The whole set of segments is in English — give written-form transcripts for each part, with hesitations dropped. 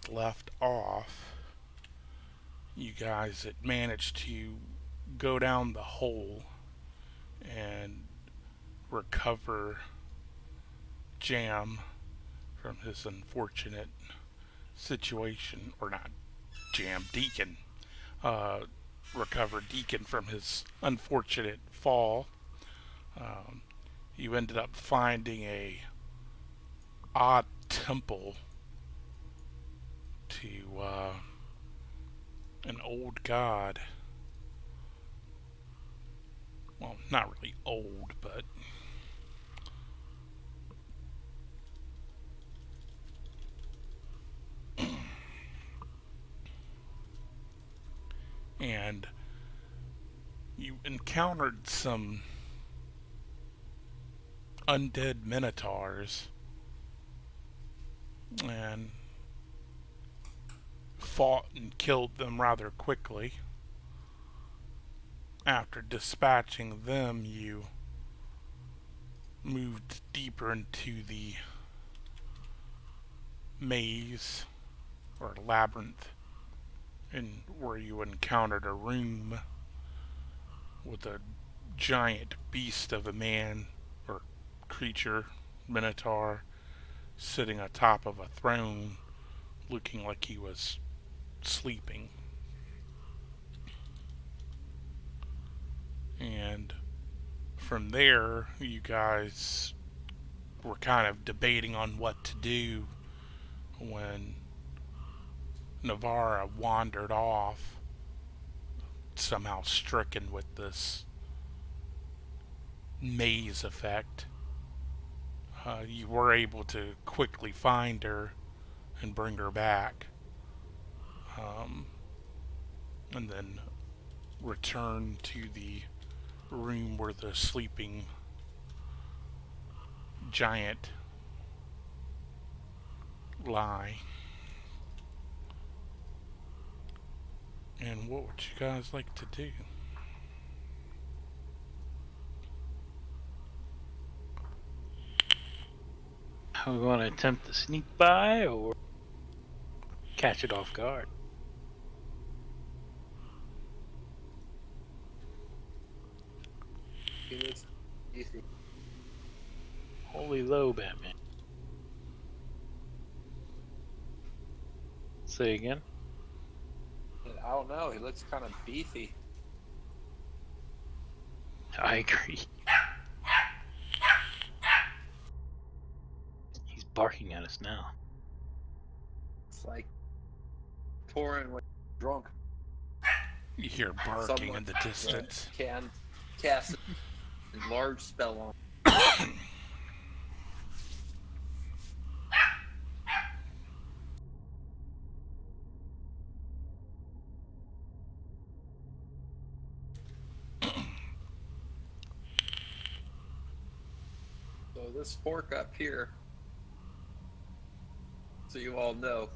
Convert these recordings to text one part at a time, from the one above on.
last left off, you guys had managed to go down the hole and recover Jam from his unfortunate situation, or not Jam, Deacon. Uh, recover Deacon from his unfortunate fall. Um, you ended up finding a odd temple to an old god. Well, not really old, but and you encountered some undead minotaurs and fought and killed them rather quickly. After dispatching them, you moved deeper into the maze or labyrinth, and where you encountered a room with a giant beast of a man or creature, minotaur, sitting atop of a throne, looking like he was sleeping. And from there, you guys were kind of debating on what to do when Navarra wandered off, somehow stricken with this maze effect. You were able to quickly find her and bring her back, um, and then return to the room where the sleeping giant lie. And what would you guys like to do? Are we going to attempt to sneak by or catch it off guard? It looks easy. Holy low, Batman. Say again? I don't know. He looks kind of beefy. I agree. He's barking at us now. It's like pouring when you're drunk. You hear barking Someone in the distance. can cast a large spell on. So this fork up here, so you all know,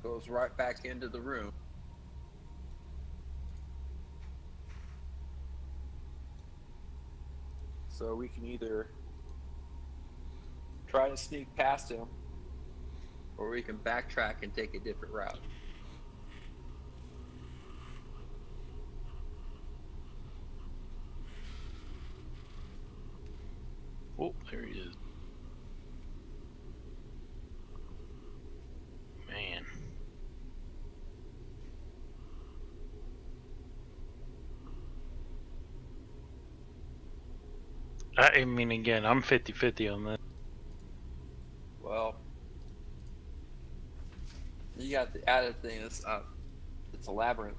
goes right back into the room. So we can either try to sneak past him, or we can backtrack and take a different route. Oh, there he is. Man. I mean, again, I'm 50-50 on that. Well, you got the added thing. It's a labyrinth.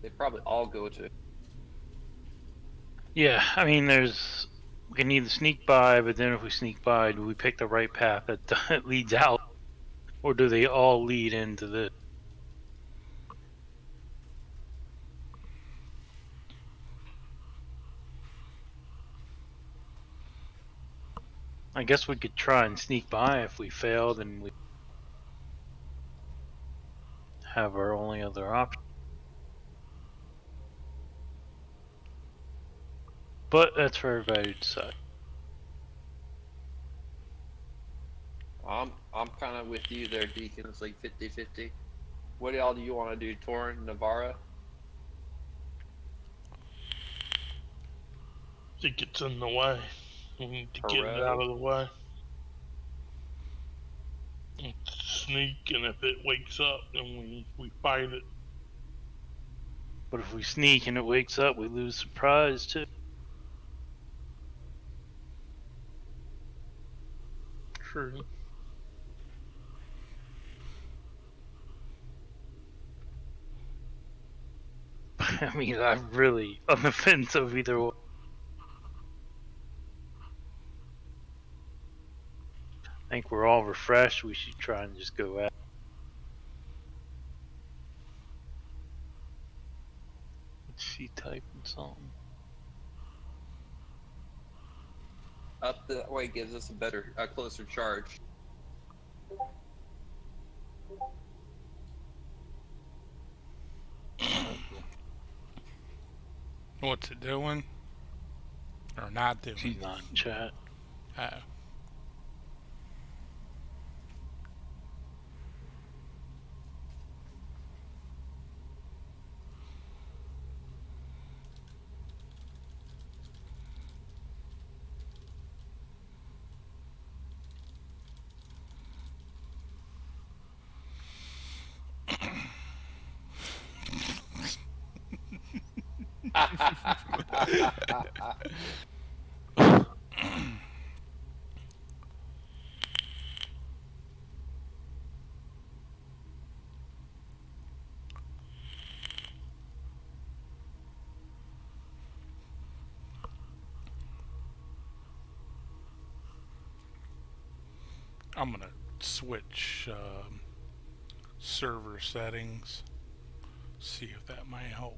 They probably all go to. Yeah, I mean, we can either sneak by, but then if we sneak by, do we pick the right path that leads out, or do they all lead into this? I guess we could try and sneak by. If we fail, then we have our only other option. But that's for everybody to decide. I'm kind of with you there, Deacon. It's like 50-50. What all do you want to do, Torrin, Navarra? I think it's in the way. We need to get it Perot? out of the way. Sneak, and if it wakes up, then we fight it. But if we sneak and it wakes up, we lose surprise too. True. I mean, I'm really on the fence of either way. I think we're all refreshed. We should try and just go out. Let's see, typing something. Up that way gives us a closer charge. What's it doing? Or not doing? She's not in chat. Oh. I'm gonna switch server settings. See if that might help.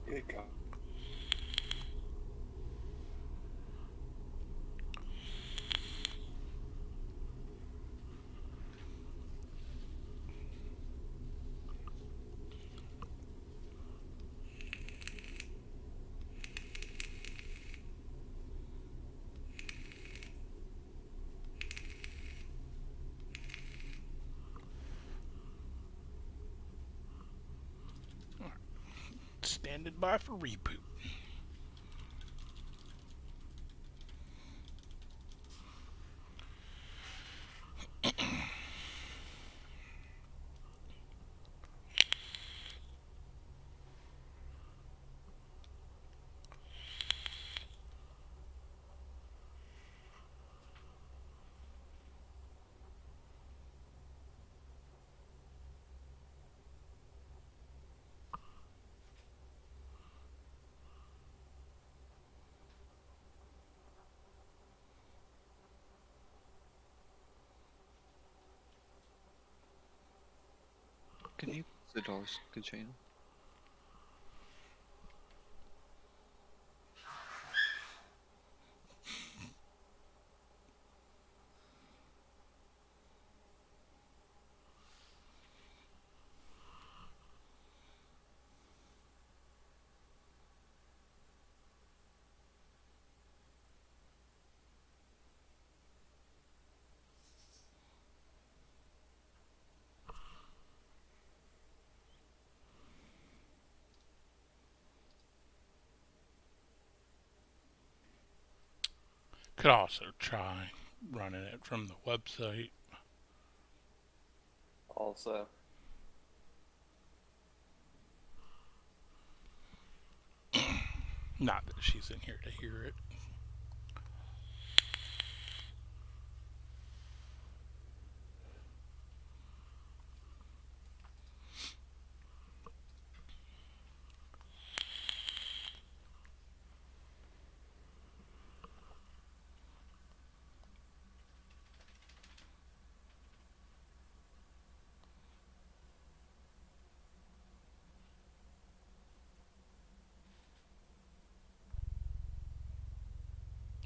Good God. Standing by for reboot. Can you the dollars good channel? Could also try running it from the website. Also, Not that she's in here to hear it.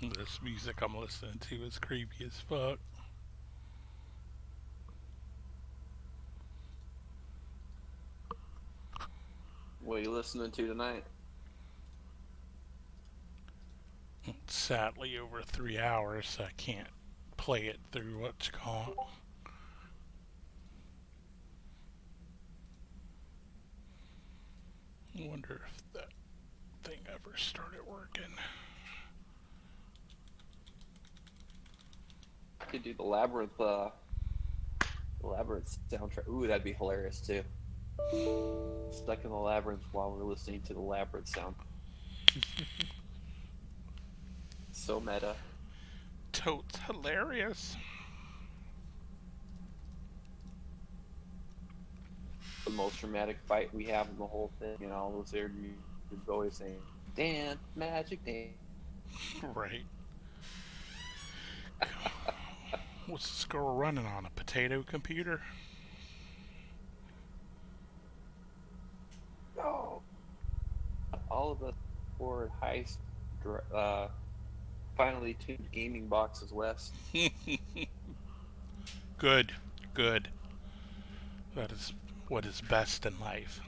This music I'm listening to is creepy as fuck. What are you listening to tonight? It's sadly over 3 hours, so I can't play it through what's called. I wonder if that thing ever started working. Could do the Labyrinth soundtrack. Ooh, that'd be hilarious too. Stuck in the Labyrinth while we're listening to the Labyrinth sound. So meta. Totes hilarious. The most dramatic fight we have in the whole thing, and all those interviews always saying, "Dan, magic, Dan." Right. What's this girl running on? A potato computer? No. All of us for heist, finely tuned gaming boxes, Wes. Good. Good. That is what is best in life.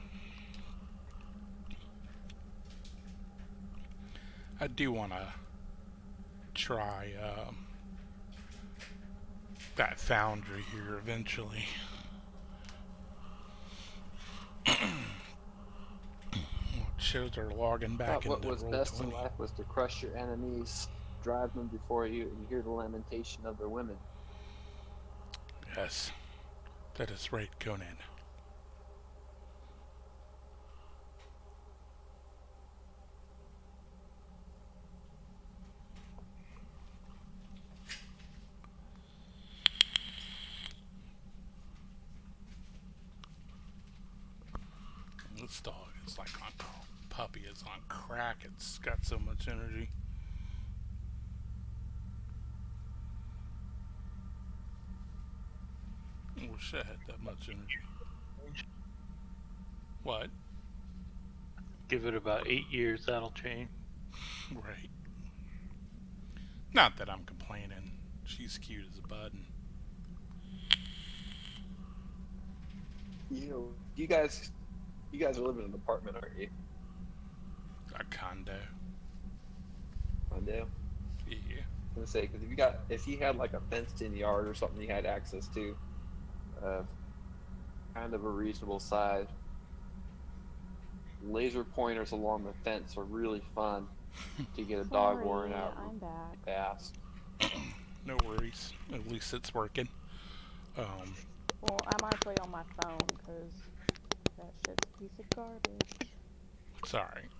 I do want to try that foundry here eventually. Shows are logging back Thought what into was best in Roll20. life was to crush your enemies, drive them before you, and hear the lamentation of their women. Yes, that is right, Conan. This dog is like on puppy is on crack. It's got so much energy. I wish I had that much energy. What? Give it about 8 years, that'll change. Right. Not that I'm complaining. She's cute as a button. You guys are living in an apartment, aren't you? A condo. Condo. Yeah. I was gonna say, because if you had like a fenced-in yard or something you had access to, kind of a reasonable size, laser pointers along the fence are really fun to get a dog worn out I'm back. fast. No worries. At least it's working. Well, I'm actually on my phone because that shit's a piece of garbage. Sorry.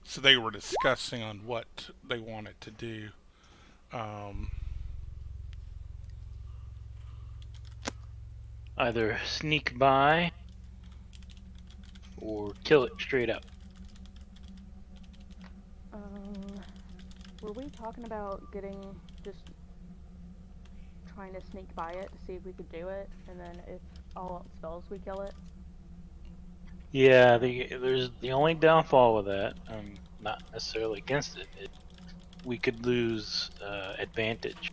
So they were discussing on what they wanted to do. Either sneak by or kill it straight up. Were we talking about just trying to sneak by it to see if we could do it, and then if all else fails, we kill it? Yeah, there's the only downfall with that. I'm not necessarily against it. We could lose advantage.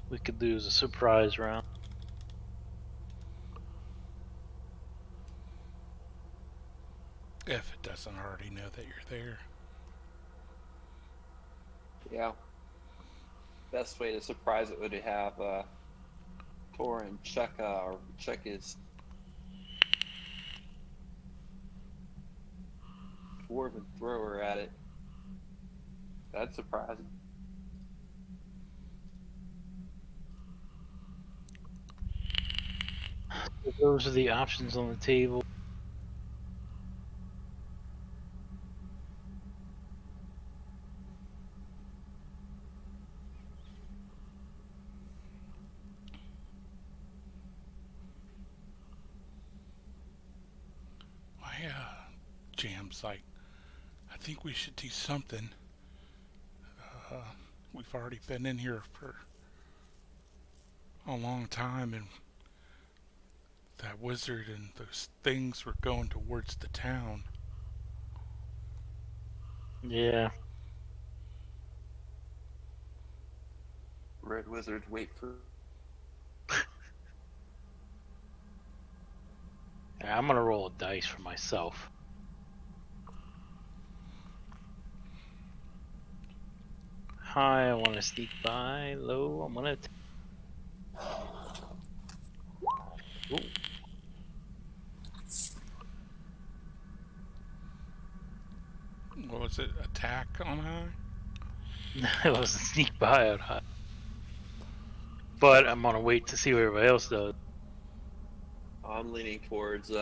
We could lose a surprise round. If it doesn't already know that you're there. Yeah. Best way to surprise it would have Tor and check his dwarven thrower at it. That's surprising. Those are the options on the table. My Jam's like, I think we should do something. We've already been in here for a long time, and that wizard and those things were going towards the town. Yeah. Red Wizard, wait for. I'm gonna roll a dice for myself. High, I want to sneak by. Low, I'm gonna. Ooh. What was it? Attack on high? It was a sneak by out high. But I'm gonna wait to see what everybody else does. I'm leaning towards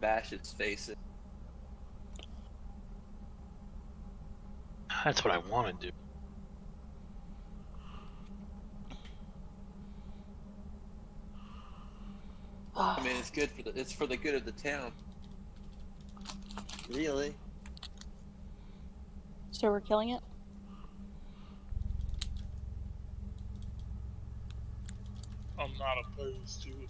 bash its face. That's what I want to do. I mean, it's good for it's for the good of the town. Really? So we're killing it? I'm not opposed to it.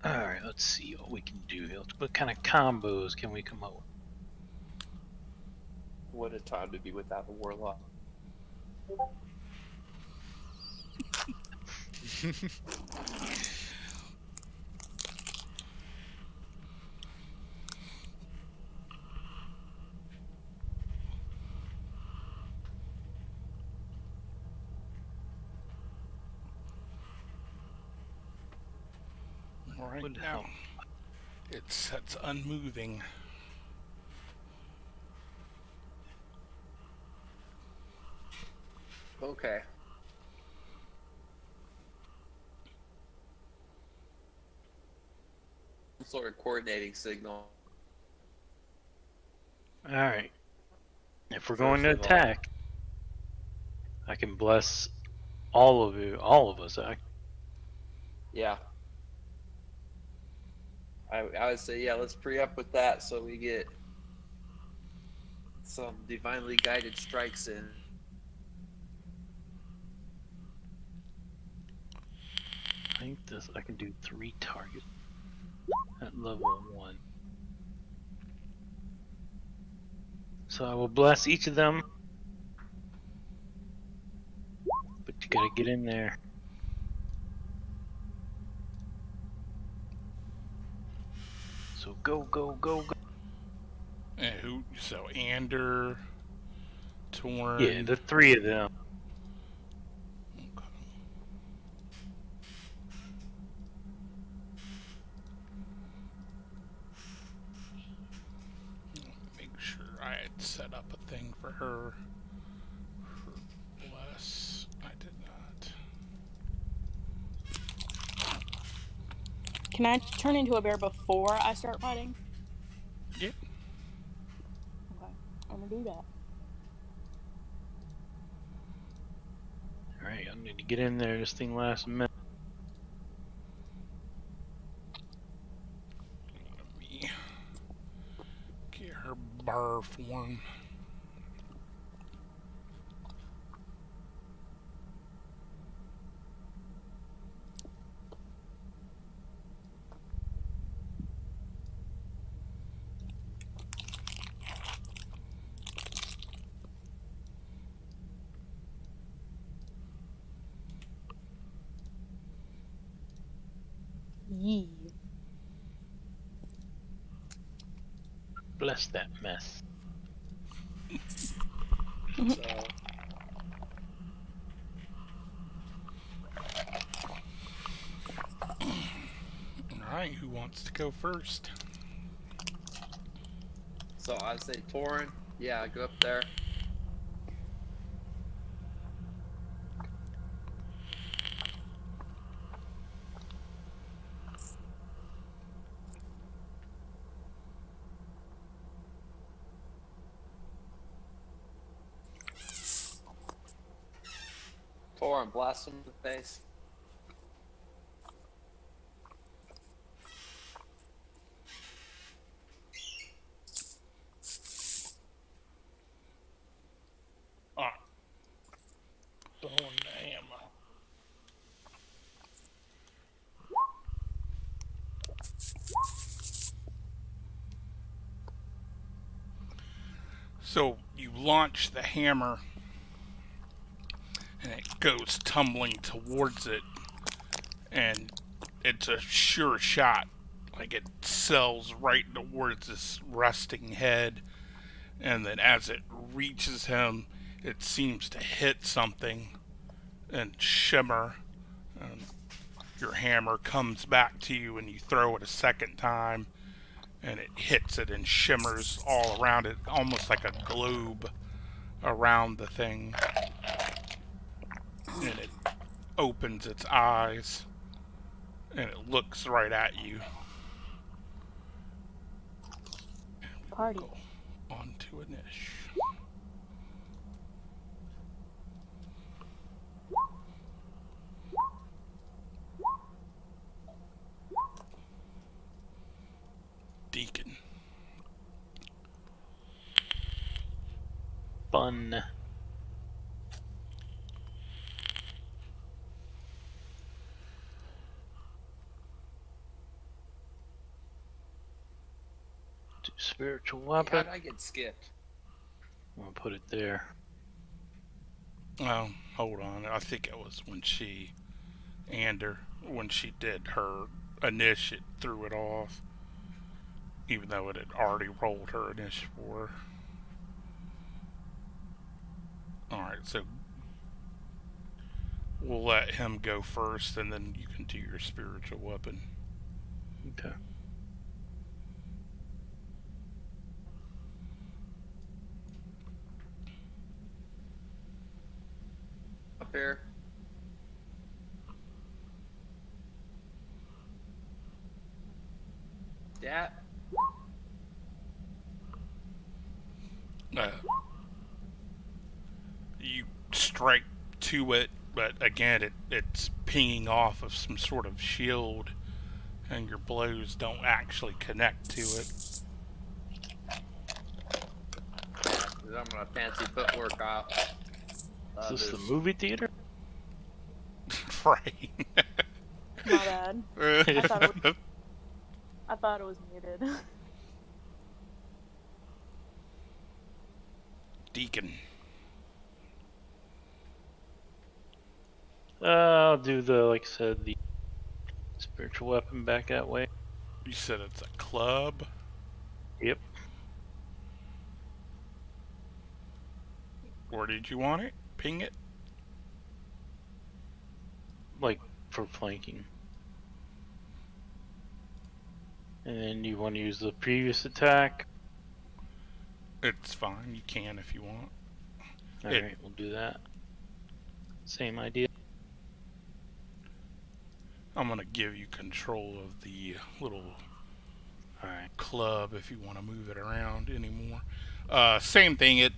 Alright, let's see what we can do. What kind of combos can we come up with? What a time to be without a warlock. All right, Would now help. it sets unmoving. Okay. Some sort of coordinating signal. Alright. If we're First going to of all. attack, I can bless all of you, all of us. Yeah. I would say, yeah, let's pre up with that so we get some divinely guided strikes in. I think this I can do 3 targets at level 1. So I will bless each of them. But you gotta get in there. So go, go, go, go. And who? So Ander, Torn. Yeah, the 3 of them. Okay. Make sure I had set up a thing for her. Bless. I did not. Can I turn into a bear before I start fighting? Yep. Okay, I'm gonna do that. Alright, I need to get in there. This thing lasts a minute. Let me get her bar form. Yee. Bless that mess. So Alright, who wants to go first? So I'd say Torin, yeah, go up there. Torin, blast him in the face. Alright. Throwing the hammer. So you launch the hammer, and it goes tumbling towards it, and it's a sure shot. Like it sails right towards his resting head, and then as it reaches him, it seems to hit something and shimmer. And your hammer comes back to you, and you throw it a second time, and it hits it and shimmers all around it, almost like a globe around the thing. And it opens its eyes, and it looks right at you. Party. Go on to Anish. Deacon. Fun. Spiritual How weapon. did I get skipped? I'm gonna put it there. Oh, hold on. I think it was when she, when she did her Anish, it threw it off. Even though it had already rolled her Anish for her. Alright, so we'll let him go first, and then you can do your spiritual weapon. Okay. Up here. Yeah. You strike to it, but again, it's pinging off of some sort of shield, and your blows don't actually connect to it. Because I'm gonna fancy footwork out. Is this the movie theater? Right. My bad. I thought it was muted. Deacon. I'll do the, like I said, the spiritual weapon back that way. You said it's a club? Yep. Where did you want it? Ping it? Like for flanking. And then you want to use the previous attack. It's fine. You can if you want. Alright, we'll do that. Same idea. I'm going to give you control of the little Alright. club if you want to move it around anymore. Same thing. It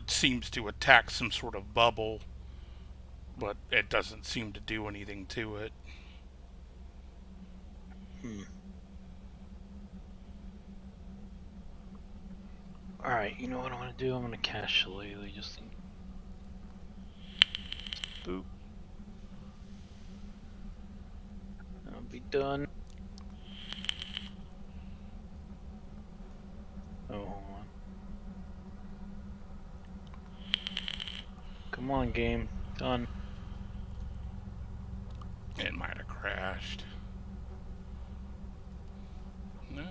seems to attack some sort of bubble, but it doesn't seem to do anything to it. Alright, you know what I'm gonna do? I'm gonna cast Shillelagh just in. Boop. That'll be done. Oh, hold on. Come on, game. Done. It might have crashed. No,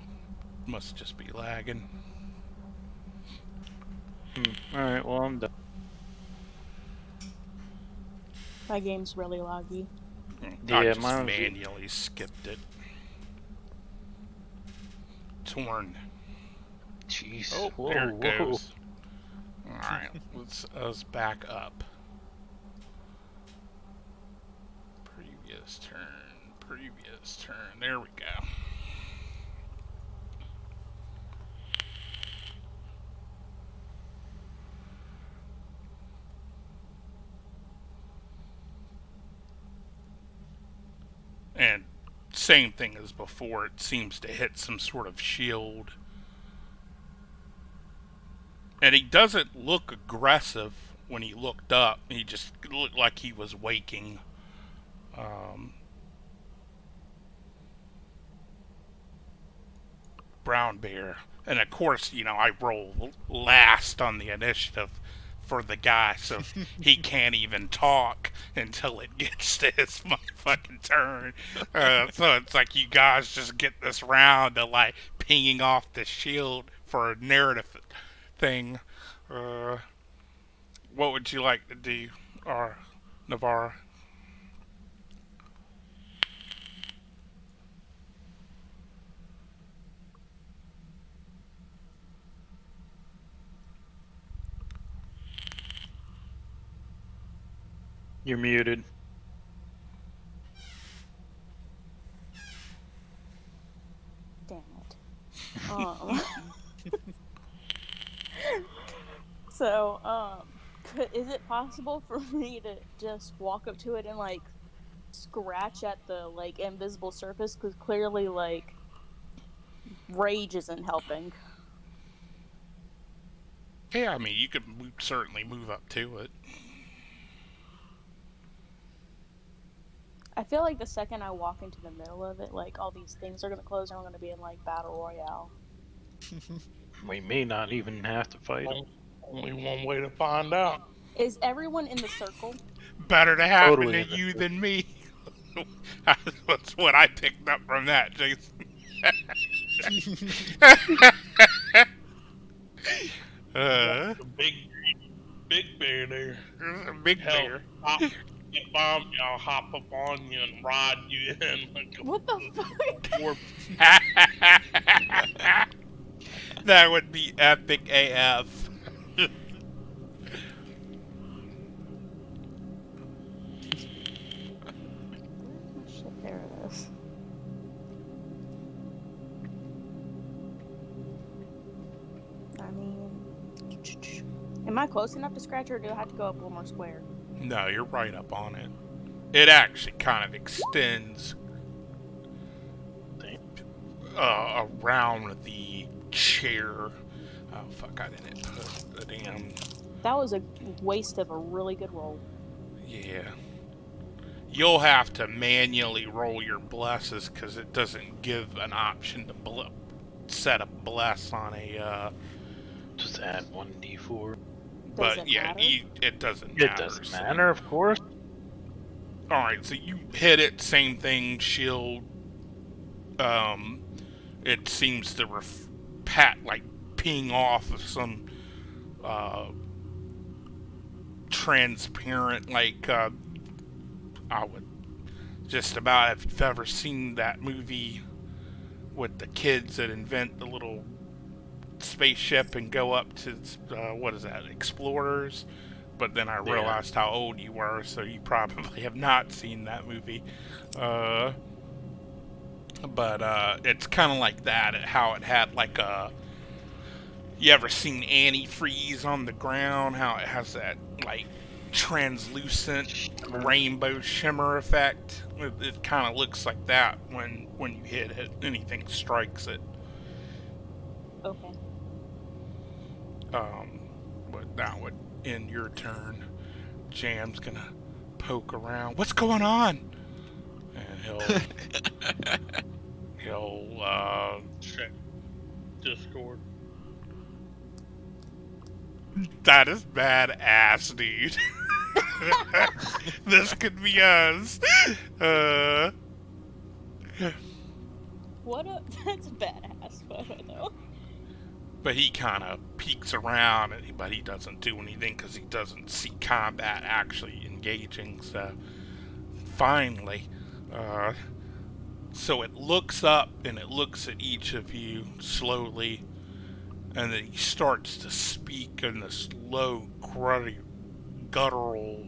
must just be lagging. Alright, well, I'm done. My game's really laggy. I Yeah, just mine was- manually skipped it. Torn. Jeez. Oh, whoa, there it whoa. goes. Alright, let's us back up. Previous turn, previous turn. There we go. And same thing as before, it seems to hit some sort of shield. And he doesn't look aggressive when he looked up. He just looked like he was waking. Brown Bear, And of course, I roll last on the initiative for the guy, so he can't even talk until it gets to his motherfucking turn. So it's like you guys just get this round of like pinging off the shield for a narrative thing. Uh, what would you like to do, or Navarre? You're muted. Damn it. So, is it possible for me to just walk up to it and like scratch at the like invisible surface? Because clearly, like, rage isn't helping. Yeah, I mean, you could certainly move up to it. I feel like the second I walk into the middle of it, like all these things are gonna close and we're gonna be in like battle royale. We may not even have to fight him. Only one way to find out. Is everyone in the circle? Better to happen Totally to you than me. That's what I picked up from that, Jason. The big bear there. There's a big Hell, bear. Get bomb, y'all hop up on you and ride you in like a What the fuck? war. That would be epic AF. Shit, there it is. I mean, am I close enough to scratch, or do I have to go up one more square? No, you're right up on it. It actually kind of extends around the chair. Oh, fuck, I didn't put the damn... That was a waste of a really good roll. Yeah. You'll have to manually roll your blesses because it doesn't give an option to set a bless on a... Just add 1d4. But Does it yeah, matter? it doesn't It matter. doesn't so- matter, of course. Alright, so you hit it, same thing, shield. It seems to ping off of some transparent, like, I would just about, if you've ever seen that movie with the kids that invent the little spaceship and go up to, what is that, Explorers? But then I Yeah. realized how old you were, so you probably have not seen that movie. But it's kind of like that, how it had like a... You ever seen antifreeze on the ground? How it has that like translucent rainbow shimmer effect? It kind of looks like that when you hit it. Anything strikes it. Okay. But that would end your turn. Jam's gonna poke around. What's going on? And he'll Check Discord. That is badass, dude. This could be us. What a... That's a badass photo, though. But he kind of peeks around, but he doesn't do anything because he doesn't see combat actually engaging. So, finally, so it looks up and it looks at each of you slowly, and then he starts to speak in this low, grunty, guttural,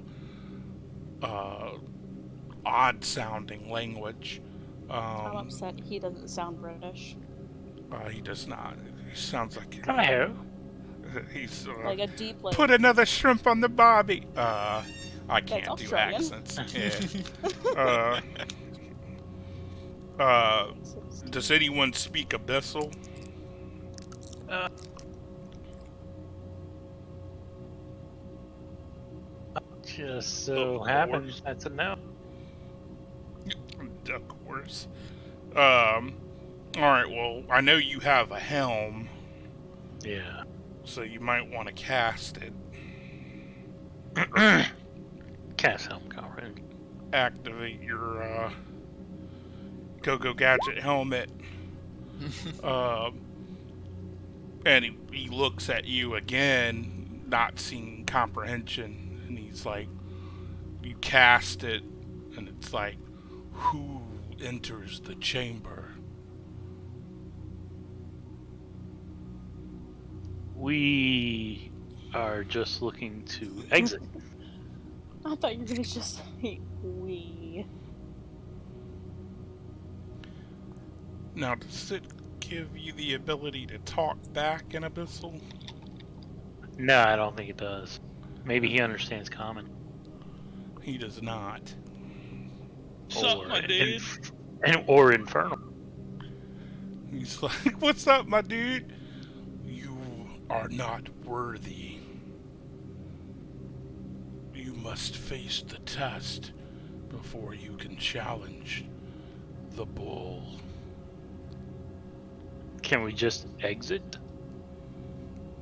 odd-sounding language. I'm upset he doesn't sound British. He does not. He sounds like Hello. he's Like a deep, like... put another shrimp on the barbie. I can't do Australian. accents. Yeah. Does anyone speak Abyssal? Just so happens that's a no. Of course. Alright, well, I know you have a helm, Yeah. So you might want to cast it. Cast helm already. Activate your Go-Go Gadget helmet. And he looks at you again, not seeing comprehension, and he's like, you cast it, and it's like, who enters the chamber? We are just looking to exit. I thought you were gonna just say we. Now, does it give you the ability to talk back in Abyssal? No, I don't think it does. Maybe he understands common. He does not. Sup, my dude? Or infernal. He's like, what's up, my dude? You are not worthy. You must face the test before you can challenge the bull. Can we just exit?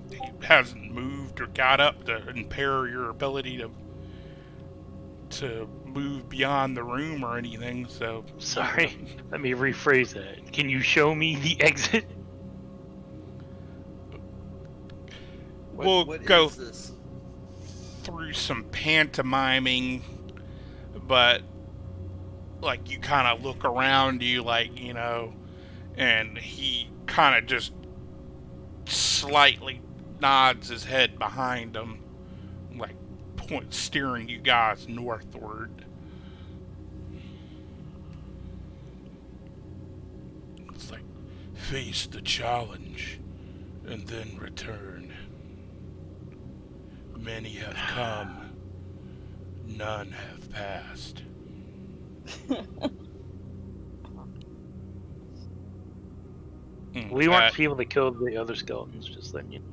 He hasn't moved or got up to impair your ability to move beyond the room or anything, so... Sorry, let me rephrase that. Can you show me the exit? We'll what go is this? through some pantomiming, but like you kind of look around you, like, you know, and he kind of just slightly nods his head behind him, like steering you guys northward. It's like, face the challenge and then return. Many have come, none have passed. We weren't people that killed the other skeletons, just letting you know.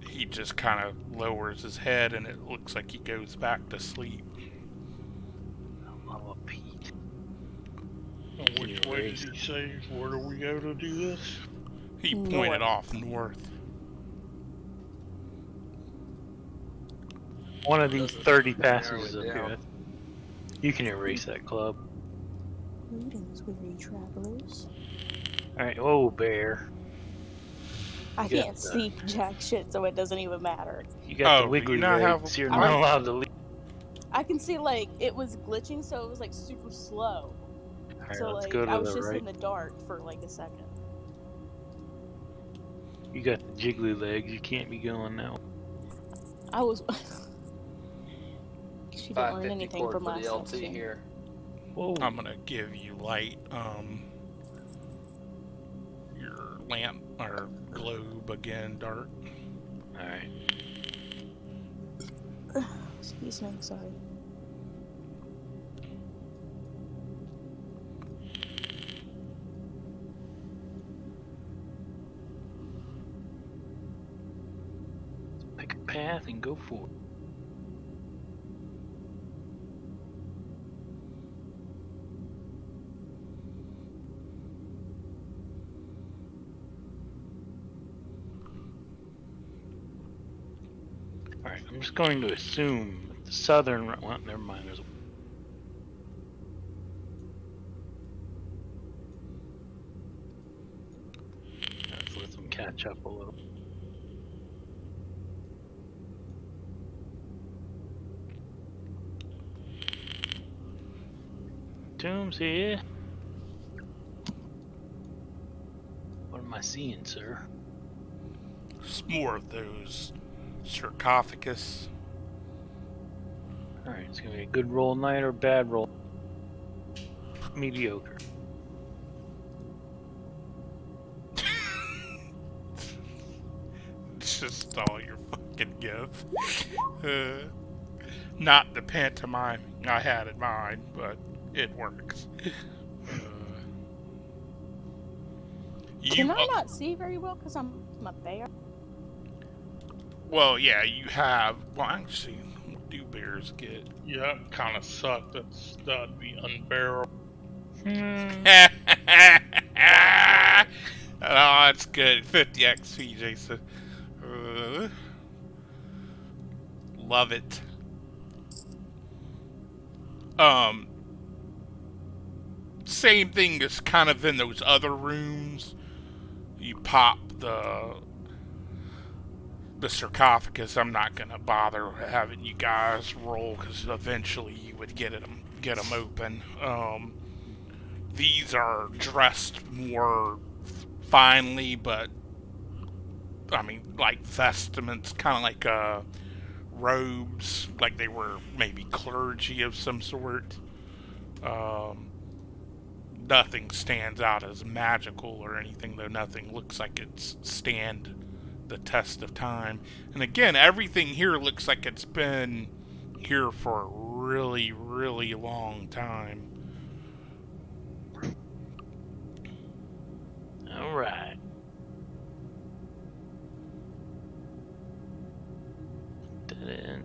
He just kind of lowers his head and it looks like he goes back to sleep. Oh, Pete. Which way did he say? Where do we go to do this? He pointed off north. One of these Doesn't 30 narrow passages it up down. here. You can erase that club. Greetings, weary travelers. Alright, oh, bear. I You got can't the- see jack shit, so it doesn't even matter. You got Oh, the do wiggly you not have legs, a- you're I not like- allowed to leave. I can see, like, it was glitching, so it was, like, super slow. Alright, So, let's like, go I to was the just right. in the dark for, like, a second. You got the jiggly legs, you can't be going now. I was... She didn't learn 550 anything cord from for the last LT episode. here. Whoa. I'm gonna give you light, your lamp or globe again, dark. Alright. Excuse me, sorry. Pick a path and go for it. Alright, I'm just going to assume the southern... Well, never mind, there's a... Let's let them catch up a little. Tombs here. What am I seeing, sir? It's more of those sarcophagus. Alright, it's gonna be a good roll night or a bad roll. Mediocre. It's just all your fucking give. Not the pantomime I had in mind, but it works. Can I not see very well because I'm a bear? Well, yeah, you have. Well, actually, what do bears get? Yeah, it kind of sucked. That'd be unbearable. Oh, it's good. 50 XP, Jason. love it. Same thing as kind of in those other rooms. You pop the sarcophagus. I'm not gonna bother having you guys roll because eventually you would get them open. These are dressed more finely, but I mean, like vestments, kind of like robes, like they were maybe clergy of some sort. Nothing stands out as magical or anything, though nothing looks like it's stand the test of time. And again, everything here looks like it's been here for a really, really long time. All right. Put that in.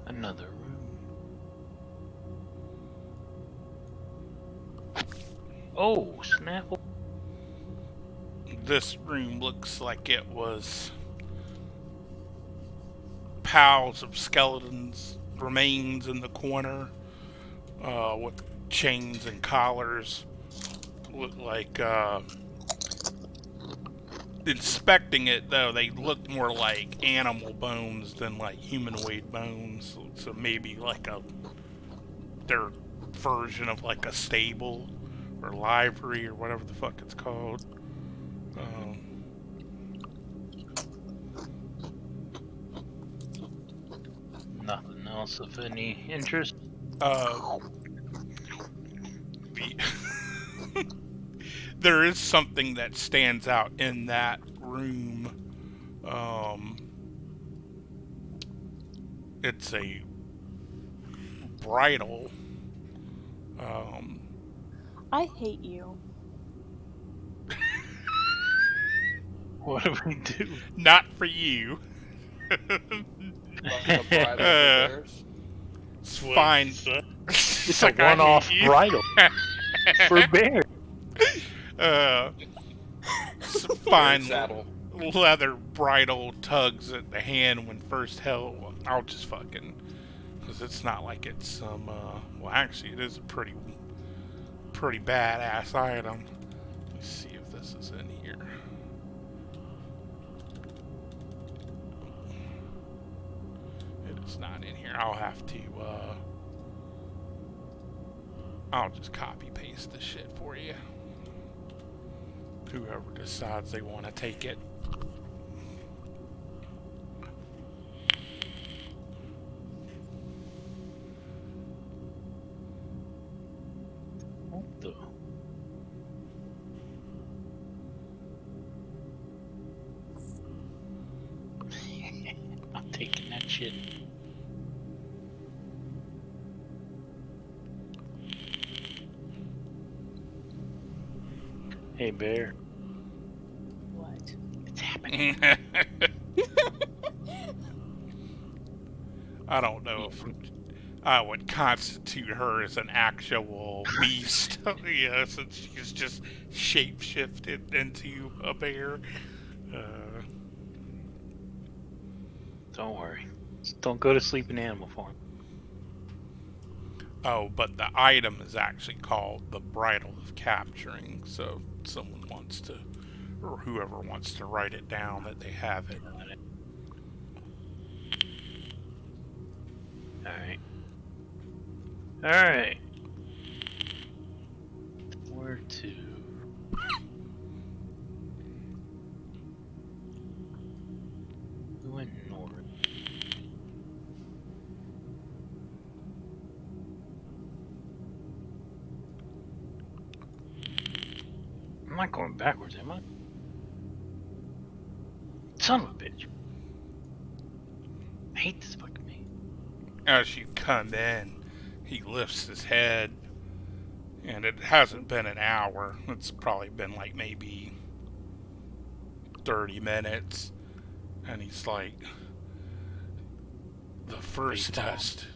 Another room. Oh, Snapple. This room looks like it was piles of skeletons remains in the corner with chains and collars. Look like inspecting it, though, they look more like animal bones than like humanoid bones. So maybe like their version of like a stable or livery or whatever the fuck it's called. Nothing else of any interest. There is something that stands out in that room. It's a bridle. I hate you. What do we do? Not for you. The bridle for bears. It's What fine. is that? It's like, a I one-off hate you. bridle for bear. Fine Saddle. leather bridle tugs at the hand when first held. I'll just fucking, because it's not like it's some. Well, actually, it is a pretty badass item. Let's see if this is in here. It is not in here. I'll have to. I'll just copy paste this shit for you. Whoever decides they want to take it. What the? I'm taking that shit. Hey, bear. What? It's happening. I don't know if I would constitute her as an actual beast. Yeah, since she's just shape-shifted into a bear. Don't worry. Just don't go to sleep in animal form. Oh, but the item is actually called the Bridle of Capturing, so someone wants to, or whoever wants to write it down, that they have it. Alright. Alright. Where to? We went north. I'm not going backwards, am I? Son of a bitch. I hate this fucking me. As you come in, he lifts his head, and it hasn't been an hour. It's probably been like maybe 30 minutes. And he's like, the first test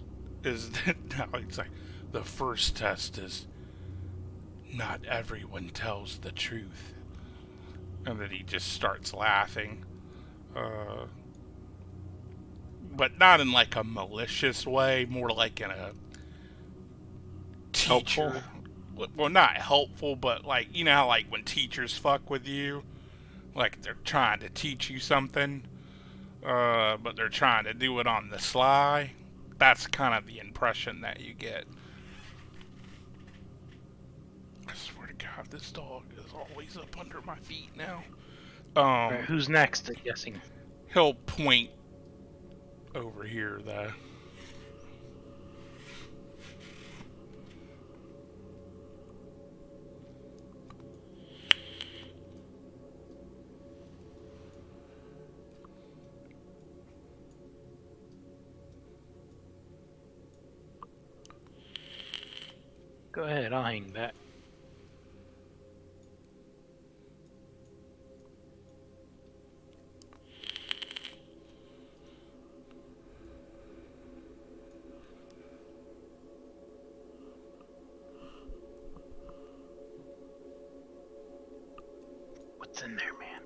is, no, it's like, the first test is Not everyone tells the truth. And then he just starts laughing. But not in like a malicious way, more like in a teacher. Helpful? Well, not helpful, but like, you know how like when teachers fuck with you? Like they're trying to teach you something, but they're trying to do it on the sly. That's kind of the impression that you get. I swear to God, this dog is always up under my feet now. Alright, who's next? I'm guessing. He'll point over here, though. Go ahead, I'll hang back. What's in there, man?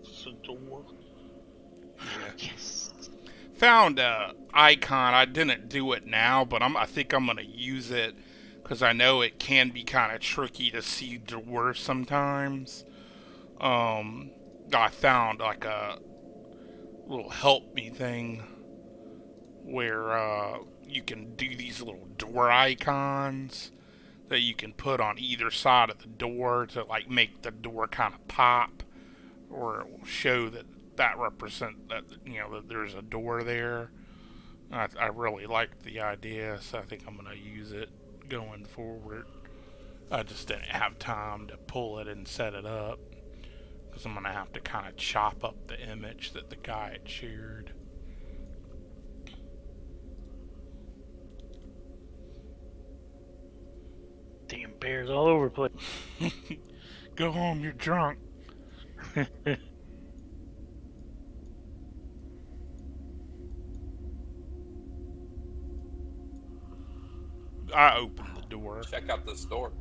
It's a door. Yes. Found a icon. I didn't do it now, but I think I'm gonna use it because I know it can be kind of tricky to see doors sometimes. I found like a little help me thing where you can do these little door icons that you can put on either side of the door to like make the door kind of pop, or it will show that represent that, you know, that there's a door there. I really like the idea, so I think I'm gonna use it going forward. I just didn't have time to pull it and set it up because I'm gonna have to kind of chop up the image that the guy had shared. Damn bears all over the place. Go home, you're drunk. I opened the door. Check out this door.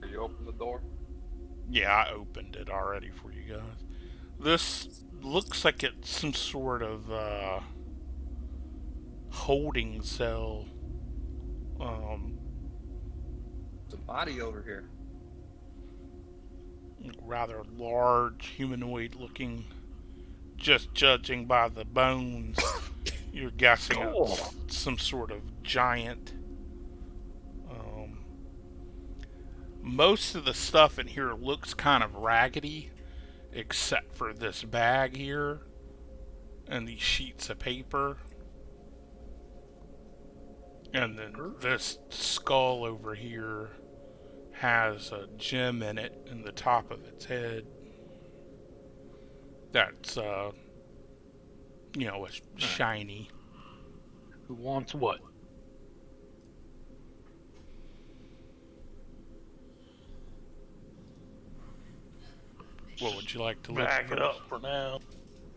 Did you open the door? Yeah, I opened it already for you guys. This looks like it's some sort of holding cell. There's a body over here. Rather large, humanoid looking. Just judging by the bones, you're guessing it's some sort of giant. Most of the stuff in here looks kind of raggedy, except for this bag here and these sheets of paper. And then this skull over here has a gem in it in the top of its head. That's, you know, it's shiny. Who wants what? What would you like to look Bag it first? up for now.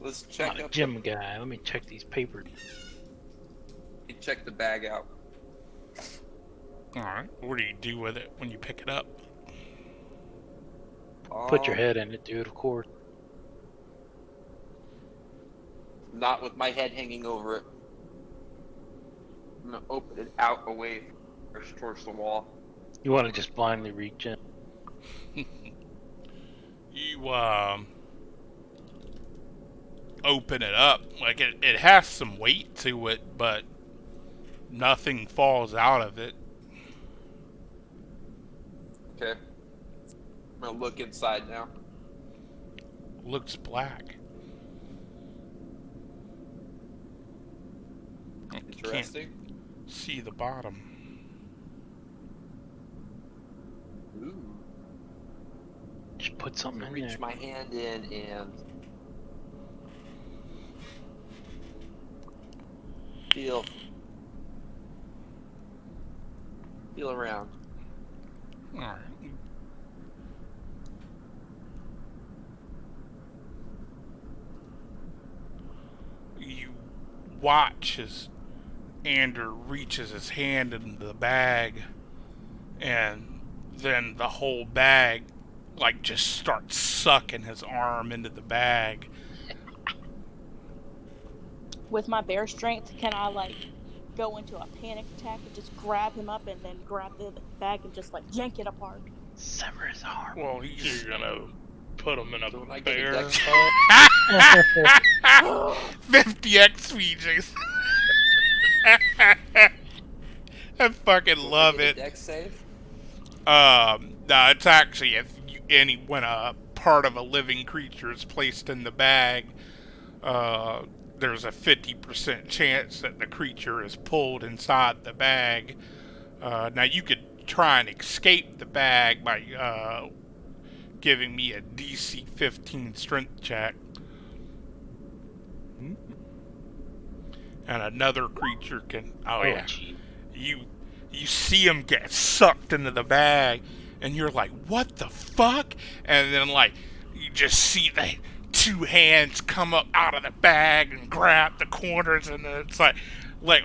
Let's check Not a up. gym guy. Let me check these papers. Check the bag out. Alright, what do you do with it when you pick it up? Put your head in it, dude, of course. Not with my head hanging over it. I'm gonna open it out away towards the wall. You want to just blindly reach in. You open it up. Like it has some weight to it, but nothing falls out of it. Okay. I'm gonna look inside now. Looks black. I can't Interesting. see the bottom. Ooh. Just put something in Reach there. my hand in and feel Feel around. Alright. You watch as Ander reaches his hand into the bag, and then the whole bag, like, just starts sucking his arm into the bag. With my bear strength, can I like go into a panic attack and just grab him up and then grab the bag and just like yank it apart? Sever his arm. Well, he's You're gonna put him in a So when I get a bear dex hug. 50 XP. I fucking love it. Dex save. No, it's actually when a part of a living creature is placed in the bag, there's a 50% chance that the creature is pulled inside the bag. Now you could try and escape the bag by giving me a DC 15 strength check. And another creature can. Oh yeah. Gee. You see him get sucked into the bag, and you're like, what the fuck? And then, like, you just see the two hands come up out of the bag and grab the corners, and then it's like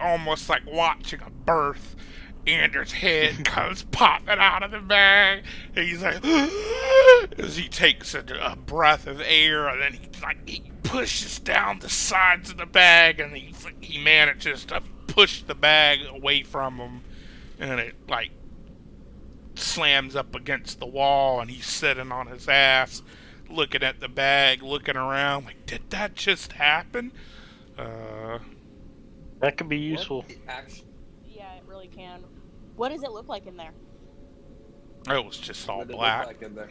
almost like watching a birth. Anders' head comes popping out of the bag, and he's like, as he takes a breath of air, and then he pushes down the sides of the bag, and he manages to push the bag away from him, and it like slams up against the wall, and he's sitting on his ass, looking at the bag, looking around, like, did that just happen? That could be useful. What? Actually, Yeah, it really can. What does it look like in there? It was just all what did it look black. like in there?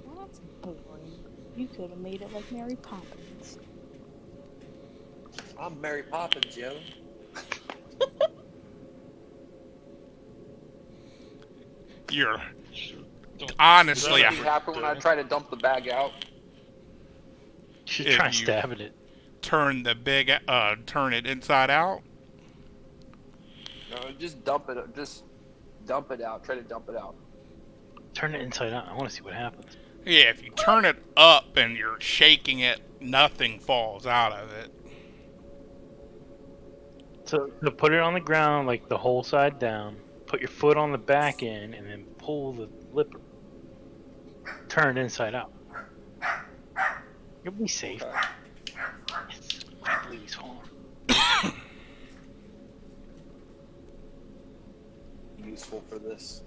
Well, that's boring. You could have made it like Mary Poppins. I'm Mary Poppins, yo. You're Don't- honestly, What happened when I tried to dump the bag out? Should If try and you- stabbing it. turn it inside out. No, just dump it. Just dump it out. Try to dump it out. Turn it inside out. I want to see what happens. Yeah, if you turn it up and you're shaking it, nothing falls out of it. So put it on the ground, like the whole side down. Put your foot on the back end, and then pull the lipper. Turn it inside out. You'll be safe. Okay. Yes. Please hold on. Useful for this.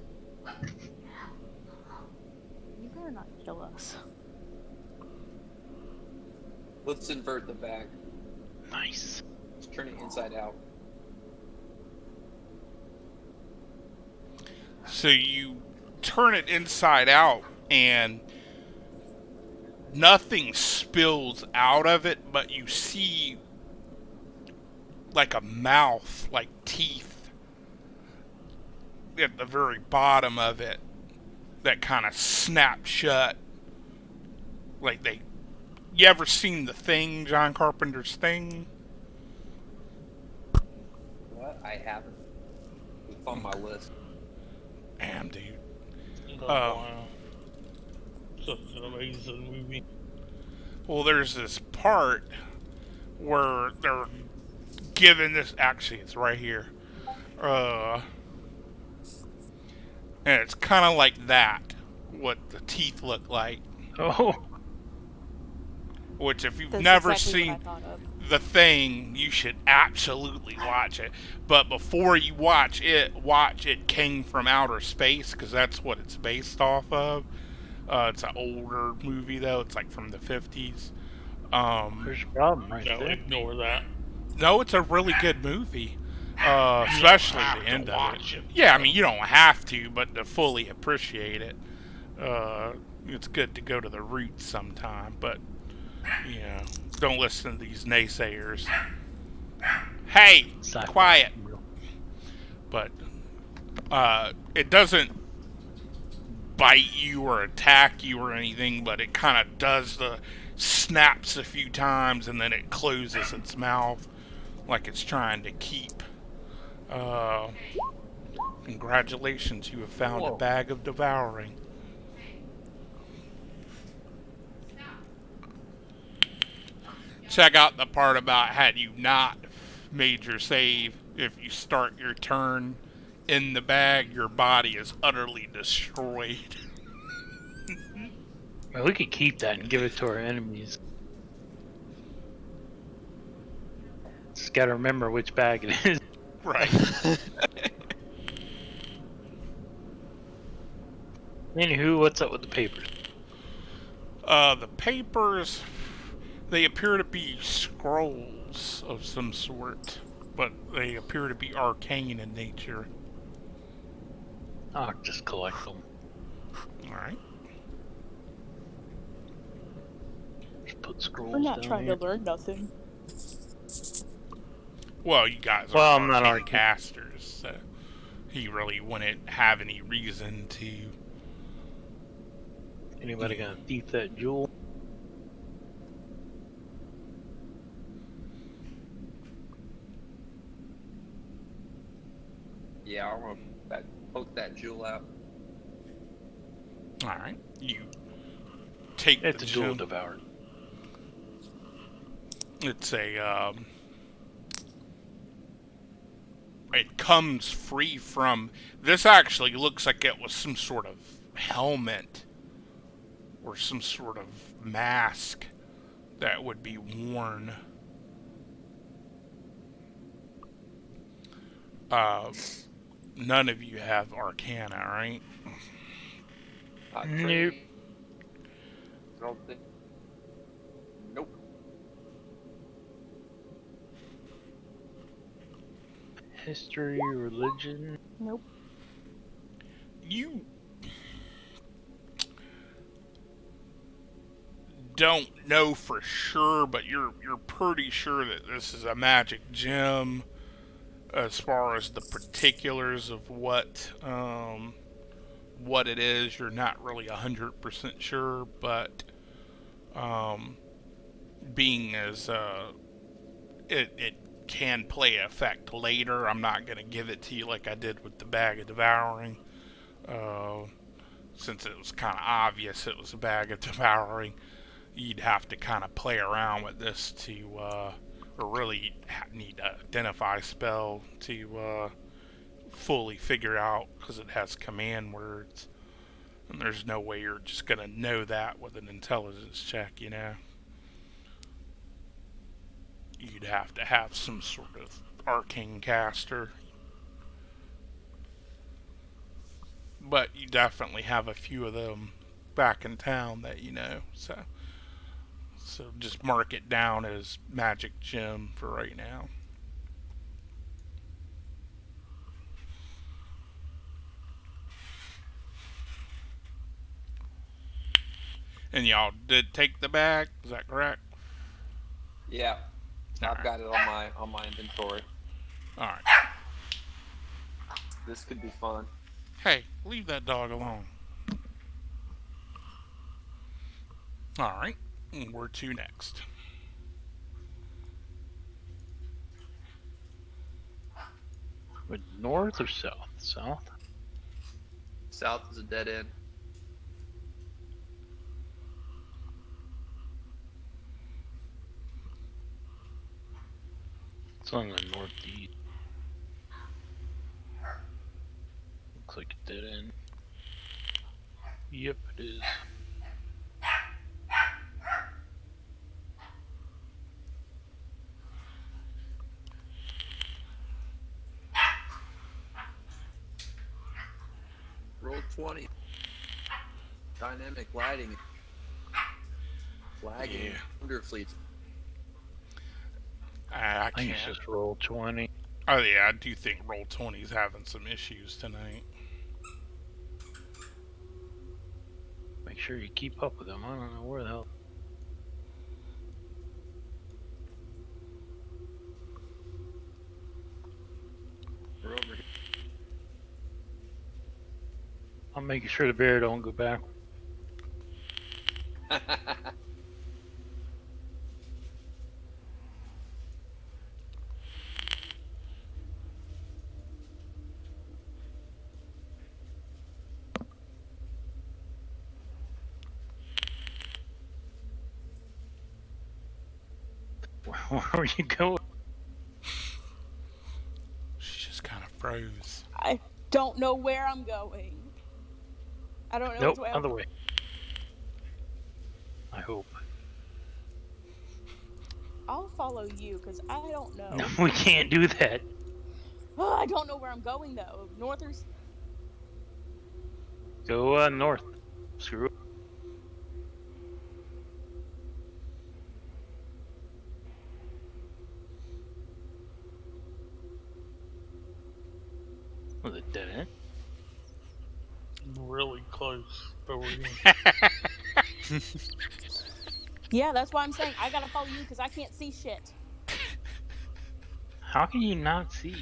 You better not kill us. Let's invert the bag. Nice. Let's turn it inside out. So you turn it inside out, and nothing spills out of it, but you see like a mouth, like teeth at the very bottom of it that kind of snap shut. Like you ever seen The Thing, John Carpenter's Thing? What? I haven't. It's on my list. Damn, dude. Oh, wow. Such an amazing movie. Well, there's this part where they're given this. Actually, it's right here. And it's kind of like that, what the teeth look like. Oh. Which, if you've That's never exactly seen what I thought of. The Thing, you should absolutely watch it. But before you watch It Came from Outer Space, because that's what it's based off of. It's an older movie, though. It's like from the 50s. There's a problem right No, there. ignore that. No, it's a really good movie. Especially have the to end of watch it. it. Yeah, I mean, you don't have to, but to fully appreciate it, it's good to go to the roots sometime. But, you know, don't listen to these naysayers. Hey, Sci-fi. quiet. But it doesn't bite you or attack you or anything, but it kind of does the snaps a few times, and then it closes its mouth like it's trying to keep Congratulations, you have found a Whoa. bag of devouring. Check out the part about had you not made your save. If you start your turn in the bag, your body is utterly destroyed. Well, we could keep that and give it to our enemies. Just gotta remember which bag it is. Right. Anywho, what's up with the papers? The papers, they appear to be scrolls of some sort, but they appear to be arcane in nature. I'll just collect them. Alright. Just put scrolls We're not down trying here. to learn nothing. Well, you guys are Well, I'm not arcane arcane. casters, so he really wouldn't have any reason to. Anybody gonna thief that jewel? Yeah, I want to poke that jewel out. Alright. You take It's the a jewel gem. devoured. It's a, it comes free from. This actually looks like it was some sort of helmet or some sort of mask that would be worn. None of you have Arcana, right? Not Nope. trained. I don't think. Nope. History, religion. Nope. You don't know for sure, but you're pretty sure that this is a magic gem. As far as the particulars of what it is, you're not really 100% sure, but being as it can play effect later, I'm not going to give it to you like I did with the bag of devouring, since it was kind of obvious it was a bag of devouring. You'd have to kind of play around with this to or really need to identify spell to fully figure out, because it has command words, and there's no way you're just gonna know that with an intelligence check, you know. You'd have to have some sort of arcane caster, but you definitely have a few of them back in town that you know, so just mark it down as magic gem for right now. And y'all did take the bag, is that correct? Yeah, I've Alright. got it on my inventory. Alright. This could be fun. Hey, leave that dog alone. Alright, where to next? With north or south? South? South is a dead end. It's on the northeast. Looks like a dead end. Yep, it is. Roll 20. Dynamic lighting. Flagging. Yeah. Wonderfleet. I I think can't. it's just roll 20. Oh yeah, I do think roll 20's having some issues tonight. Make sure you keep up with them. I don't know where the hell. We're over I'm making sure the bear don't go back. here. Where are you going? She just kind of froze. I don't know where I'm going. I don't know Nope, which way. other way. I hope. I'll follow you because I don't know. No, we can't do that. Oh, I don't know where I'm going though. North or Go north. Screw it. Was it dead end? Really close over here. yeah, that's why I'm saying I gotta follow you because I can't see shit. How can you not see?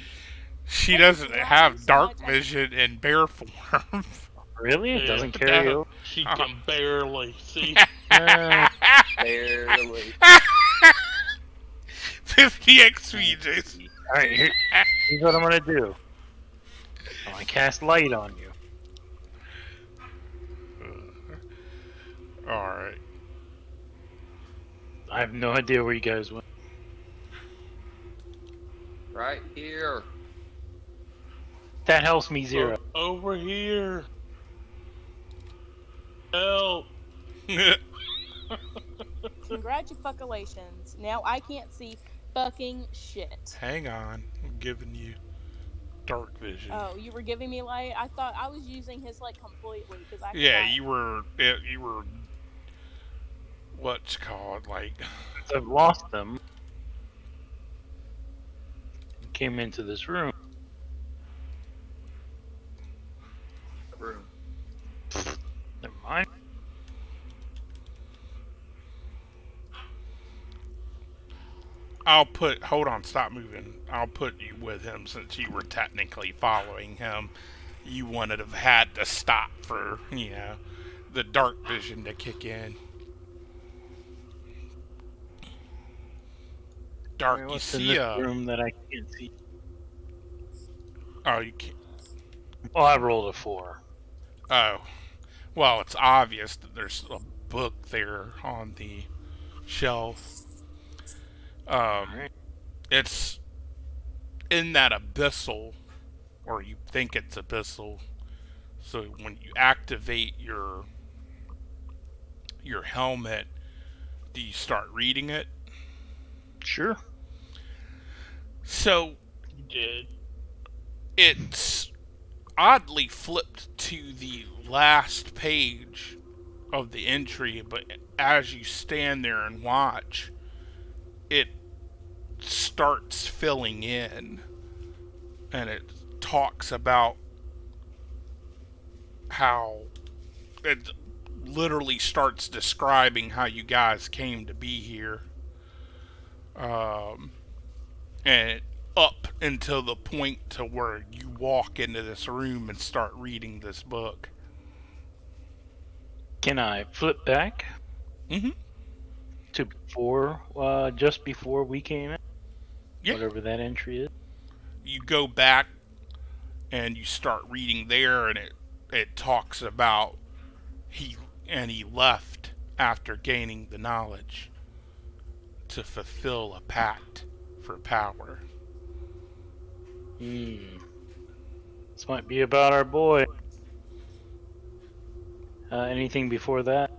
She Because doesn't it's have so dark much, I- vision in bear form. Really? It Yeah, doesn't carry no. over? She can barely see. Barely. 50 XP, Jason. Alright, here's what I'm gonna do. I'm gonna cast light on you. Alright. I have no idea where you guys went. Right here. That helps me zero. Over here. Help. Congratulations. Now I can't see fucking shit. Hang on. I'm giving you dark vision. Oh, you were giving me light? I thought I was using his light completely because I Yeah, forgot. you were what's called like I've lost them. Came into this room. Room. Never mind. hold on, stop moving. I'll put you with him since you were technically following him. You wouldn't have had to stop for, the dark vision to kick in. Dark, you What's in see this room that I can't see? Oh, you can't. Oh, I rolled a 4. Oh, well, it's obvious that there's a book there on the shelf. Alright. It's in that abyssal, or you think it's abyssal. So when you activate your helmet, do you start reading it? Sure. So You did. it's oddly flipped to the last page of the entry, but as you stand there and watch, it starts filling in, and it talks about how it literally starts describing how you guys came to be here, and up until the point to where you walk into this room and start reading this book. Can I flip back Mm-hmm. to just before we came in? Yeah. Whatever that entry is. You go back and you start reading there, and it talks about he left after gaining the knowledge to fulfill a pact for power. This might be about our boy. Anything before that?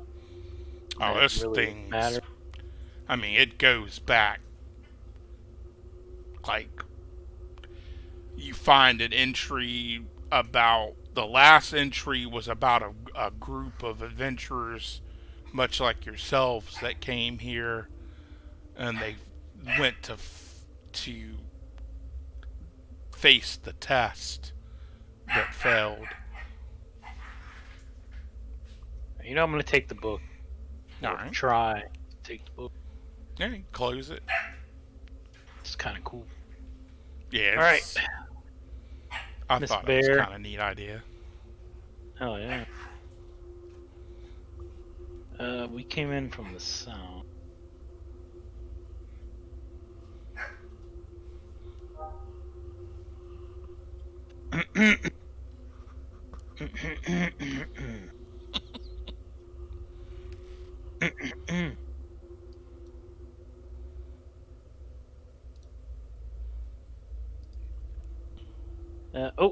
Oh, That this really thing. matter? I mean, it goes back. Like, you find an entry about. The last entry was about a group of adventurers, much like yourselves, that came here, and they went to face the test that failed. You know, I'm gonna take the book. Or Alright. try to take the book. Yeah, you close it. It's kind of cool. Yeah. All right. it's- I Miss thought it was Bear. kind of a neat idea. Hell yeah. We came in from the south.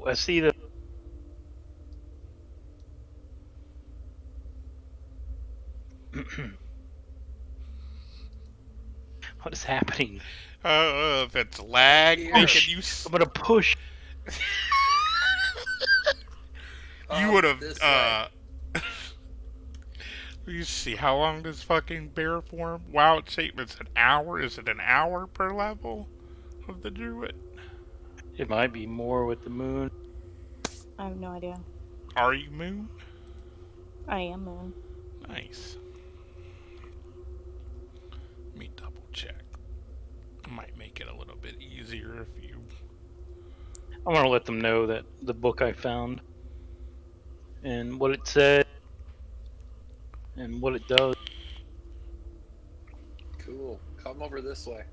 Oh, I see the. What is happening? If it's lag Here. making you. I'm gonna push. You would have. This way. You see how long does fucking bear form? Wow, it's an hour. Is it an hour per level of the druid? It might be more with the moon. I have no idea. Are you moon? I am moon. Nice. Let me double check. Might make it a little bit easier if you. I'm gonna let them know that the book I found and what it said and what it does. Cool. Come over this way.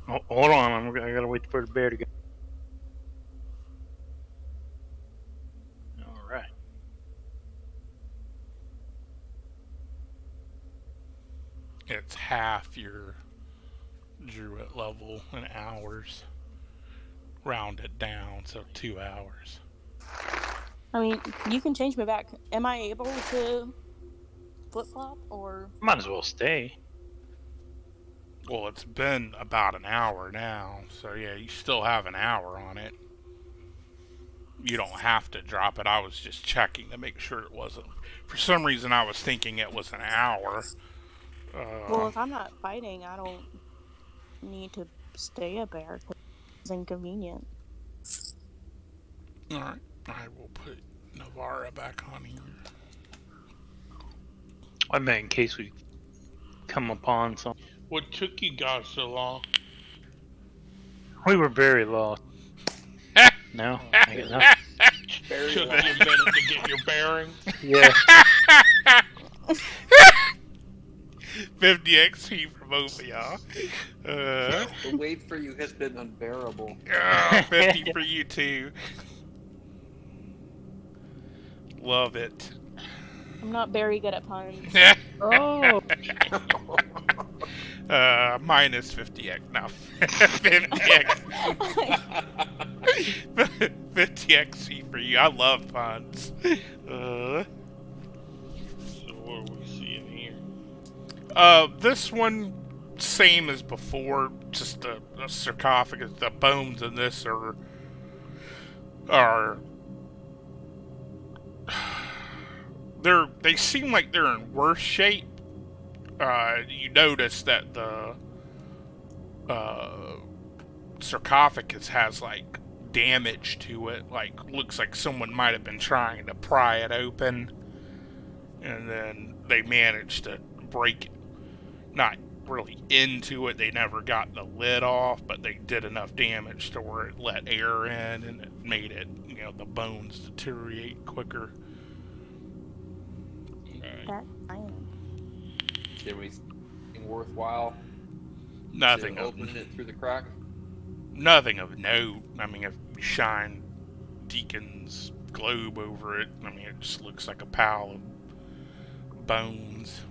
Oh, hold on, I gotta wait for the bear to go. All right. It's half your druid level in hours. Round it down, so 2 hours. I mean, you can change me back. Am I able to flip flop or? Might as well stay. Well, it's been about an hour now, so yeah, you still have an hour on it. You don't have to drop it. I was just checking to make sure it wasn't. For some reason, I was thinking it was an hour. Well, if I'm not fighting, I don't need to stay a bear. 'Cause it's inconvenient. Alright, I will put Navara back on here. I meant in case we come upon something. What took you guys so long? We were very lost. No, I got nothing. Very Took long. you a minute to get your bearings. Yeah. 50 XP for both of y'all. The wait for you has been unbearable. 50 for you too. Love it. I'm not very good at puns. Oh. Minus 50x. No. 50x. 50x for you. I love puns. So what are we seeing here? This one, same as before, just a sarcophagus. The bones in this are they seem like they're in worse shape. You notice that the sarcophagus has like damage to it. Like, looks like someone might have been trying to pry it open, and then they managed to break it. Not really into it. They never got the lid off, but they did enough damage to where it let air in, and it made it, the bones deteriorate quicker. That I am. Did we anything worthwhile? Nothing To of open it through the crack. nothing of note. I mean, if you shine Deacon's globe over it, I mean, it just looks like a pile of bones.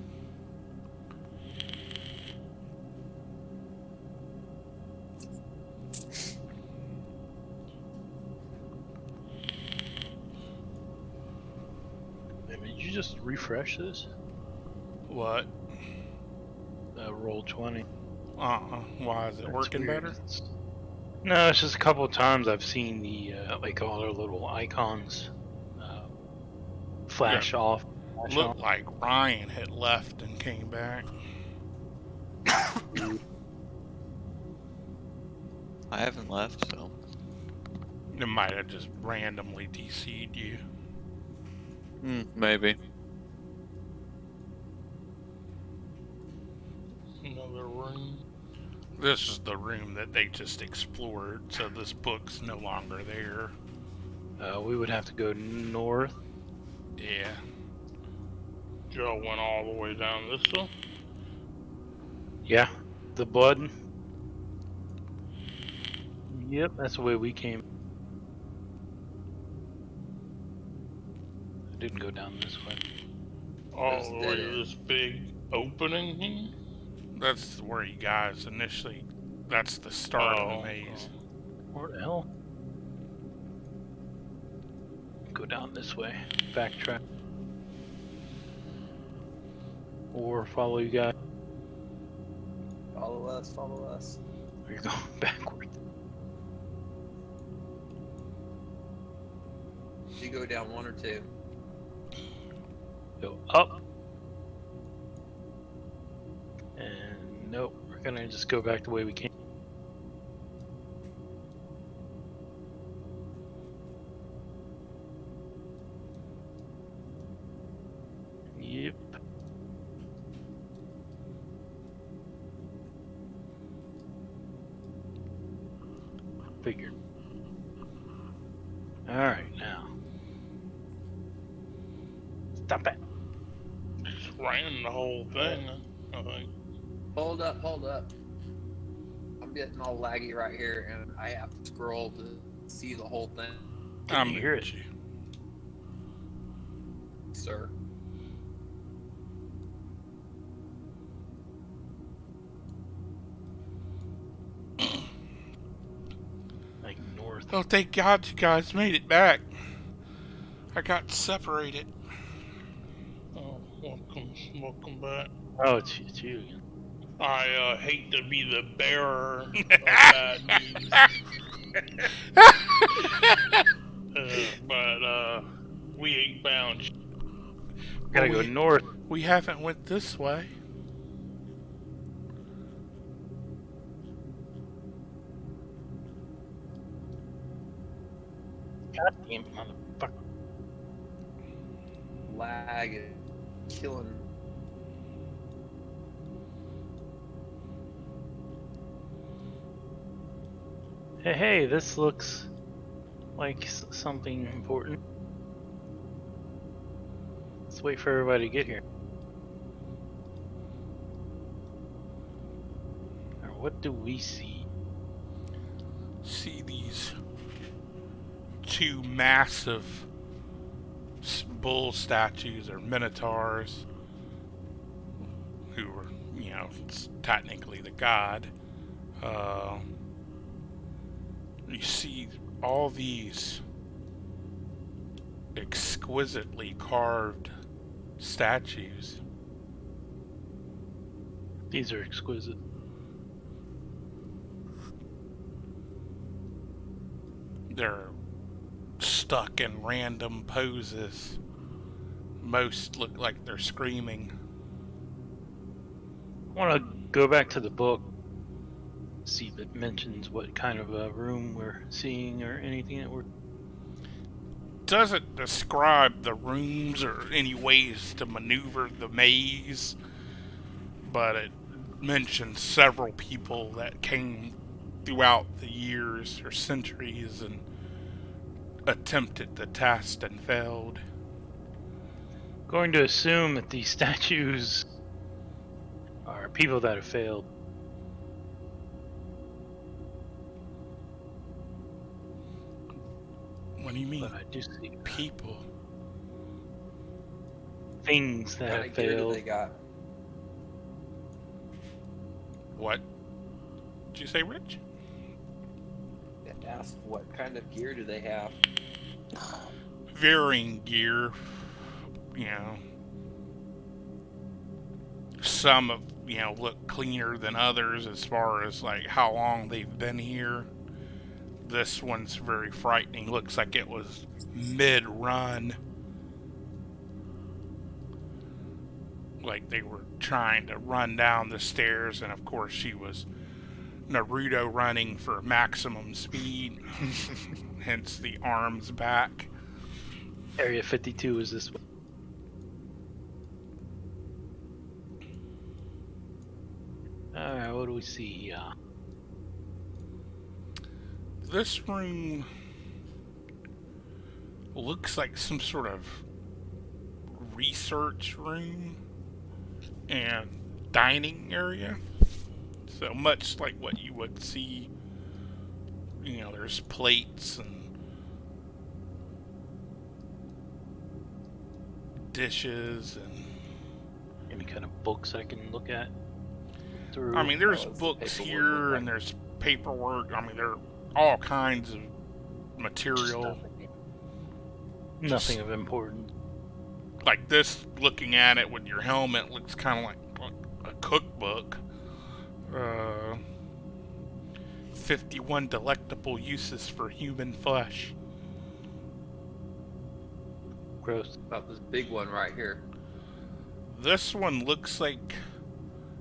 Did you just refresh this? What? Roll 20. Why is it That's working weird. better? No, it's just a couple of times I've seen the like all their little icons flash off. Flash Looked on. like Ryan had left and came back. I haven't left, so. It might have just randomly DC'd you. Maybe. Another room. This is the room that they just explored, so this book's no longer there. We would have to go north. Yeah. Joe went all the way down this one. Yeah, the blood. Yep, that's the way we came. I didn't go down this way. All There's the way dead to end. this big opening here. That's where you guys initially... That's the start of the maze. Where the hell? go down this way. Backtrack. Or follow you guys. Follow us, follow us. Or you're going backward. You go down 1 or 2. Go up. And nope, we're gonna just go back the way we came. Yep. Figured. Alright, now. Stop it. Just ran the whole thing, I think. Hold up, hold up. I'm getting all laggy right here, and I have to scroll to see the whole thing, I'm you hear with it? you. sir. Like north. Oh, thank God you guys made it back. I got separated. Oh, welcome back. Oh, it's you again. I hate to be the bearer of bad news, but we ain't bound. Gotta Well, go north. We haven't went this way. God damn it, motherfucker. Lag is killing. Hey, this looks like something important. Let's wait for everybody to get here. Now, what do we see? See these two massive bull statues or minotaurs who were, you know, technically the god. You see all these exquisitely carved statues. These are exquisite. They're stuck in random poses. Most look like they're screaming. I want to go back to the book, see if it mentions what kind of a room we're seeing or anything that we're. Doesn't describe the rooms or any ways to maneuver the maze, but it mentions several people that came throughout the years or centuries and attempted the test and failed. Going to assume that these statues are people that have failed. What do you mean? But I do see People. things What that kind have of gear do failed. they got? What? Did you say, Rich? Ask what kind of gear do they have? Varying gear, you know. Some of, you know, look cleaner than others as far as like how long they've been here. This one's very frightening. Looks like it was mid-run. Like they were trying to run down the stairs, and of course she was Naruto running for maximum speed. Hence the arms back. Area 52 is this way. Alright, what do we see? This room looks like some sort of research room and dining area. So much like what you would see, you know, there's plates and dishes and Any kind of books I can look at? Through. I mean, there's Oh, it's the books paperwork here look and like. there's paperwork. I mean, there are all kinds of material. Stuff. Nothing of importance. Like this, looking at it with your helmet, looks kind of like a cookbook. 51 delectable uses for human flesh. Gross. About this big one right here. This one looks like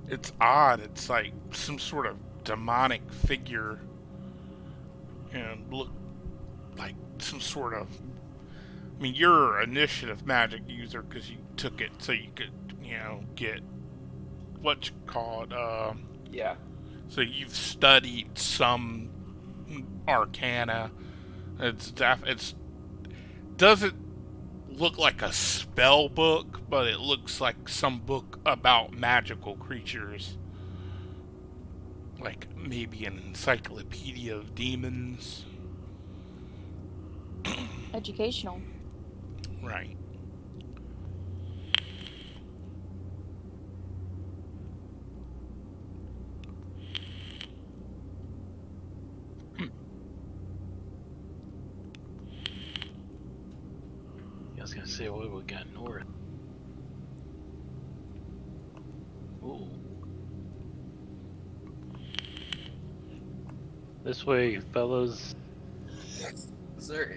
it's odd. It's like some sort of demonic figure, and look like some sort of. I mean, you're an initiative magic user because you took it so you could, get what you call it. Yeah. So you've studied some arcana. It's doesn't look like a spell book, but it looks like some book about magical creatures. Like maybe an encyclopedia of demons. Educational. Right. I was gonna say, what we got north? Ooh. This way, fellas.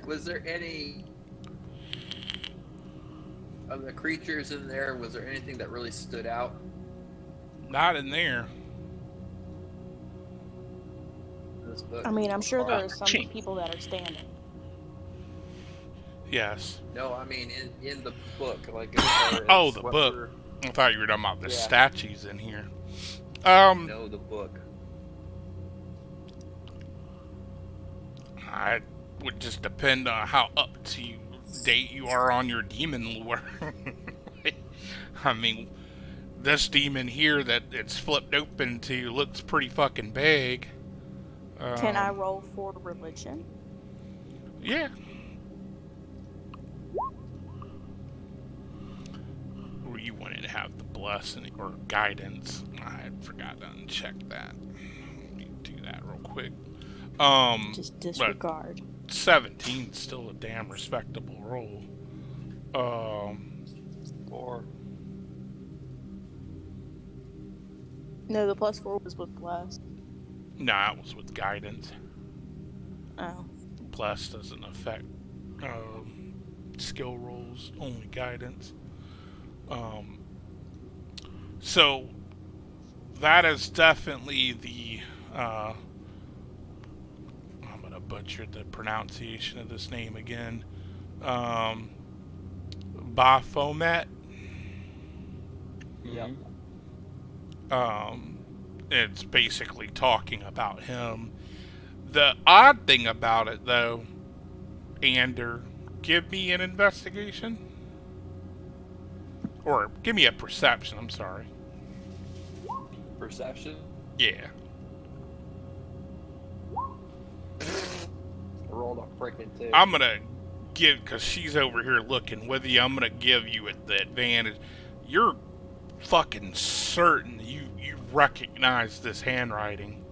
Was there any of the creatures in there? Was there anything that really stood out? Not in there. In this book? I mean, I'm sure there are some Chink. people that are standing. Yes. No, I mean in the book, like. As far Oh, as the what book. were- I thought you were talking about the Yeah. statues in here. No, the book. I would just depend on how up to date you are on your demon lore. I mean, this demon here that it's flipped open to looks pretty fucking big. Can I roll for religion? Yeah. Or you wanted to have the blessing or guidance. I had forgotten to check that. Let me do that real quick. Just disregard. 17 's still a damn respectable roll. 4. No, the +4 was with bless. Nah, it was with guidance. Oh. Plus doesn't affect skill rolls, only guidance. So that is definitely the I'm gonna butcher the pronunciation of this name again. Baphomet. Yep. It's basically talking about him. The odd thing about it, though, Ander, give me an investigation. Or give me a perception, I'm sorry. Perception. Yeah. I rolled a freaking 2. I'm gonna give, because she's over here looking with you, I'm gonna give you the advantage. You're fucking certain you recognize this handwriting.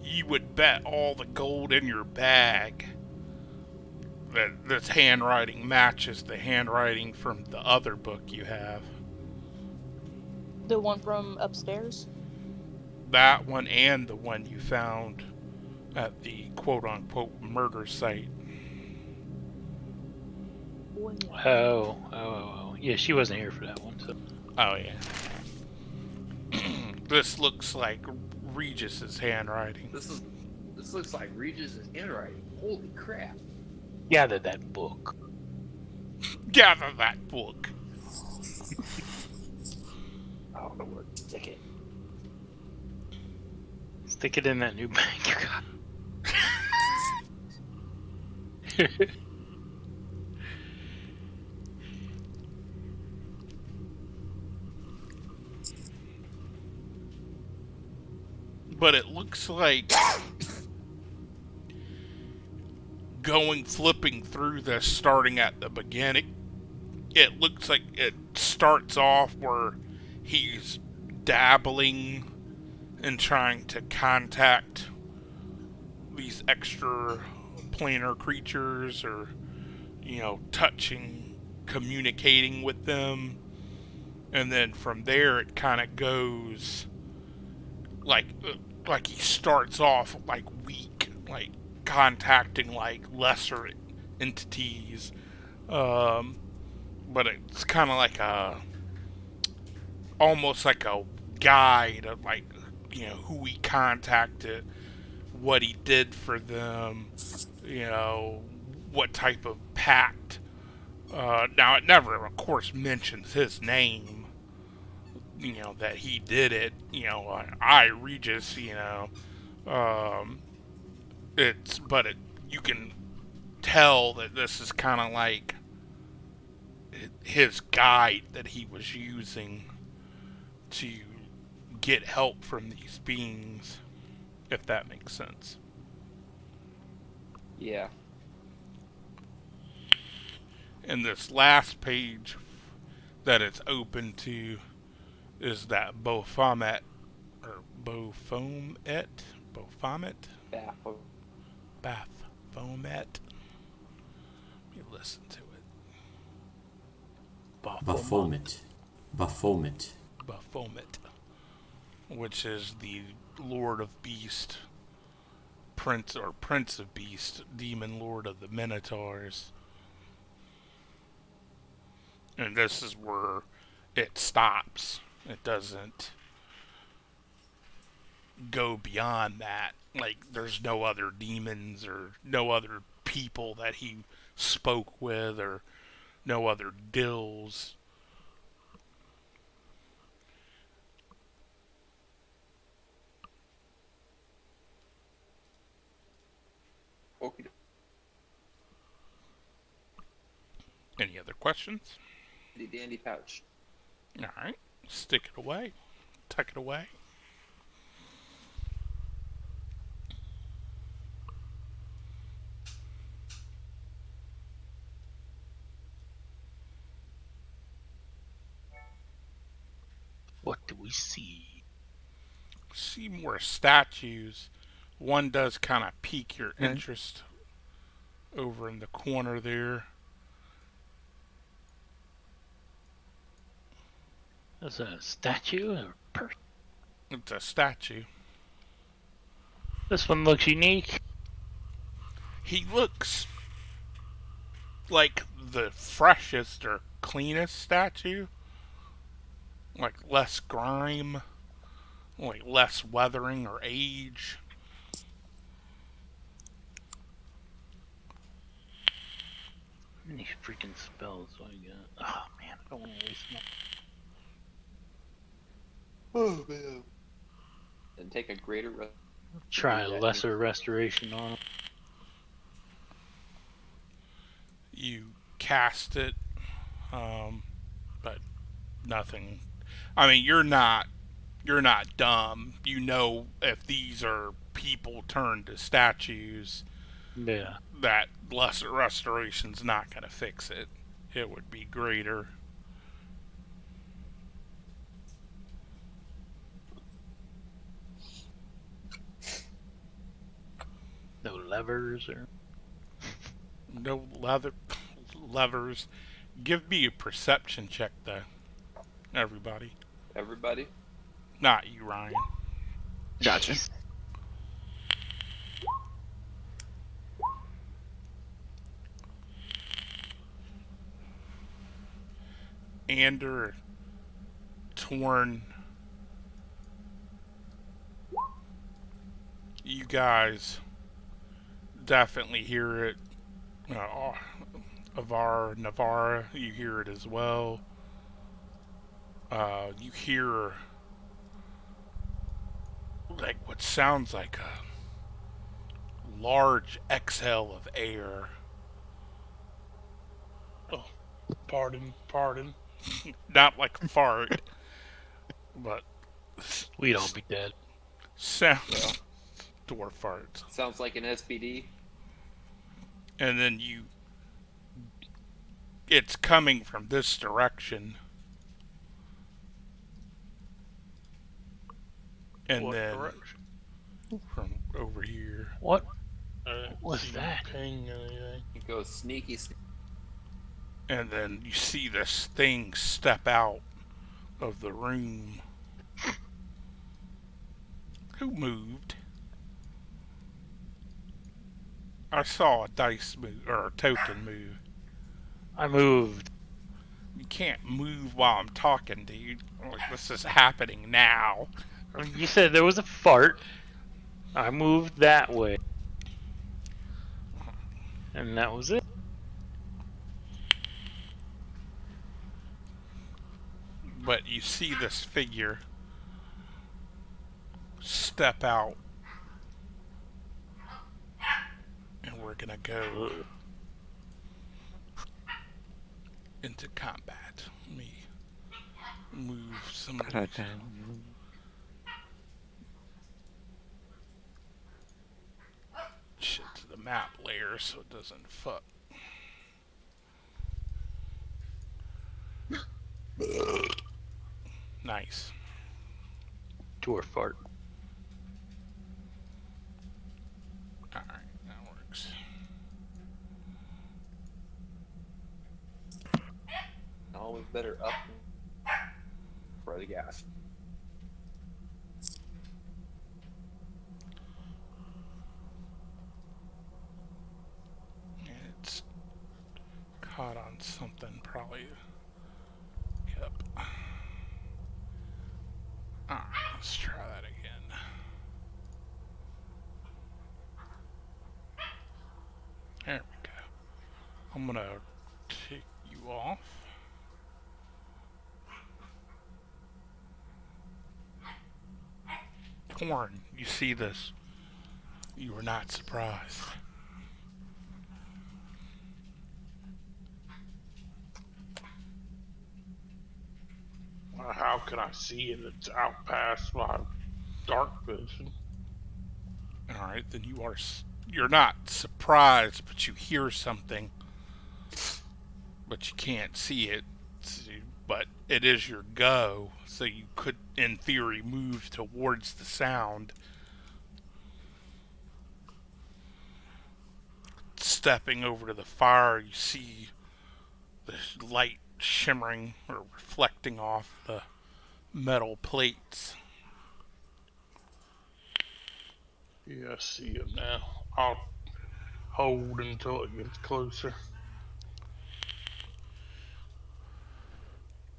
You would bet all the gold in your bag that this handwriting matches the handwriting from the other book you have. The one from upstairs? That one and the one you found at the quote-unquote murder site. Oh. Yeah, she wasn't here for that one, so. Oh, yeah. This looks like Regis's handwriting. This looks like Regis' handwriting. Holy crap! Gather that book. Gather that book. I don't know where to stick it. Stick it in that new bag you got. But it looks like flipping through this, starting at the beginning, it looks like it starts off where he's dabbling and trying to contact these extra planar creatures, or touching, communicating with them, and then from there it kind of goes like he starts off like weak, like contacting like lesser entities, um, but it's kind of like almost like a guide of like who he contacted, what he did for them, you know what type of pact. Now it never, of course, mentions his name. That he did it. I Regis. Um, you can tell that this is kind of like his guide that he was using to get help from these beings, if that makes sense. Yeah. And this last page that it's open to is that Baphomet, or Baphomet? Baffle. Baphomet. Let me listen to it. Baphomet. Baphomet. Baphomet, which is the Lord of Beast, Prince of Beast, Demon Lord of the Minotaurs. And this is where it stops. It doesn't go beyond that. Like, there's no other demons or no other people that he spoke with, or no other dills. Okay. Any other questions? The dandy pouch. Alright, stick it away. Tuck it away. What do we see? See more statues. One does kind of pique your interest over in the corner there. Is that a statue or person? It's a statue. This one looks unique. He looks like the freshest or cleanest statue. Like less grime, like less weathering or age. How many freaking spells do I got? Oh man, I don't want to waste my. Oh man. And take a greater Try a lesser restoration on it. You cast it, but nothing. I mean, you're not dumb. You know, if these are people turned to statues, Yeah. that lesser restoration's not going to fix it. It would be greater. No levers or. No levers. Give me a perception check, though. Everybody. Everybody? Not you, Ryan. Gotcha. Jeez. Ander, Torn, you guys definitely hear it. Avar, Navarra, you hear it as well. You hear like what sounds like a large exhale of air. Oh, pardon. Not like a fart, but We'd all be dead. sounds dwarf farts. Sounds like an SPD. And then it's coming from this direction. And What then direction? from over here. What? What's see that? Ping anything. It goes sneaky. And then you see this thing step out of the room. Who moved? I saw a dice move, or a token move. I moved. You can't move while I'm talking, dude. Like, this is happening now. You said there was a fart. I moved that way. And that was it. But you see this figure step out. And we're gonna go into combat. Let me move some of these shit to the map layer so it doesn't fuck. Nice. Dwarf fart. Alright, that works. Always better up for the gas. And it's caught on something, probably. Yep. Alright, let's try that again. There we go. I'm gonna take you off. Torn, you see this. You were not surprised. How can I see it? It's out past my dark vision. Alright, then you're not surprised, but you hear something. But you can't see it. But it is your go, so you could, in theory, move towards the sound. Stepping over to the fire, you see the light shimmering or reflecting off the metal plates. Yeah, I see it now. I'll hold until it gets closer.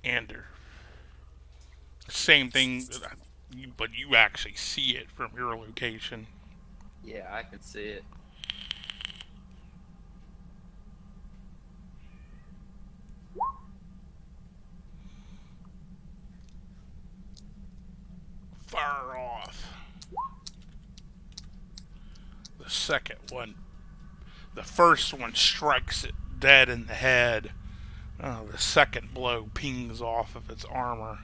Ander. Same thing, but you actually see it from your location. Yeah, I can see it. Fire off. The second one, the first one strikes it dead in the head. The second blow pings off of its armor.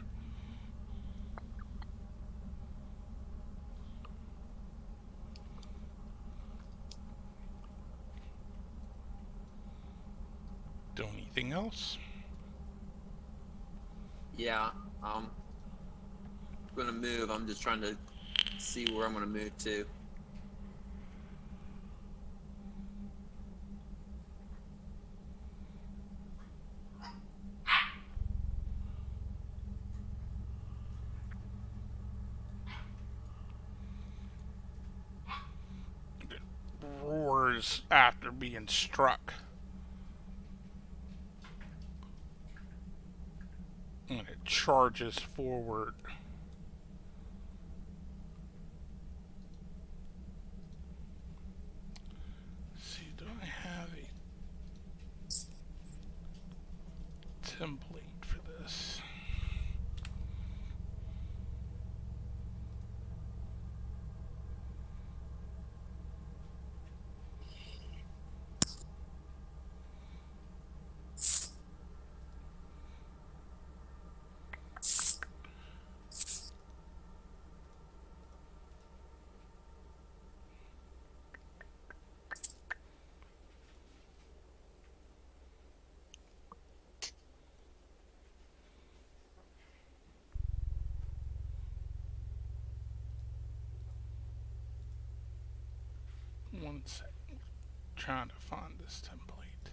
Do anything else? Yeah, I'm gonna move. I'm just trying to see where I'm gonna move to. It roars after being struck. And it charges forward. Let's see, do I have a template for this? One sec. trying to find this template.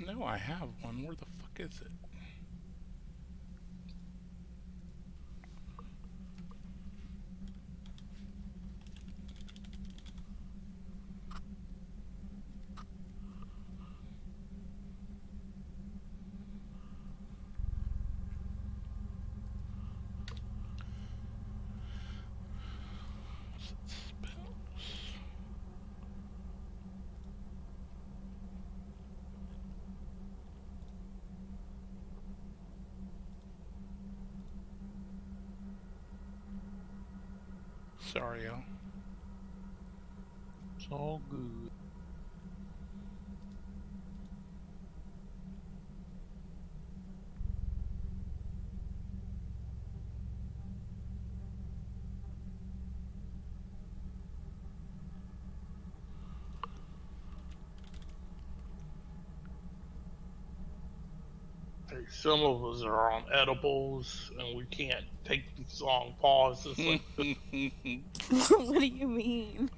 No, I have one. Where the fuck is it? Sorry, y'all. It's all good. Hey, some of us are on edibles and we can't take these long pauses. Like, What do you mean?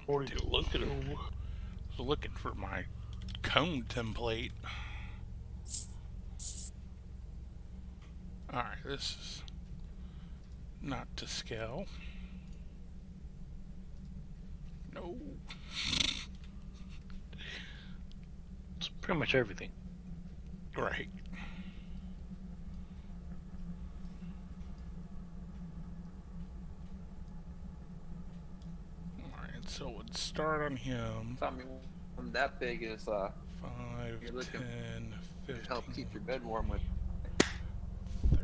what are you looking at? I was looking for my cone template. Alright, this is not to scale. No. It's pretty much everything. Right. Alright, so it would start on him. Tell me when that big is 5, You're looking 10, 15, help keep your bed warm with. 30.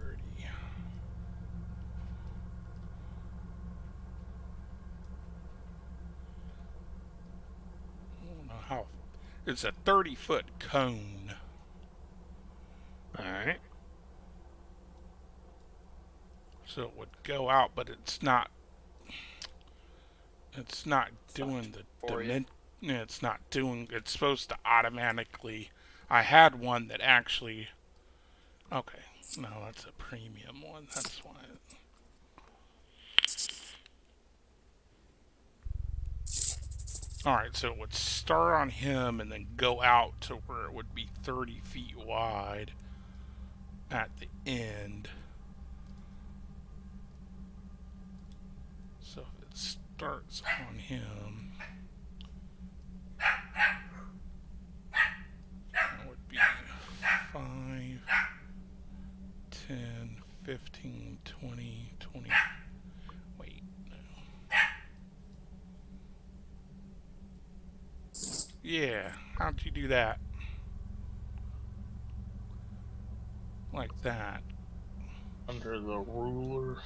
I don't know how. It's a 30-foot cone. Alright. So it would go out, but it's not. It's not doing the For you. dimension. It's not doing. It's supposed to automatically. I had one that actually. Okay, no, that's a premium one. That's why. All right, so it would start on him and then go out to where it would be 30 feet wide at the end. So if it starts on him, that would be 5, 10, 15, 20, 20. Wait, no. Yeah, how'd you do that? Like that. Under the ruler.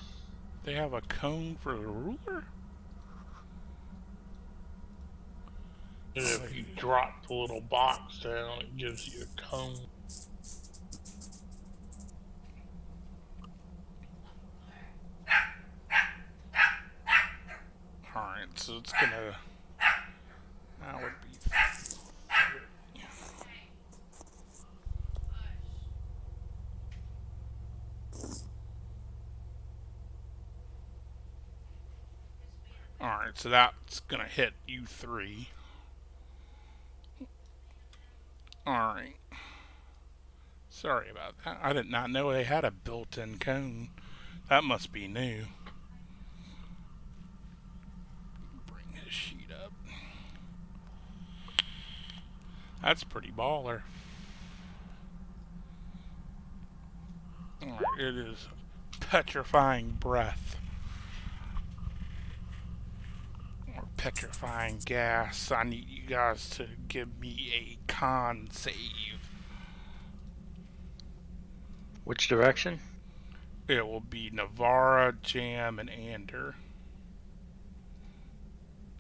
They have a cone for the ruler? And if you drop the little box down, it gives you a cone. Alright, so it's gonna. That would be. Alright, so that's gonna hit U3. Alright. Sorry about that. I did not know they had a built-in cone. That must be new. Bring his sheet up. That's pretty baller. Alright, it is petrifying breath. Or petrifying gas. I need you guys to give me a con save. Which direction? It will be Navarra, Jam, and Ander.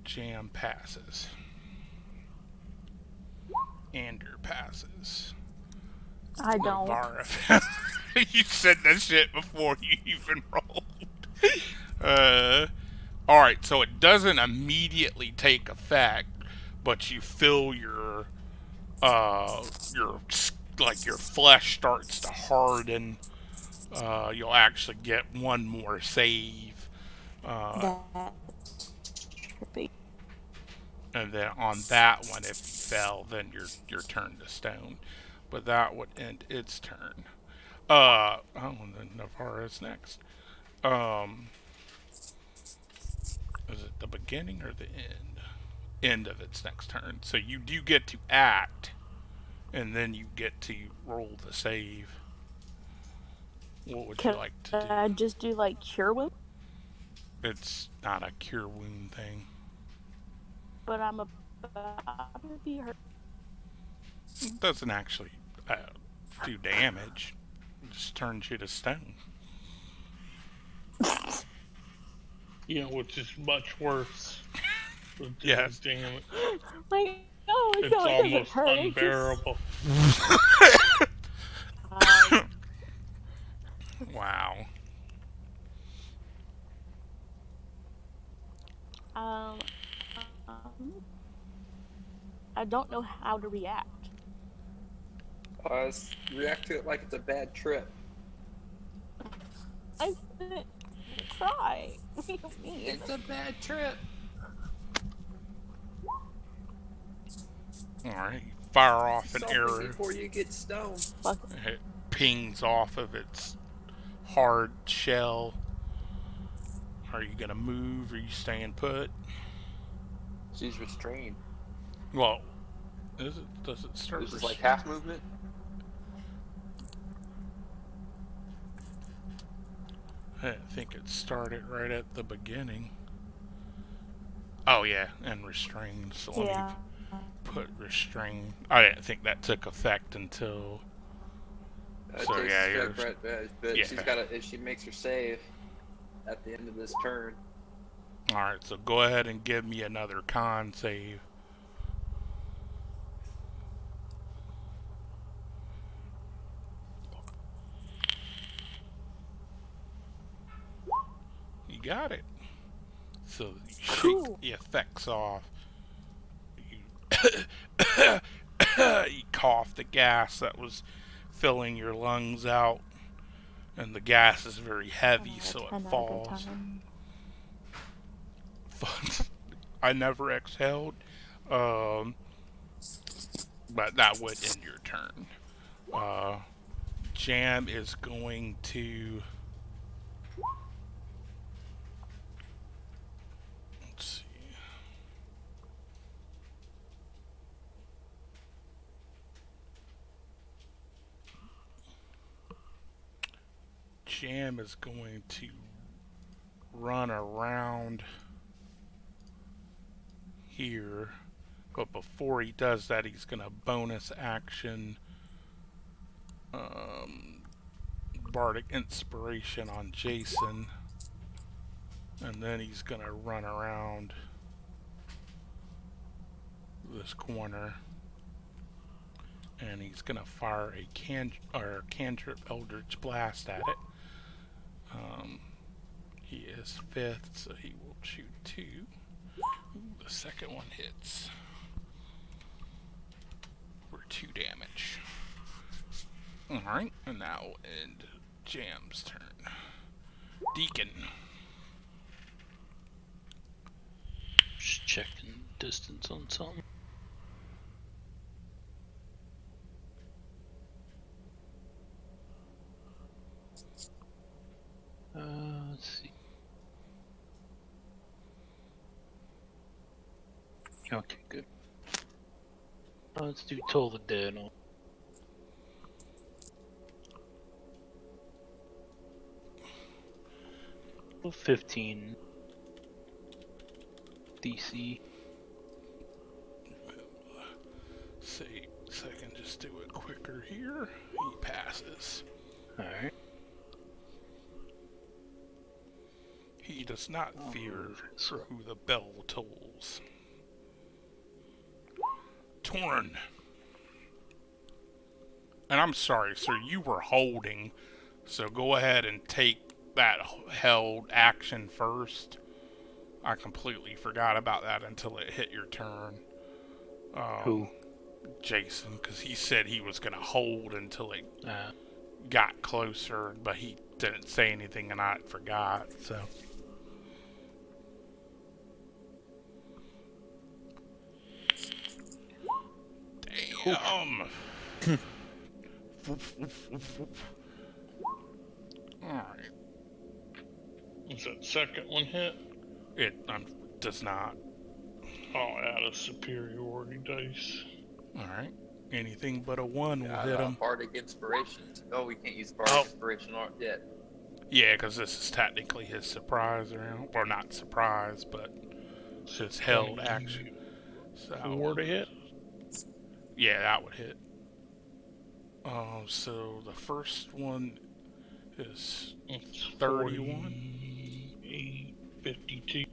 Jam passes. Ander passes. I don't. Navarra. You said that shit before you even rolled. All right, so it doesn't immediately take effect, but you feel your like your flesh starts to harden. You'll actually get one more save, That's trippy. and then on that one, if you fell, then you're turned to stone. But that would end its turn. And then Navarra's next. Um, is it the beginning or the end? End of its next turn. So you do get to act, and then you get to roll the save. What would you Can like to do? I just do like cure wound? It's not a cure wound thing. But I'm about to be hurt. It doesn't actually do damage. It just turns you to stone. You know, which is much worse. Yes. Damn it. Like, oh, It's no, it doesn't almost hurt. unbearable. Wow. Um, I don't know how to react. React to it like it's a bad trip. I said, try. What do you mean? It's a bad trip. Alright. Fire off an Something arrow. before you get stoned. Fuck. It pings off of its hard shell. Are you gonna move? Or are you staying put? She's restrained. Well, does it start? This is like half movement. I think it started right at the beginning. Oh yeah, and restrained. So let Yeah. me put restrained. I didn't think that took effect until. So Takes yeah, effect you're. right, but yeah. she's got to. If she makes her save at the end of this turn, All right, so go ahead and give me another con save. You got it. So you shake Cool. the effects off. You, you cough the gas that was filling your lungs out, and the gas is very heavy, so it 10 out of 10 falls. time. I never exhaled, but that would end your turn. Jam is going to. Let's see. Jam is going to run around here, but before he does that, he's gonna bonus action Bardic Inspiration on Jason, and then he's gonna run around this corner, and he's gonna fire a cantrip Eldritch Blast at it. He is 5th, so he will shoot 2. Ooh, the second one hits for 2 damage. Alright, and now we'll end Jam's turn. Deacon. Just checking distance on something. Let's see. Okay, good. Let's do Toll the Dead on. Well, 15 DC. See, so I can just do it quicker here. He passes. Alright. He does not fear for who the bell tolls. Torn. And I'm sorry, sir, you were holding, so go ahead and take that held action first. I completely forgot about that until it hit your turn. Who? Jason, because he said he was going to hold until it Uh, got closer, but he didn't say anything and I forgot, so. Damn. Alright. Is that second one hit? It does not. I'll add a superiority dice. Alright. Anything but a 1 will Got hit him. Bardic Inspiration. Oh, we can't use Bardic Inspiration yet. Yeah, because this is technically his surprise round. Or not surprise, but his held action. So, 4 to hit. yeah, that would hit. So the first one is It's 31. 48, 52.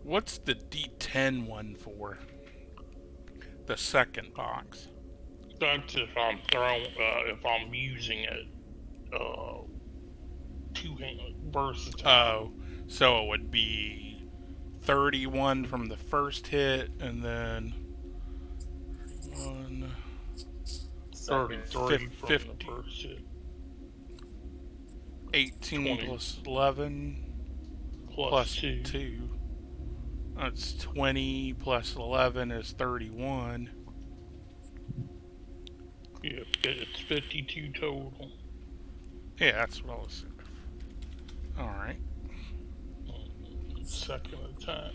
What's the D10 one for? The second box. That's if I'm if I'm using it, two-handed versatile. Oh, so it would be 31 from the first hit, and then 1, 33 from 50. the first hit. 18 20. plus 11 Plus 2. 2. That's 20 plus 11 is 31. Yeah, it's 52 total. Yeah, that's what I was. Alright. Second attack.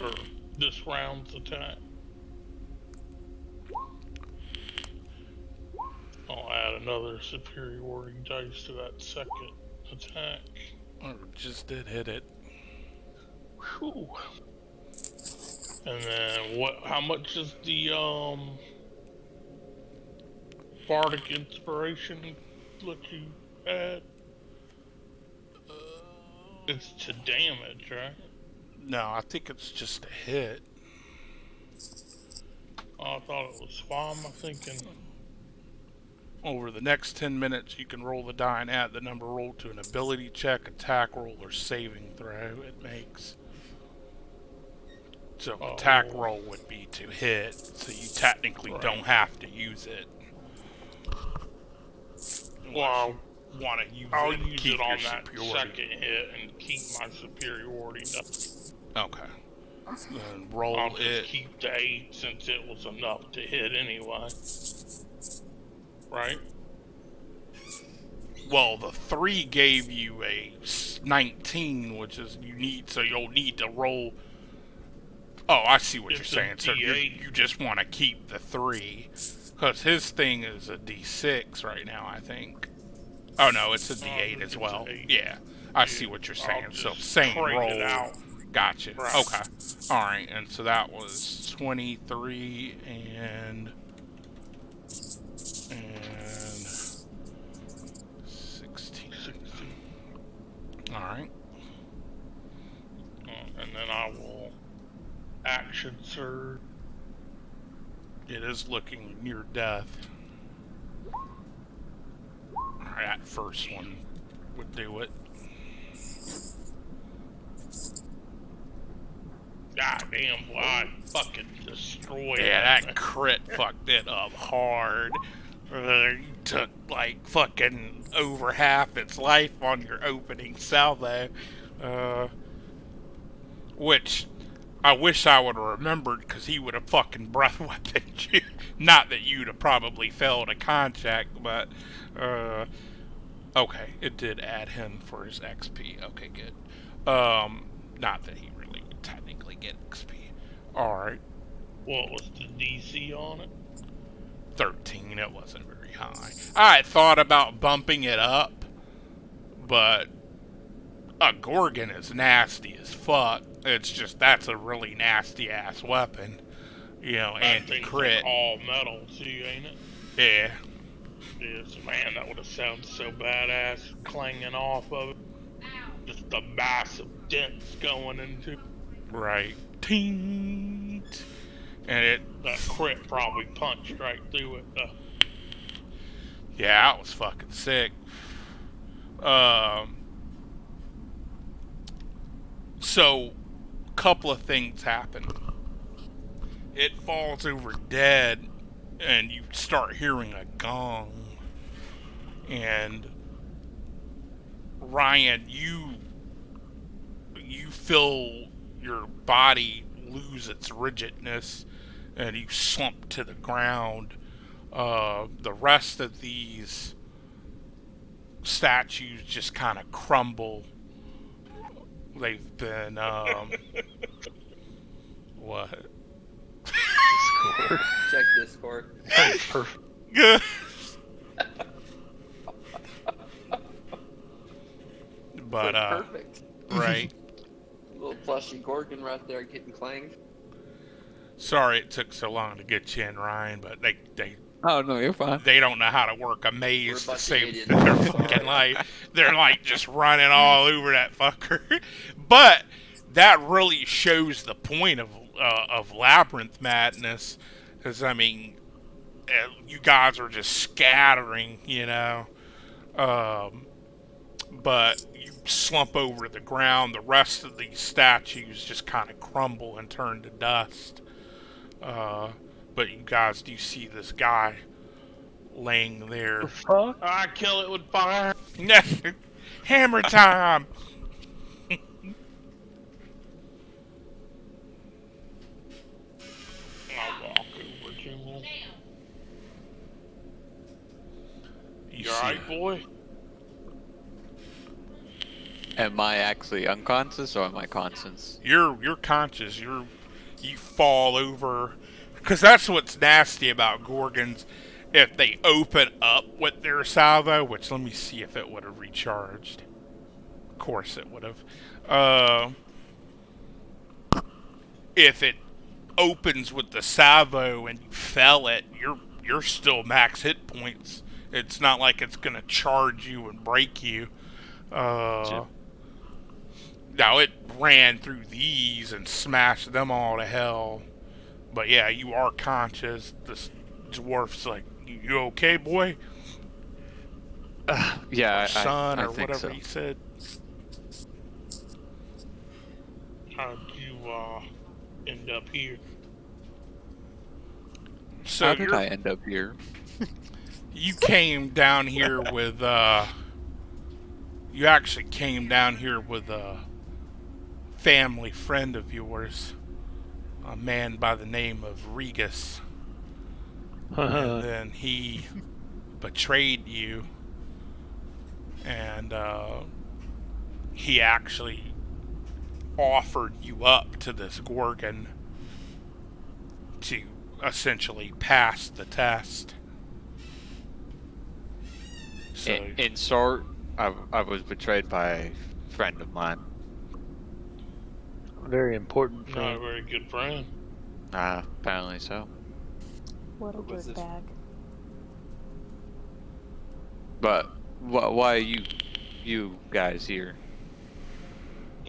Or this round's attack. I'll add another superiority dice to that second attack. Oh, just did hit it. Whew. And then what? How much is the Bardic Inspiration let you add? It's to damage, right? No, I think it's just a hit. Oh, I thought it was why am I thinking? Over the next 10 minutes, you can roll the die and add the number rolled to an ability check, attack roll, or saving throw it makes. So attack roll would be to hit, so you technically don't have to use it. Well, Want to use I'll it and use keep it on your that superiority. second hit and keep my superiority dice. Okay. Then roll I'll just it. keep the 8 since it was enough to hit anyway. Right? Well, the 3 gave you a 19, which is you need, so you'll need to roll. Oh, I see what It's you're a saying. So D8. you just want to keep the 3, because his thing is a D6 right now, I think. Oh no, it's a D8 as it's well. an 8. Yeah, I see what you're saying. I'll So just same trade roll. it out. Gotcha. Right. Okay. All right, and so that was 23 and 16. All right. And then I will action surge. It is looking near death. Alright, that first one would do it. God damn, boy, I fucking destroyed Yeah, that. that crit fucked it up hard. You took like fucking over half its life on your opening salvo. Which I wish I would have remembered, because he would have fucking breath weaponed you. Not that you'd have probably failed a contact, but okay, it did add him for his XP. Okay, good. Not that he really would technically get XP. Alright, What was the DC on it? 13, it wasn't very high. I had thought about bumping it up, but a Gorgon is nasty as fuck. It's just, that's a really nasty ass weapon. You know, That and thing's crit. like all metal too, ain't it? Yeah. Yes, man, that would have sounded so badass clanging off of it. just a massive dents going into Right. Ting. And it, that crit. Probably punched right through it. yeah, that was fucking sick. So, couple of things happen. It falls over dead, and you start hearing a gong. And Ryan, you feel your body lose its rigidness, and you slump to the ground. The rest of these statues just kind of crumble. They've been what? Discord. Check Discord. Perfect. But Perfect. right. Little plushy Gorgon right there getting clanged. Sorry it took so long to get you in, Ryan, but they Oh no, you're fine. they don't know how to work a We're maze a to bunch of save idiots. their Sorry. fucking life. They're like just running all over that fucker. But that really shows the point of Labyrinth Madness, because I mean, you guys are just scattering, you know. But you slump over the ground. The rest of these statues just kind of crumble and turn to dust. But you guys do see this guy laying there. The fuck? I kill it with fire. Hammer time! I'll walk over to him. You You see, alright, boy? Am I actually unconscious or am I conscious? you're conscious. You fall over, because that's what's nasty about Gorgons. If they open up with their salvo, which let me see if it would have recharged. Of course it would have. If it opens with the salvo and you fell it, you're still max hit points. It's not like it's gonna charge you and break you. Sure. Now it ran through these and smashed them all to hell. But yeah, you are conscious. This dwarf's like, "You okay, boy?" Yeah, Son, I or think whatever so. he said. How'd you end up here? So How did you're, I end up here? you came down here with you actually came down here with a family friend of yours, a man by the name of Regus, and then he betrayed you, and he actually offered you up to this Gorgon to essentially pass the test. So In short, I was betrayed by a friend of mine. Very important Not a thing. very good friend. Apparently so. What a Was this- dirtbag. But why are you guys here?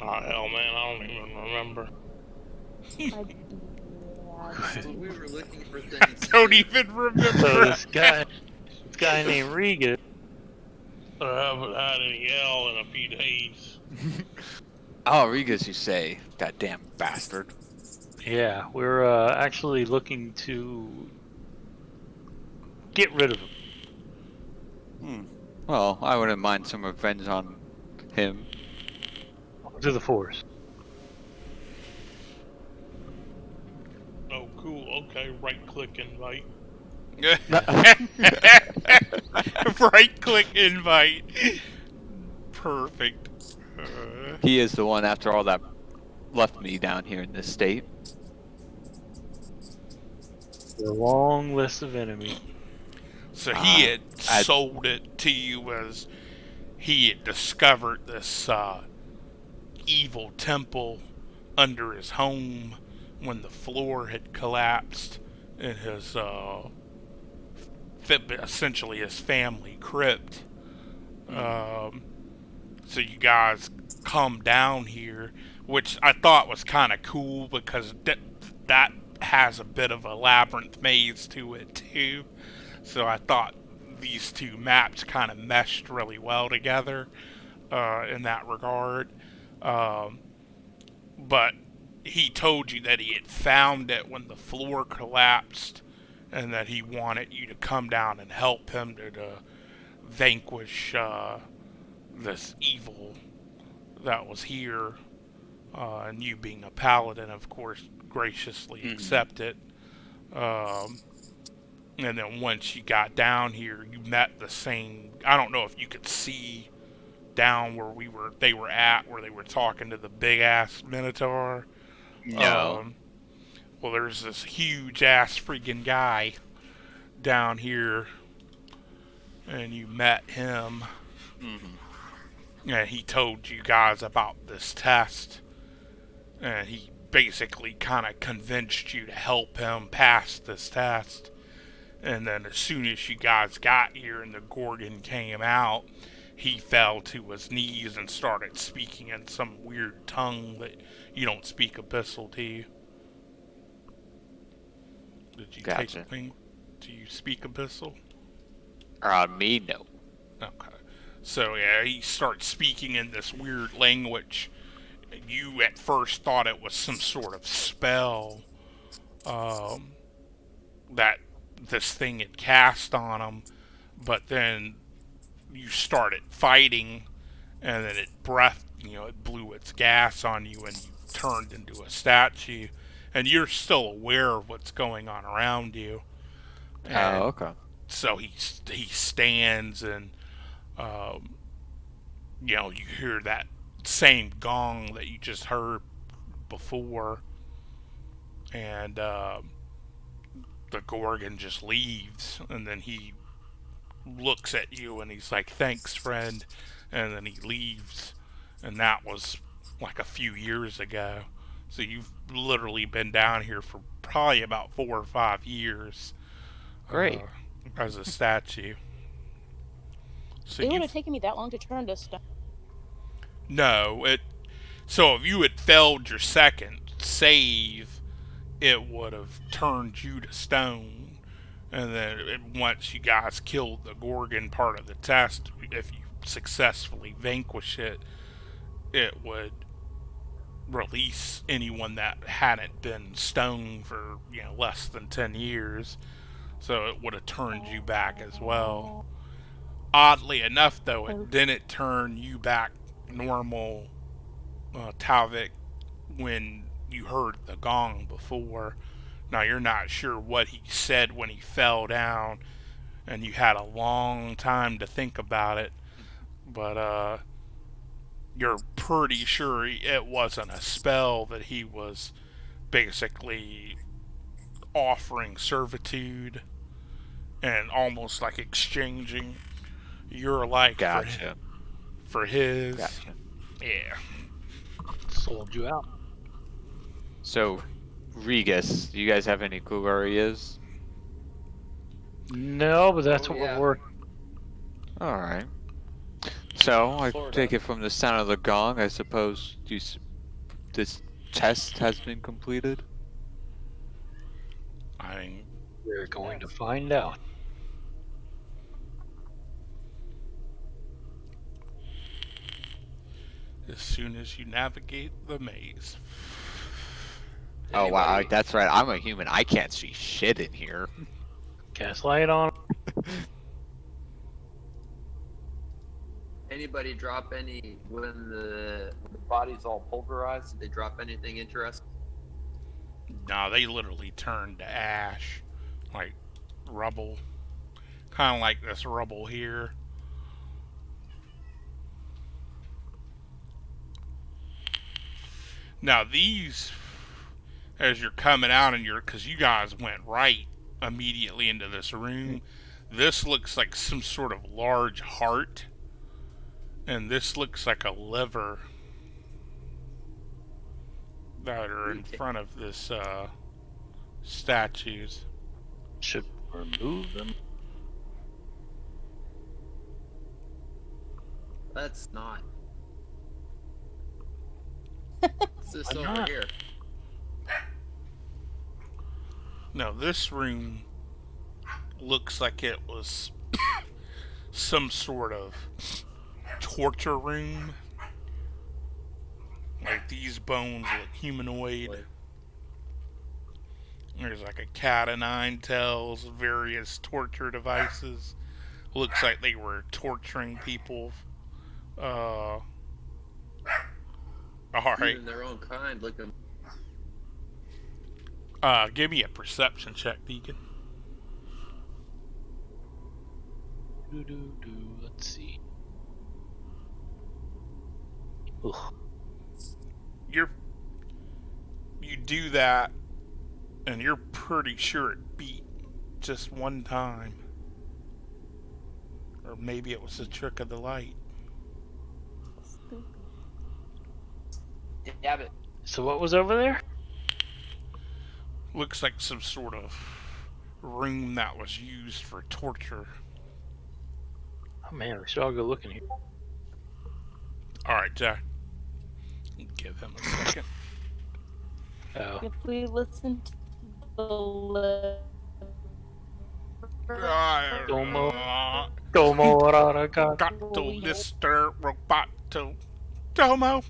Oh hell, man, I don't even remember. Yeah. But we were looking for things. don't too. even So remember. this guy named Regan. I haven't had any L in a few days. Oh, Regas, you say, that damn bastard. Yeah, we're actually looking to get rid of him Well, I wouldn't mind some revenge on him. to the force. Oh, cool. Okay, right-click invite. Right click invite. Perfect. He is the one, after all, that left me down here in this state. A long list of enemies. So he had I- sold it to you as he had discovered this evil temple under his home when the floor had collapsed in his essentially his family crypt. So you guys come down here, which I thought was kind of cool because that has a bit of a labyrinth maze to it too. So I thought these two maps kind of meshed really well together in that regard. But he told you that he had found it when the floor collapsed, and that he wanted you to come down and help him to vanquish this evil that was here. And you, being a paladin, of course, graciously accepted. And then once you got down here, you met the same. I don't know if you could see down where they were at, where they were talking to the big ass Minotaur. No. Well, there's this huge ass freaking guy down here, and you met him. And he told you guys about this test, and he basically kind of convinced you to help him pass this test. And then as soon as you guys got here and the Gorgon came out, he fell to his knees and started speaking in some weird tongue that you don't speak Abyssal, do you? Did you Gotcha. do you speak Abyssal? Me, no. Okay. So yeah, he starts speaking in this weird language. You at first thought it was some sort of spell that this thing had cast on him, but then you started fighting, and then it blew its gas on you, and you turned into a statue, and you're still aware of what's going on around you. And Oh, okay. so he stands, and you hear that same gong that you just heard before, and the Gorgon just leaves, and then he looks at you and he's like, "Thanks, friend," and then he leaves. And that was like a few years ago. So you've literally been down here for probably about 4 or 5 years. Great. As a statue. So It would have taken me that long to turn to stone. No, so if you had failed your second save, it would have turned you to stone. And then once you guys killed the Gorgon part of the test, if you successfully vanquish it, it would release anyone that hadn't been stoned for less than 10 years. So it would have turned you back as well. Oddly enough, though, it didn't turn you back normal, Talvik, when you heard the gong before. Now, you're not sure what he said when he fell down, and you had a long time to think about it, but you're pretty sure it wasn't a spell, that he was basically offering servitude and almost like exchanging your life Gotcha. for his. Gotcha. Yeah. Sold you out. So, Regus, do you guys have any clue where he is? No, but that's what yeah. we're working. Alright. So, I Sorta. take it from the sound of the gong, I suppose this test has been completed? I mean, We're going to find out. as soon as you navigate the maze. Oh wow, Anybody- that's right, I'm a human. I can't see shit in here. Cast light on. Anybody drop any when the body's all pulverized? Did they drop anything interesting? No, they literally turned to ash, like rubble. Kind of like this rubble here. Now these, as you're coming out and because you guys went right immediately into this room, this looks like some sort of large heart, and this looks like a liver that are in front of this statues. Should remove them. That's not. What's this Why over not? here? No, this room looks like it was some sort of torture room. Like these bones look humanoid. Like, There's like a cat of nine tails, various torture devices. Looks like they were torturing people. Alright. even their own kind looking. Give me a perception check, Deacon. Let's see. Ugh. You do that, and you're pretty sure it beat just one time. Or maybe it was a trick of the light. Yeah, but So what was over there? Looks like some sort of room that was used for torture. Oh man, we should all go look in here. Alright, Jack. Give him a second. Oh. If we listen to the Domo. Domo Raraga. Gato, Mr. Roboto. Domo.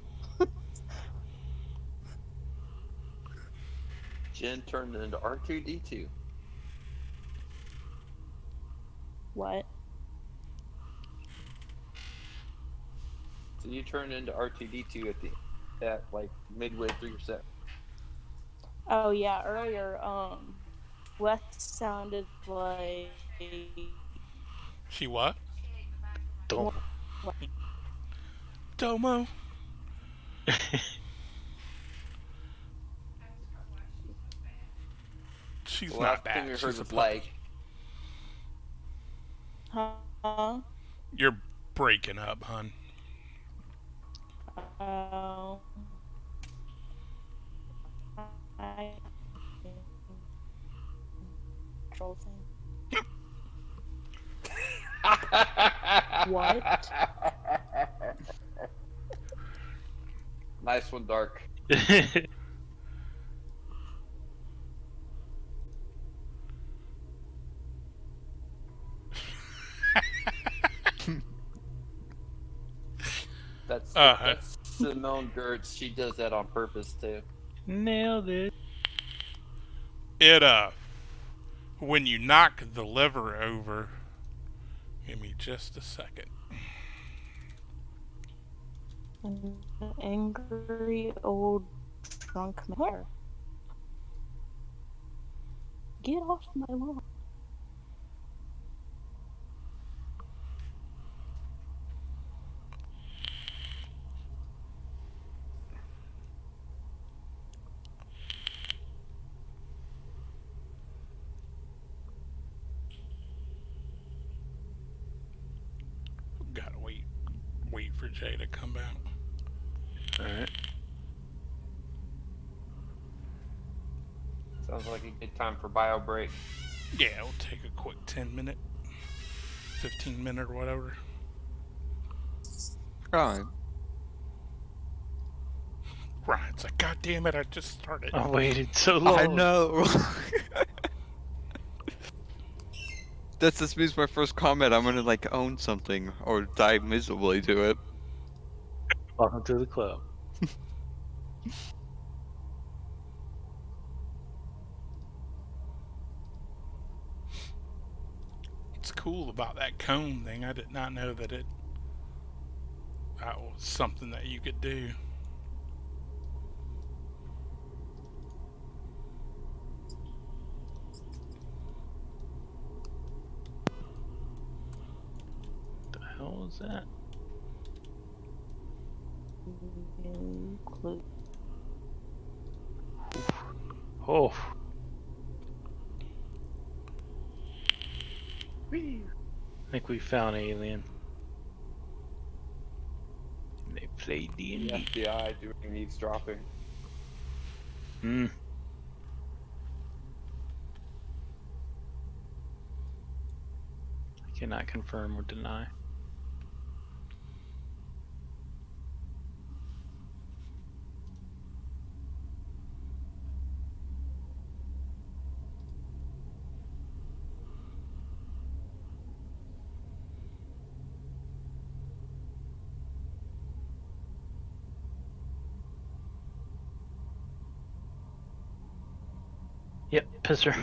Jin turned into R2D2. what? So you turned into R2D2 at like midway through your set. Oh yeah, earlier, Wes sounded like She what? Domo. Domo. She's The not last bad. thing we heard She's a was puppy. like, huh? You're breaking up, hun. Oh. I control thing. What? Nice one, Dark. That's Simone Gertz. She does that on purpose too. Nailed it. It, when you knock the lever over, give me just a second. An angry old drunk man. Get off my lawn. Gotta wait for Jay to come out. Alright. Sounds like a good time for bio break. Yeah, it'll take a quick 10-minute, 15-minute or whatever. Right. Ryan's like, God damn it, I just started. I waited so long. I know. This means my first comment. I'm gonna like own something or die miserably to it. Welcome to the club. What's cool about that cone thing, I did not know that that was something that you could do. What the hell was that? No clue. Oh. I think we found alien. They played The D&D. FBI doing eavesdropping. Hmm. I cannot confirm or deny. Yep, pisser.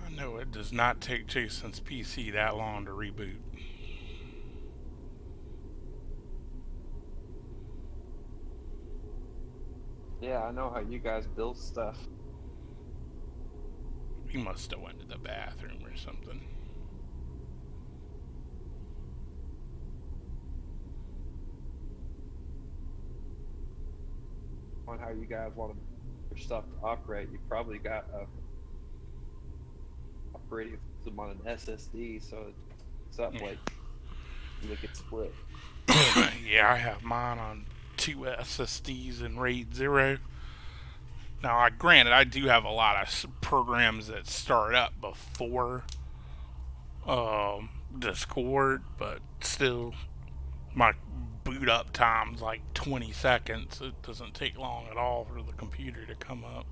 I know it does not take Jason's PC that long to reboot. Yeah, I know how you guys build stuff. He must have went to the bathroom or something. On how you guys want your stuff to operate, you probably got a operating system on an SSD, so it's up like they could split. Yeah, I have mine on 2 SSDs in RAID 0. Now, granted, I do have a lot of programs that start up before Discord, but still, my boot up time's like 20 seconds. It doesn't take long at all for the computer to come up.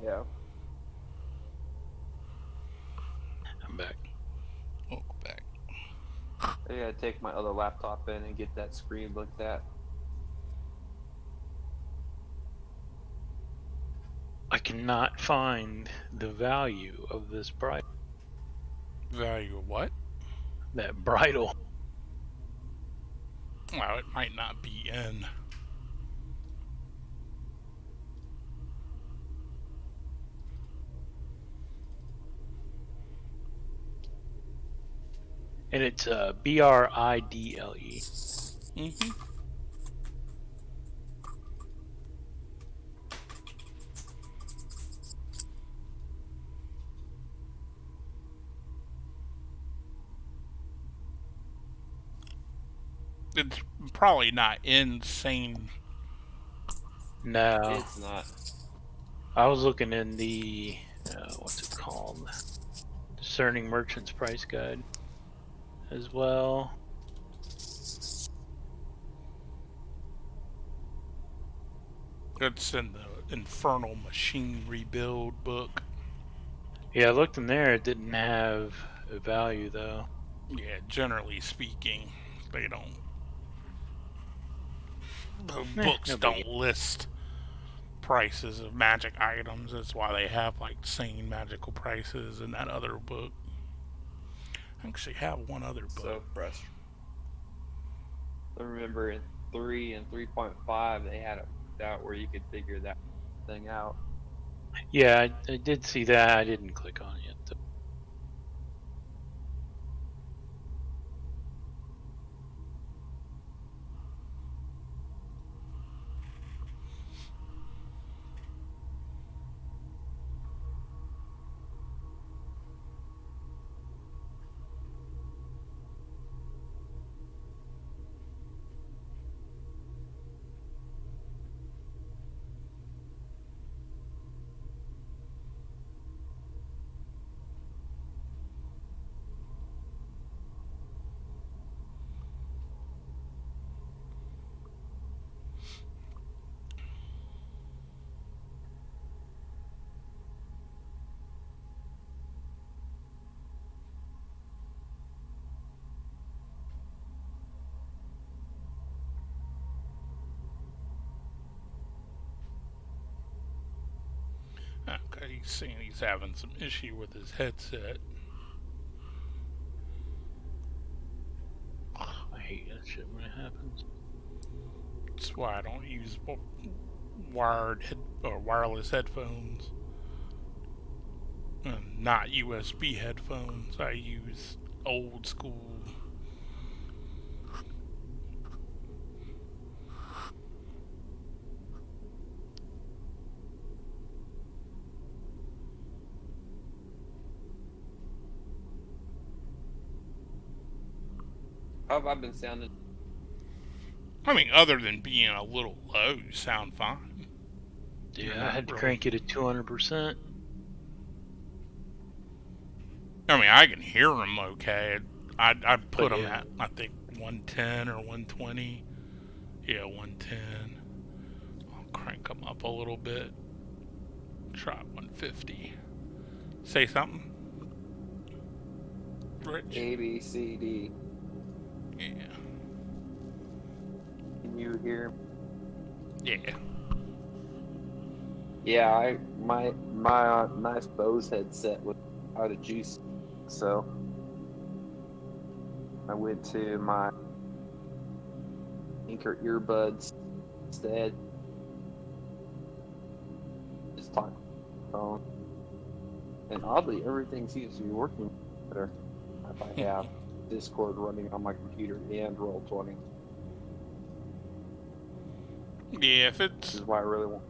Yeah. I'm back. Oh, back. I gotta take my other laptop in and get that screen looked at. I cannot find the value of this bridle. Value of what? That bridle. Well, it might not be in. And it's BRIDLE. Mm-hmm. It's probably not insane. No. It's not. I was looking in the, what's it called? Discerning Merchant's Price Guide as well. It's in the Infernal Machine Rebuild book. Yeah, I looked in there. It didn't have a value, though. Yeah, generally speaking, they don't. The books no don't biggie. list prices of magic items. That's why they have like sane magical prices in that other book. I actually have one other book. So frustrating. I remember in 3 and 3.5 they had it worked out where you could figure that thing out. Yeah, I did see that. I didn't click on it yet, though. Okay, he's saying he's having some issue with his headset. I hate that shit when it happens. That's why I don't use wired or wireless headphones. And not USB headphones. I use old school. How have I been sounding? I mean, other than being a little low, you sound fine. Yeah, I had to crank it at 200%. I mean, I can hear them okay. I'd put But them yeah. at, I think, 110 or 120. Yeah, 110. I'll crank them up a little bit. Try 150. Say something, Rich? A, B, C, D. Yeah. Can you hear? Yeah. Yeah, my nice Bose headset was out of juice, so I went to my Anchor earbuds instead. Just talk on the phone, and oddly, everything seems to be working better if I have Discord running on my computer and Roll20. Yeah, if This it's... is why I really want.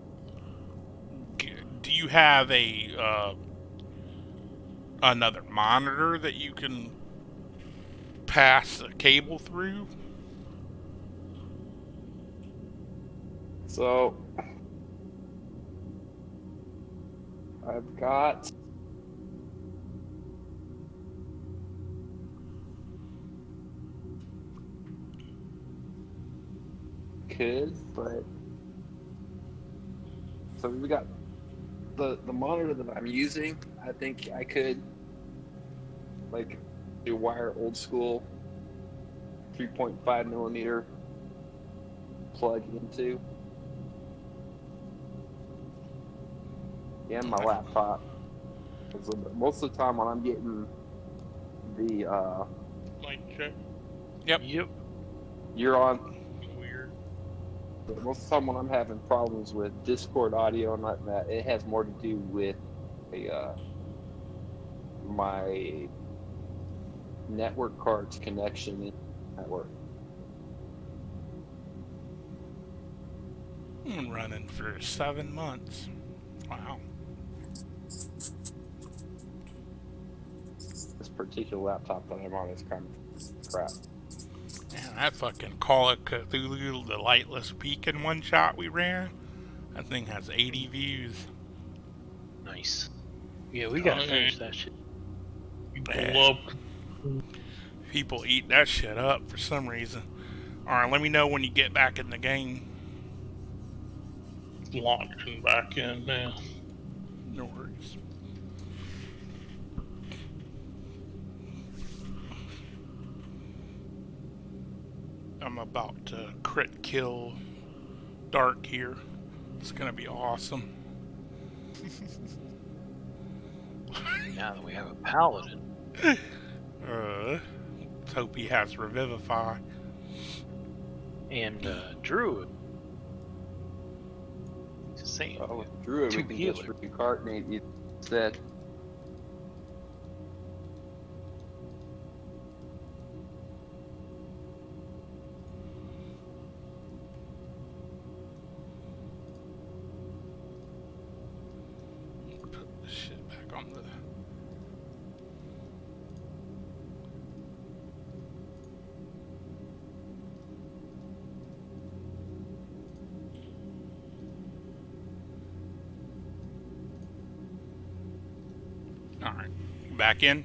Do you have a another monitor that you can pass a cable through? So I've got but so we got the monitor that I'm using. I think I could like do wire old school 3.5 millimeter plug into, and my laptop. So most of the time when I'm getting the Mic check. Yep. you're on. Weird. But most of the time when I'm having problems with Discord audio and like that, it has more to do with my network card's connection in the network. Been running for 7 months. Wow. This particular laptop that I'm on is kind of crap. Man, that fucking Call of Cthulhu, the Lightless Beacon one shot we ran, that thing has 80 views. Nice. Yeah, we gotta finish that shit. People Yeah. love People eat that shit up for some reason. Alright, let me know when you get back in the game. launching back in now. No worries. I'm about to crit kill Dark here. It's gonna be awesome. Now that we have a paladin. Let's hope he has Revivify. And druid. Just saying. Well, with Druid, we Two can just healer. reincarnate you instead. Put this shit back on the... Alright. Back in?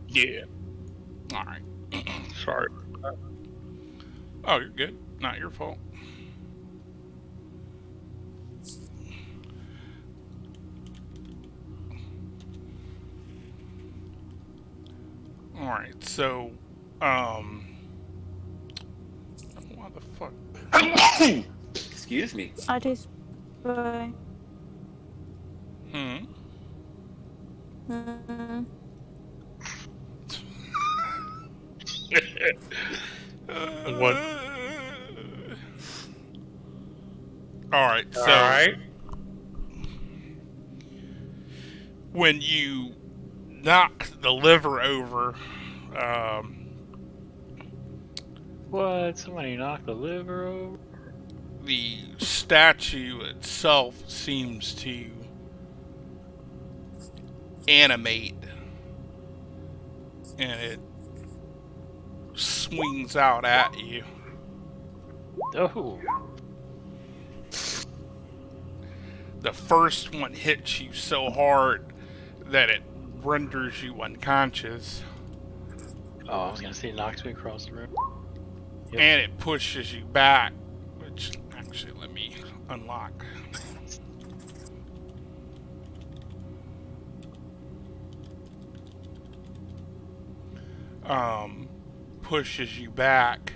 Yeah. Alright. Sorry. Oh, you're good. Not your fault. Alright, so, what the fuck? Excuse me. I just. Bye. Hmm? What? Alright, so Alright. when you knock the liver over, What? Somebody knocked the liver over? the statue itself seems to animate and it swings out at you. Oh. The first one hits you so hard that it renders you unconscious. Oh, I was gonna say it knocks me across the room. Yep. And it pushes you back, which actually let me unlock. Pushes you back,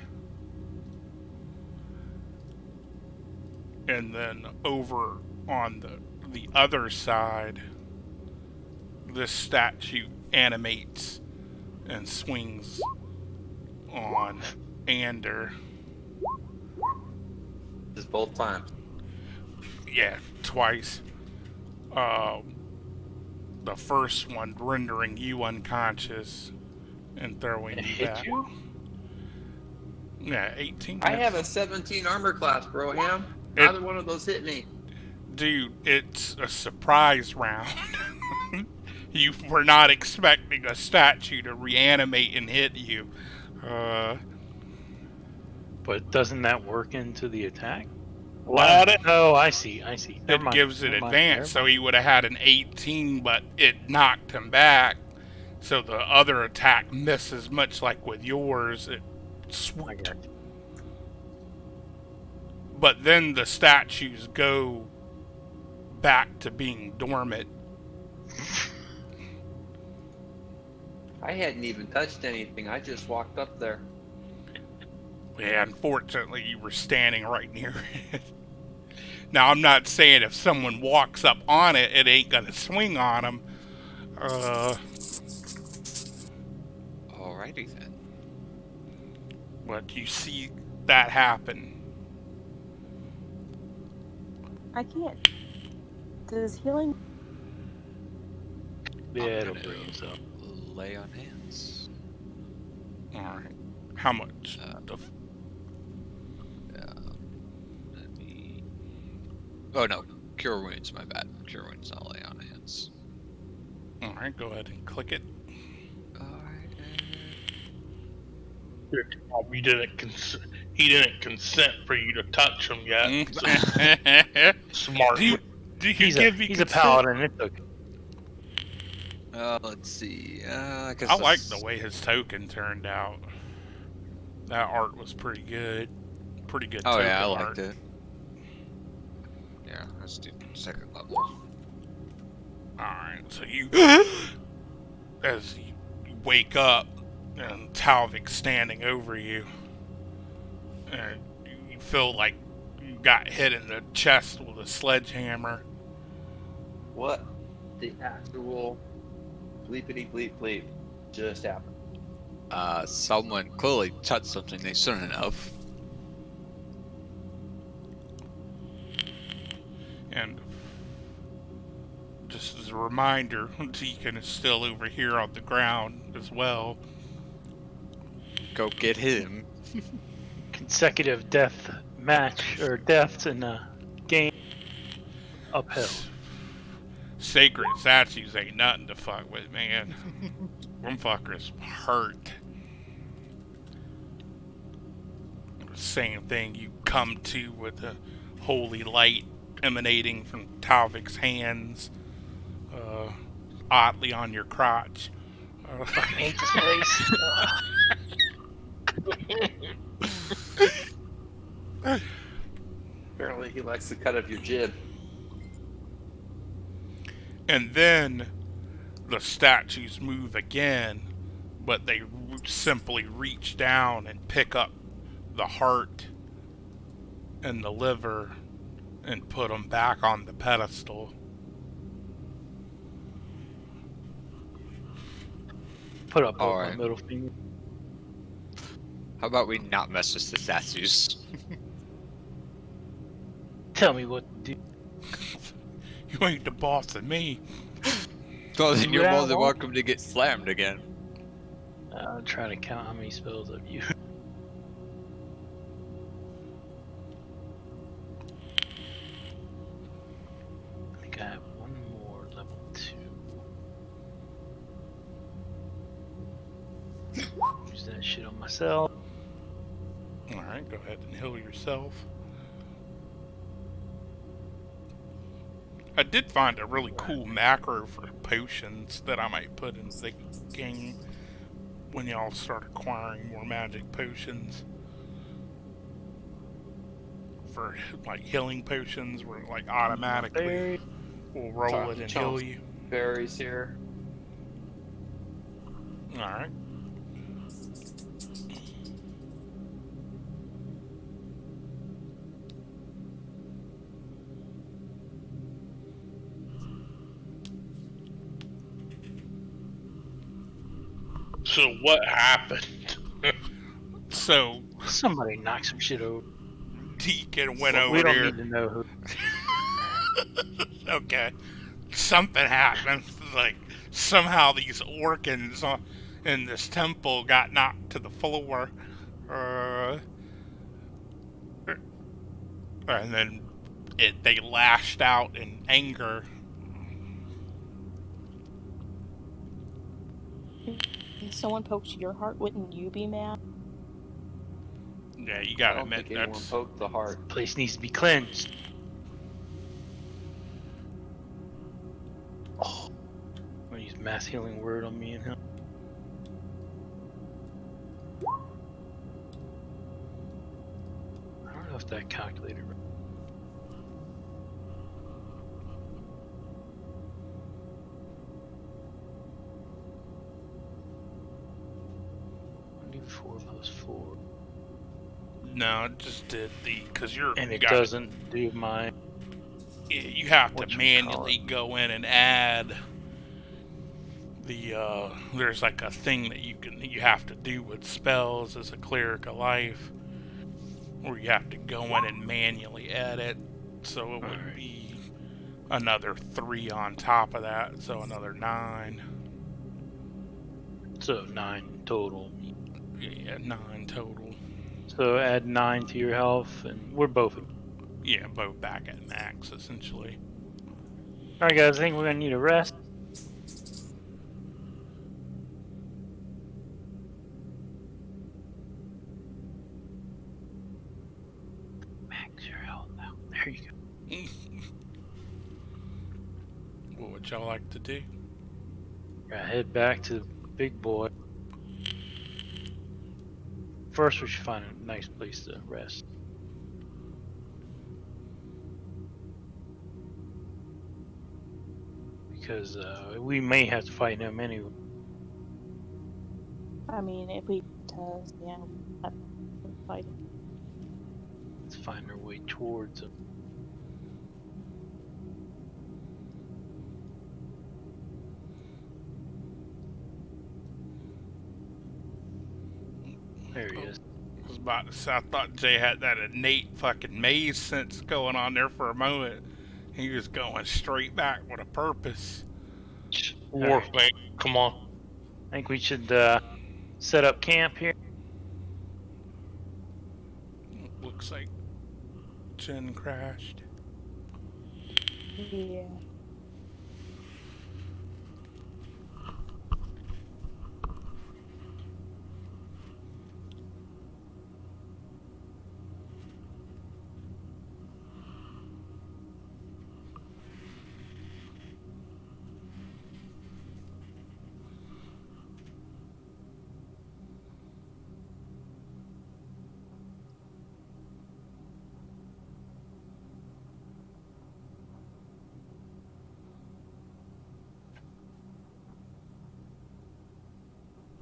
and then over on the other side, this statue animates and swings on Ander. Just both times. Yeah, twice. The first one rendering you unconscious and throwing It you hit back. you? Yeah, 18 I hits. have a 17 armor class, Broham. It- Neither one of those hit me. Dude, it's a surprise round. You were not expecting a statue to reanimate and hit you. But doesn't that work into the attack? Allowed it. Oh, I see. Never It mind, gives it never mind, advance, never so mind. he would have had an 18, but it knocked him back. So the other attack misses, much like with yours. It I swooped. got you. But then the statues go back to being dormant. I hadn't even touched anything. I just walked up there. Yeah, unfortunately, you were standing right near it. Now, I'm not saying if someone walks up on it, it ain't gonna swing on them. Alrighty then. But you see that happen. I can't. Does healing? Yeah, I'm it'll gonna bring himself. Lay on hands. Alright. How much? Let me. Oh no, cure wounds. My bad. Cure wounds. Not lay on hands. Alright, go ahead and click it. Alright. You didn't he didn't consent for you to touch him yet. Smart. do you He's give me a consent? paladin. It's okay. Let's see. I guess I like that's- the way his token turned out. That art was pretty good. Pretty good Oh token yeah, I art. liked it. Yeah, let's do second level. Alright, so you as you wake up and Talvik's standing over you, and you feel like you got hit in the chest with a sledgehammer. What the actual bleepity bleep bleep just happened? Someone clearly touched something they shouldn't have. And just as a reminder, Deacon is still over here on the ground as well. Go get him. Consecutive death match or deaths in a game uphill. Sacred statues ain't nothing to fuck with, man. Them fuckers hurt. Same thing you come to with the holy light emanating from Talvik's hands, oddly on your crotch. I hate this place. Apparently, he likes the cut of your jib. And then the statues move again, but they simply reach down and pick up the heart and the liver and put them back on the pedestal. Put up both my Alright. middle finger. How about we not mess with the statues? Tell me what to do. You ain't the boss of me. Well, then you're Yeah, more than well- welcome to get slammed again. I'm trying to count how many spells I've used. I think I have one more level 2. Use that shit on myself. Alright, go ahead and heal yourself. I did find a really cool macro for potions that I might put in the game. when y'all start acquiring more magic potions. For like healing potions, where it like automatically Very will roll So I it can and chomp heal you. berries here. Alright. So what happened? So somebody knock some shit over. Deacon went We over don't there. need to know who. Okay. Something happened. Like somehow these organs in this temple got knocked to the floor. And then they lashed out in anger. If someone poked your heart, wouldn't you be mad? Yeah, you I gotta don't admit think anyone that's poked the heart. Place needs to be cleansed. Oh, I'm gonna use mass healing word on me and him. I don't know if that calculated right. Do 4 plus 4, no, it just did the because you're and you it gotta- doesn't do my. You have to whatchamacallit. manually go in and add the there's like a thing that you have to do with spells as a cleric of life, where you have to go in and manually edit, so it would Alright. be another 3 on top of that, so another 9. So 9 total. Yeah, 9 total. So add 9 to your health, and we're both. Yeah, both back at max essentially. Alright, guys, I think we're gonna need a rest. Max your health now. There you go. What would y'all like to do? Gotta head back to the big boy. First, we should find a nice place to rest. Because we may have to fight him anyway. I mean, if we does, yeah, I'd fight him. Let's find our way towards him. There he is. I was about to say, I thought Jay had that innate fucking maze sense going on there for a moment. He was going straight back with a purpose. Wharf mate, come on. I think we should set up camp here. Looks like Jen crashed. Yeah.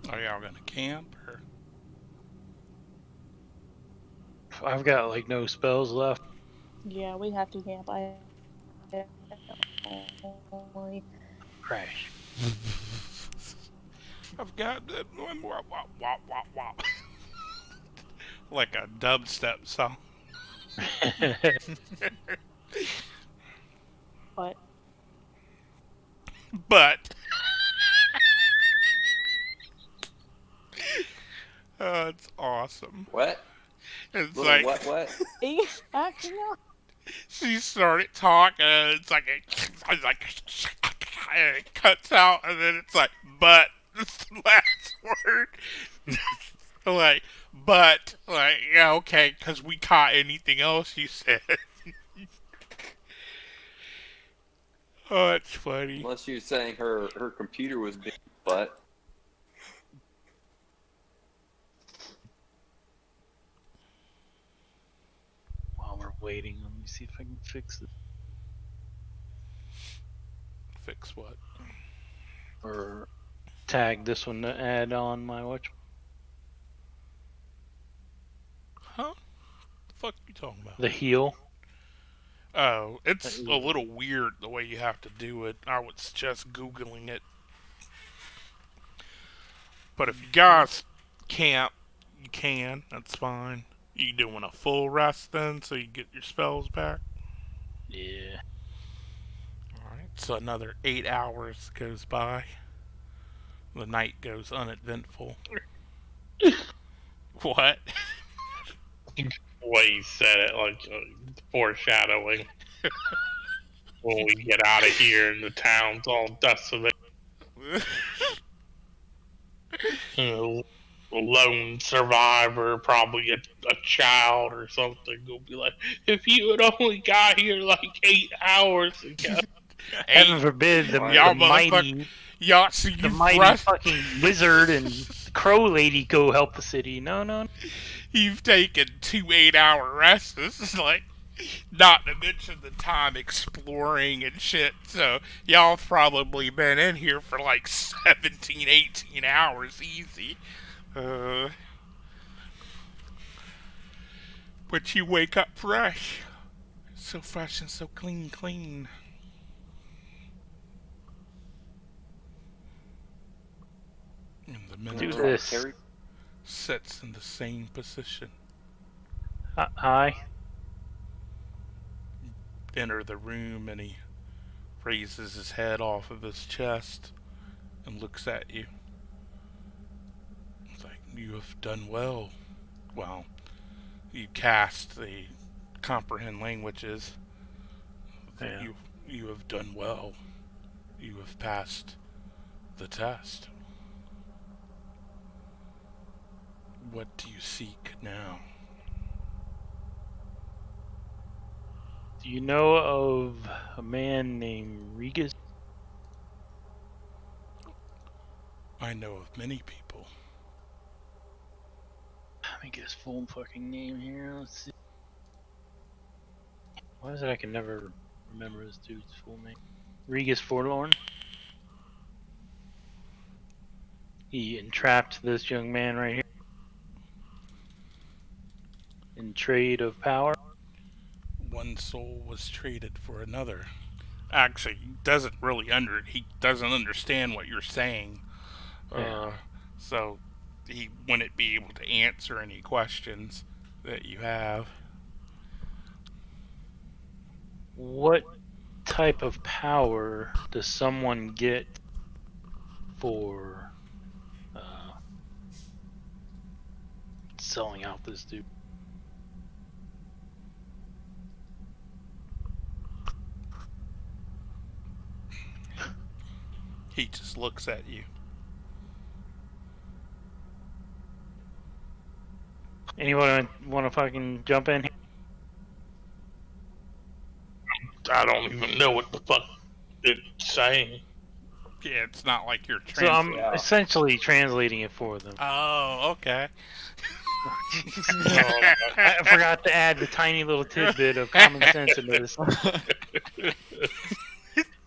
Are y'all gonna camp or? I've got like no spells left. Yeah, we have to camp. I only Crash. I've got that one wop, wop, wop, wop, wop. Like a dubstep song. but But oh, it's awesome. What? It's Little like what? actually no. she started talking, and it's like and it cuts out, and then it's like, but it's the last word. Like, but like, yeah, okay, because we caught anything else you said. Oh, that's funny. Unless you're saying her computer was being butt. see if I can fix it. Fix what? Or tag this one to add on my watch. Huh? The fuck you talking about? The heel. Oh, it's a little weird the way you have to do it. I would suggest Googling it. But if you guys can't, you can. That's fine. You doing a full rest then, so you get your spells back? Yeah. Alright, so another 8 hours goes by. The night goes uneventful. What? The way you said it, like foreshadowing. When we get out of here and the town's all desolate. A lone survivor, probably a child or something, will be like, if you had only got here like 8 hours ago. Heaven forbid the Y'all mighty, Y'all see the you mighty rest. fucking wizard and crow lady go help the city. No. You've taken 2 8-hour rests. This is like, not to mention the time exploring and shit. So y'all have probably been in here for like 17, 18 hours easy. But you wake up fresh. So fresh and so clean. And the Do Minotaur this. Terry? sits in the same position. Hi. Enter the room and he raises his head off of his chest and looks at you. It's like, you have done well. Well, you cast the comprehend languages. Yeah. You have done well. You have passed the test. What do you seek now? Do you know of a man named Regas? I know of many people. Let me get his full fucking name here. Let's see. Why is it I can never remember this dude's full name? Regas Forlorn. He entrapped this young man right here in trade of power. One soul was traded for another. Actually, he doesn't understand what you're saying. Yeah. So he wouldn't be able to answer any questions that you have. What type of power does someone get for selling out this dude? He just looks at you. Anyone want to fucking jump in here? I don't even know what the fuck it's saying. Yeah, it's not like you're So I'm Yeah. essentially translating it for them. Oh, okay. I forgot to add the tiny little tidbit of common sense into this.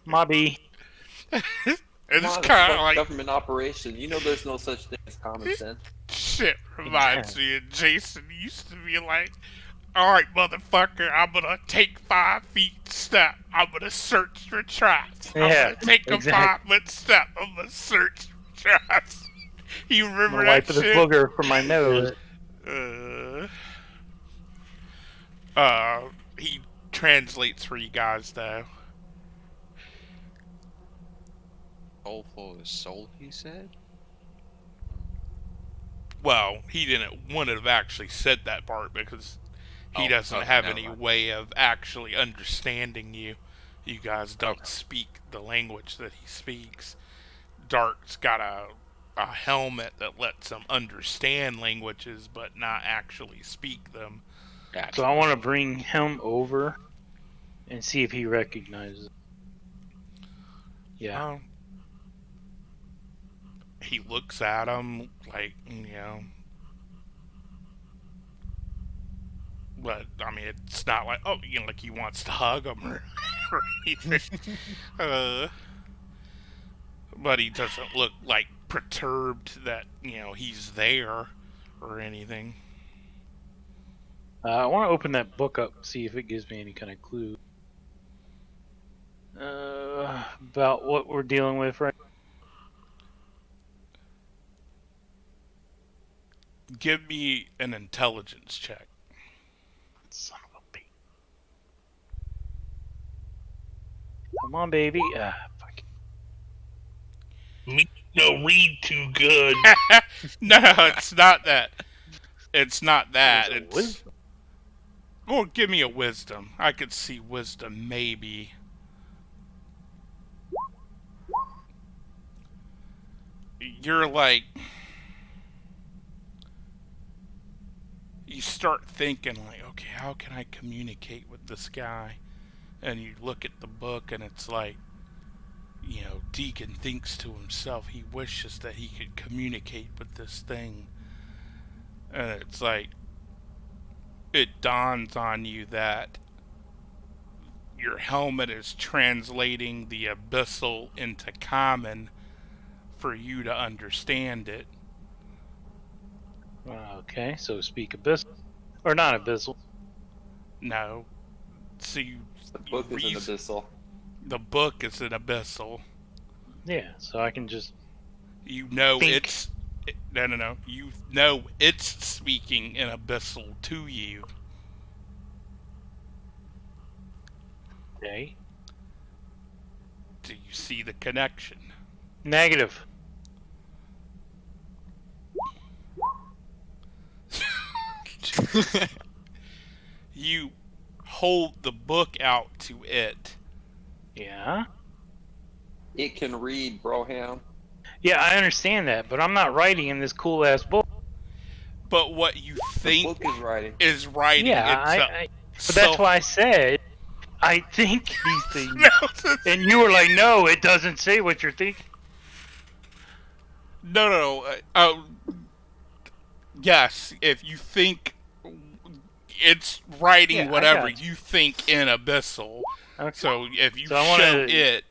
Mobby. It's Come on, kind of fuck like government operation. You know there's no such thing as common sense. shit reminds me of Jason used to be like, alright, motherfucker, I'm gonna take 5 feet step. I'm gonna search for traps. I'm Yeah, gonna take a exactly. 5 foot step. I'm gonna search for traps. You I'm remember gonna that wipe this shit? booger from my nose. He translates for you guys though. Soul for his soul, he said? Well, he wouldn't have actually said that part because he doesn't okay, have never any mind. way of actually understanding you. You guys don't speak the language that he speaks. Dark's got a helmet that lets him understand languages but not actually speak them. So I want to bring him over and see if he recognizes it. Yeah. He looks at him like, But I mean, it's not like like he wants to hug him or anything. But he doesn't look like perturbed that he's there or anything. I want to open that book up, see if it gives me any kind of clue about what we're dealing with right. Give me an intelligence check. Son of a bitch. Come on, baby. Fuck. Me no read too good. No, it's not that. It's not that. Is it It's wisdom? well, give me a wisdom. I could see wisdom maybe. You're like, you start thinking like, okay, how can I communicate with this guy? And you look at the book and it's like, Deacon thinks to himself, he wishes that he could communicate with this thing. And it's like, it dawns on you that your helmet is translating the abyssal into common for you to understand it. Okay, so speak abyssal. Or not abyssal. No. So The book is an abyssal. The book is an abyssal. Yeah, so I can just. Think. Think. No. You know it's speaking in abyssal to you. Okay. Do you see the connection? Negative. You hold the book out to it. Yeah? It can read, Broham. Yeah, I understand that, but I'm not writing in this cool ass book. But what you The think book is writing. is writing Yeah, itself. but that's why I said I think these things. No, And you were like, no, it doesn't say what you're thinking. no. Yes, if you think it's writing Yeah, I whatever got you think in abyssal. Okay. So if you So I show wanna- it,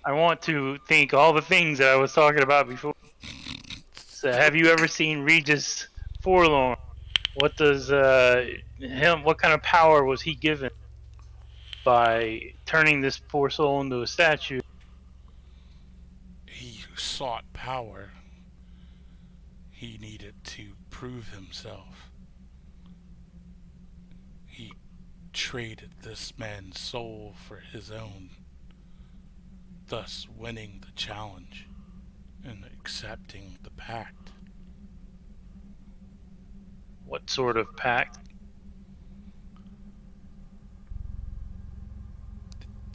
I want to think all the things that I was talking about before. So, have you ever seen Regis Forlorn? What does what kind of power was he given by turning this poor soul into a statue? he who sought power, he needed to prove himself. He traded this man's soul for his own, thus winning the challenge and accepting the pact. What sort of pact?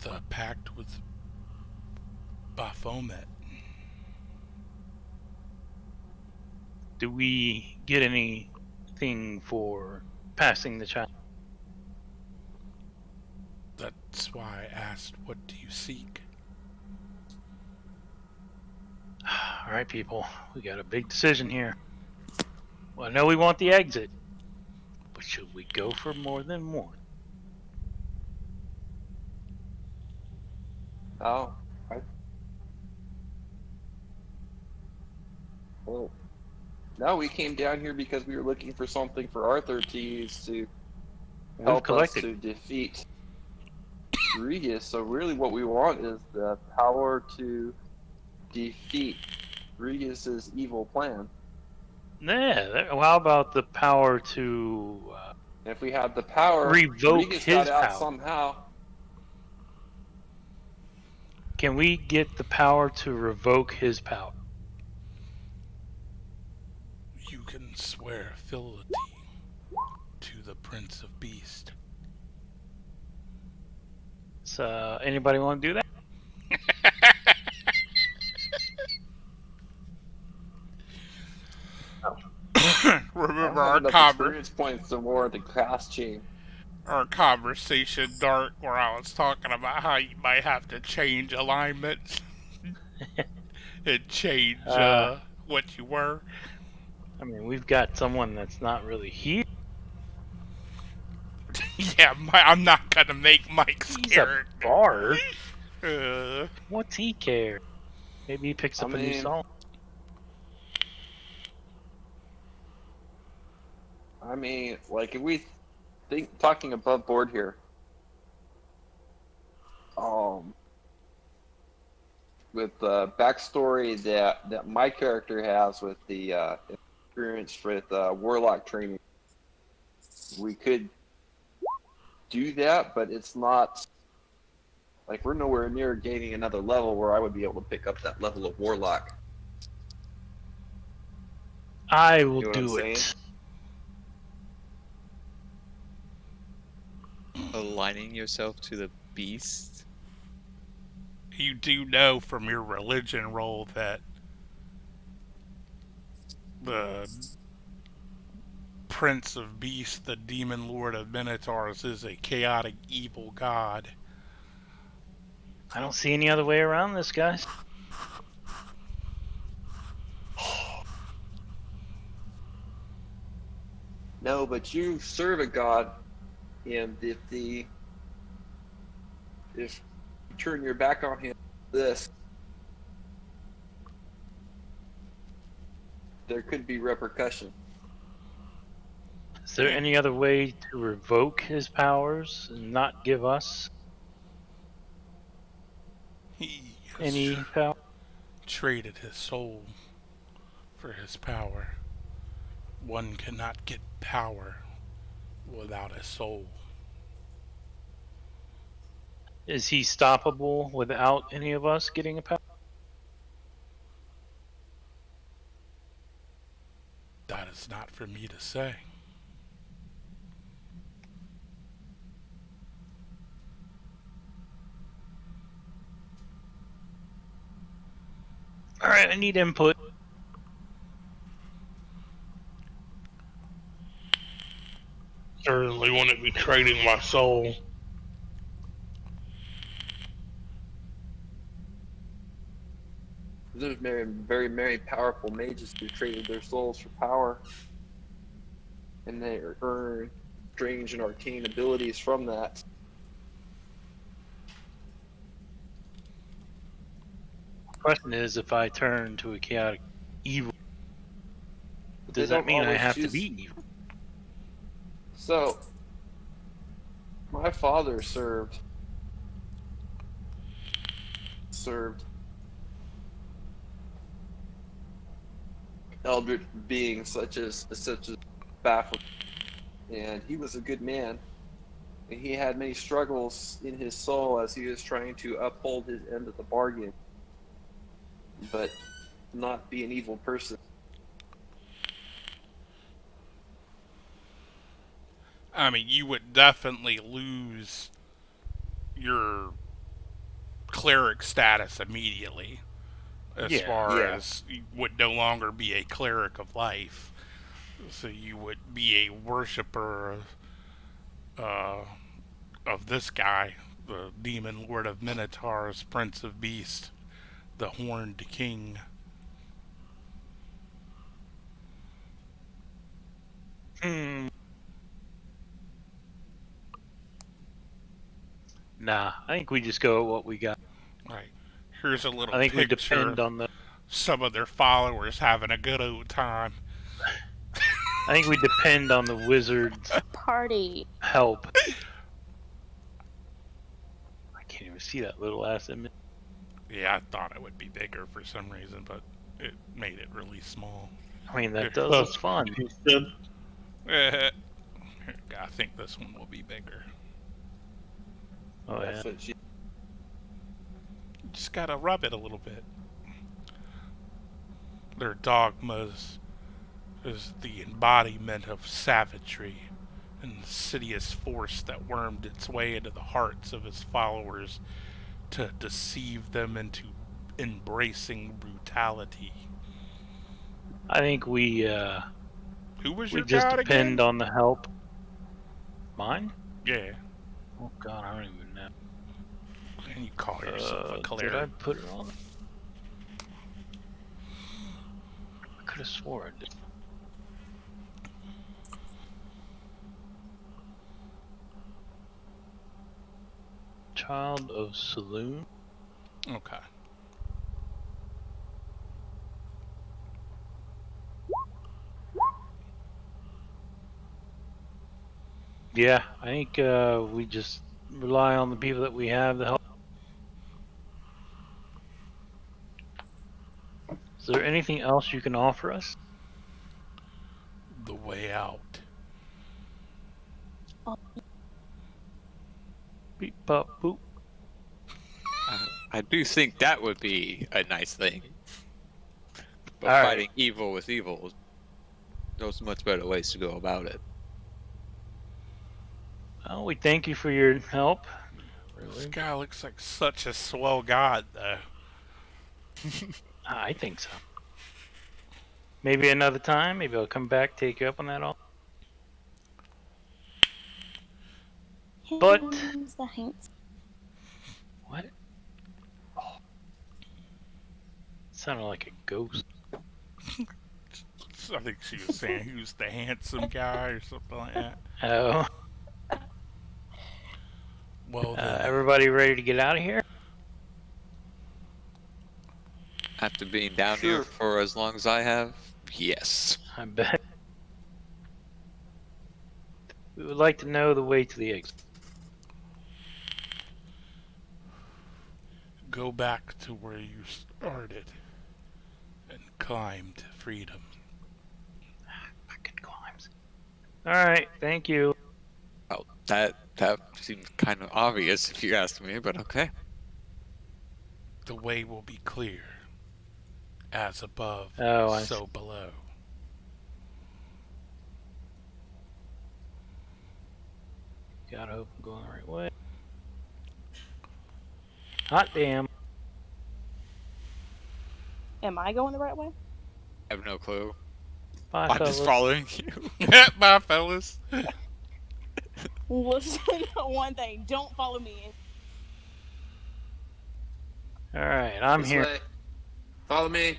The pact with Baphomet. Do we get anything for passing the challenge? That's why I asked, what do you seek? All right, people, we got a big decision here. Well, I know we want the exit, but should we go for more than one? Oh. Well, no, we came down here because we were looking for something for Arthur to use to We've help us collected. to defeat Regis. So really what we want is the power to defeat Regis's evil plan. Yeah, how about the power to And if we had the power, Revoke Regis his got out power. somehow. can we get the power to revoke his power? You can swear fealty to the Prince of Beast. So, anybody want to do that? Remember I our have enough experience points to warrant a class change. our conversation, Dark, where I was talking about how you might have to change alignments and change what you were. I mean, we've got someone that's not really here. Yeah, I'm not gonna make Mike He's a scared. bard. Uh, What's he care? Maybe he picks I up a new mean- song. I mean, like if we think talking above board here, with the backstory that my character has with the experience with warlock training, we could do that, but it's not like we're nowhere near gaining another level where I would be able to pick up that level of warlock. I will You know what I'm do saying? it. Aligning yourself to the beast. you do know from your religion roll that the Prince of Beasts, the Demon Lord of Minotaurs, is a chaotic evil god. I don't see any other way around this, guys. No, but you serve a god, and if you turn your back on him, this there could be repercussion. Is there any other way to revoke his powers and not give us He has any power? traded his soul for his power. One cannot get power without a soul. Is he stoppable without any of us getting a power? That is not for me to say. Alright, I need input. Certainly wouldn't be trading my soul. There's very powerful mages who traded their souls for power, and they earn strange and arcane abilities from that. Question is, if I turn to a chaotic evil, They does that don't mean I always have to choose- be evil? So, my father served eldritch beings such as Baphomet, and he was a good man. And he had many struggles in his soul as he was trying to uphold his end of the bargain, but not be an evil person. I mean, you would definitely lose your cleric status immediately, as Yeah. far Yeah. as you would no longer be a cleric of life. So you would be a worshiper of this guy, the Demon Lord of Minotaurs, Prince of Beasts, the Horned King. Nah, I think we just go with what we got. Right. Here's a little I think we picture depend of on the. some of their followers having a good old time. I think we depend on the wizard's Party. help. I can't even see that little ass image. Yeah, I thought it would be bigger for some reason, but it made it really small. I mean, that does look fun. I think this one will be bigger. Oh yeah. That's what she. You just gotta rub it a little bit. Their dogmas is the embodiment of savagery, an insidious force that wormed its way into the hearts of his followers to deceive them into embracing brutality. I think we Who was we your just god depend again? on the help. Mine? Yeah, Oh god, I don't even know. and you call yourself a Did I cleric. put it on? I could have swore I did. Child of Saloon. Okay. Yeah, I think we just rely on the people that we have to help. Is there anything else you can offer us? The way out. Beep, bop, boop. I do think that would be a nice thing. But All right. fighting evil with evil, there's much better ways to go about it. Well, we thank you for your help. This guy looks like such a swell god, though. I think so. Maybe another time. Maybe I'll come back, take you up on that all. But- Who's the hands? What? Sounded like a ghost. I think she was saying who's the handsome guy or something like that. Oh, Well, then, everybody ready to get out of here? After being down Sure. here for as long as I have, yes. I bet. We would like to know the way to the exit. go back to where you started and climb to freedom. Fucking climbs. Alright, thank you. Oh, that seems kind of obvious if you ask me, but okay. The way will be clear. As above, Oh, I so below. Gotta hope I'm going the right way. Hot damn. Am I going the right way? I have no clue. Bye, I'm fellas. just following you. Bye, fellas. Listen, one thing, don't follow me. Alright, I'm This here. way. Follow me.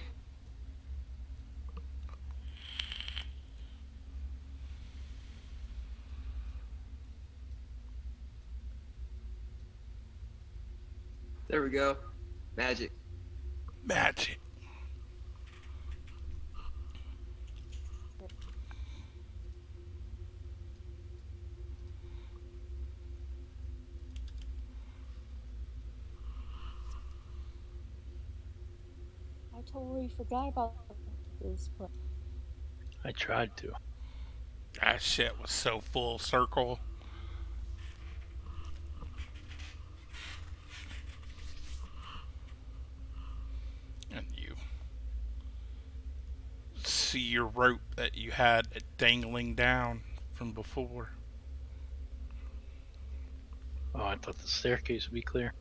There we go. Magic. Magic. I totally forgot about this place. I tried to. That shit was so full circle. And you see your rope that you had dangling down from before. Oh, I thought the staircase would be clear.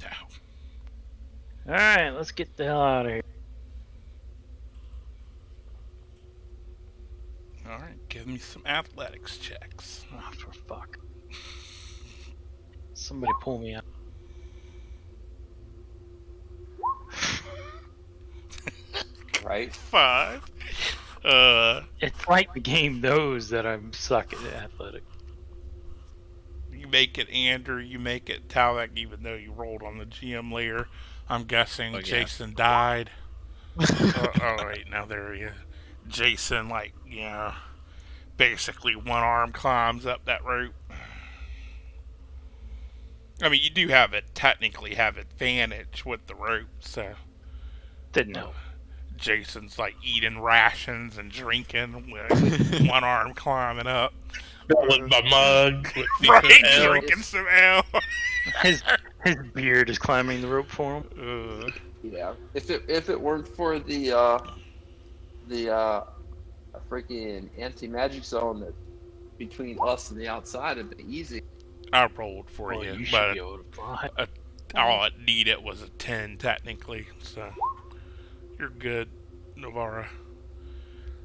No. Alright, let's get the hell out of here. Alright, give me some athletics checks. Oh, for fuck. Somebody pull me out. Right? 5. It's like the game knows that I'm suck at athletic. You make it Andrew, you make it Talek, even though you rolled on the GM layer. I'm guessing Oh, yeah. Jason died. Oh, wait, now there he is. Jason, basically one arm climbs up that rope. I mean, you do technically have advantage with the rope, so Didn't know. Jason's eating rations and drinking with one arm climbing up. Filling my mug with Right, decent ale. drinking some ale. His beard is climbing the rope for him. Yeah. If it weren't for the freaking anti-magic zone that between us and the outside, it'd be easy. I rolled for Well, you, you should but be able to fly. all it needed was a 10 technically, so you're good, Navarra.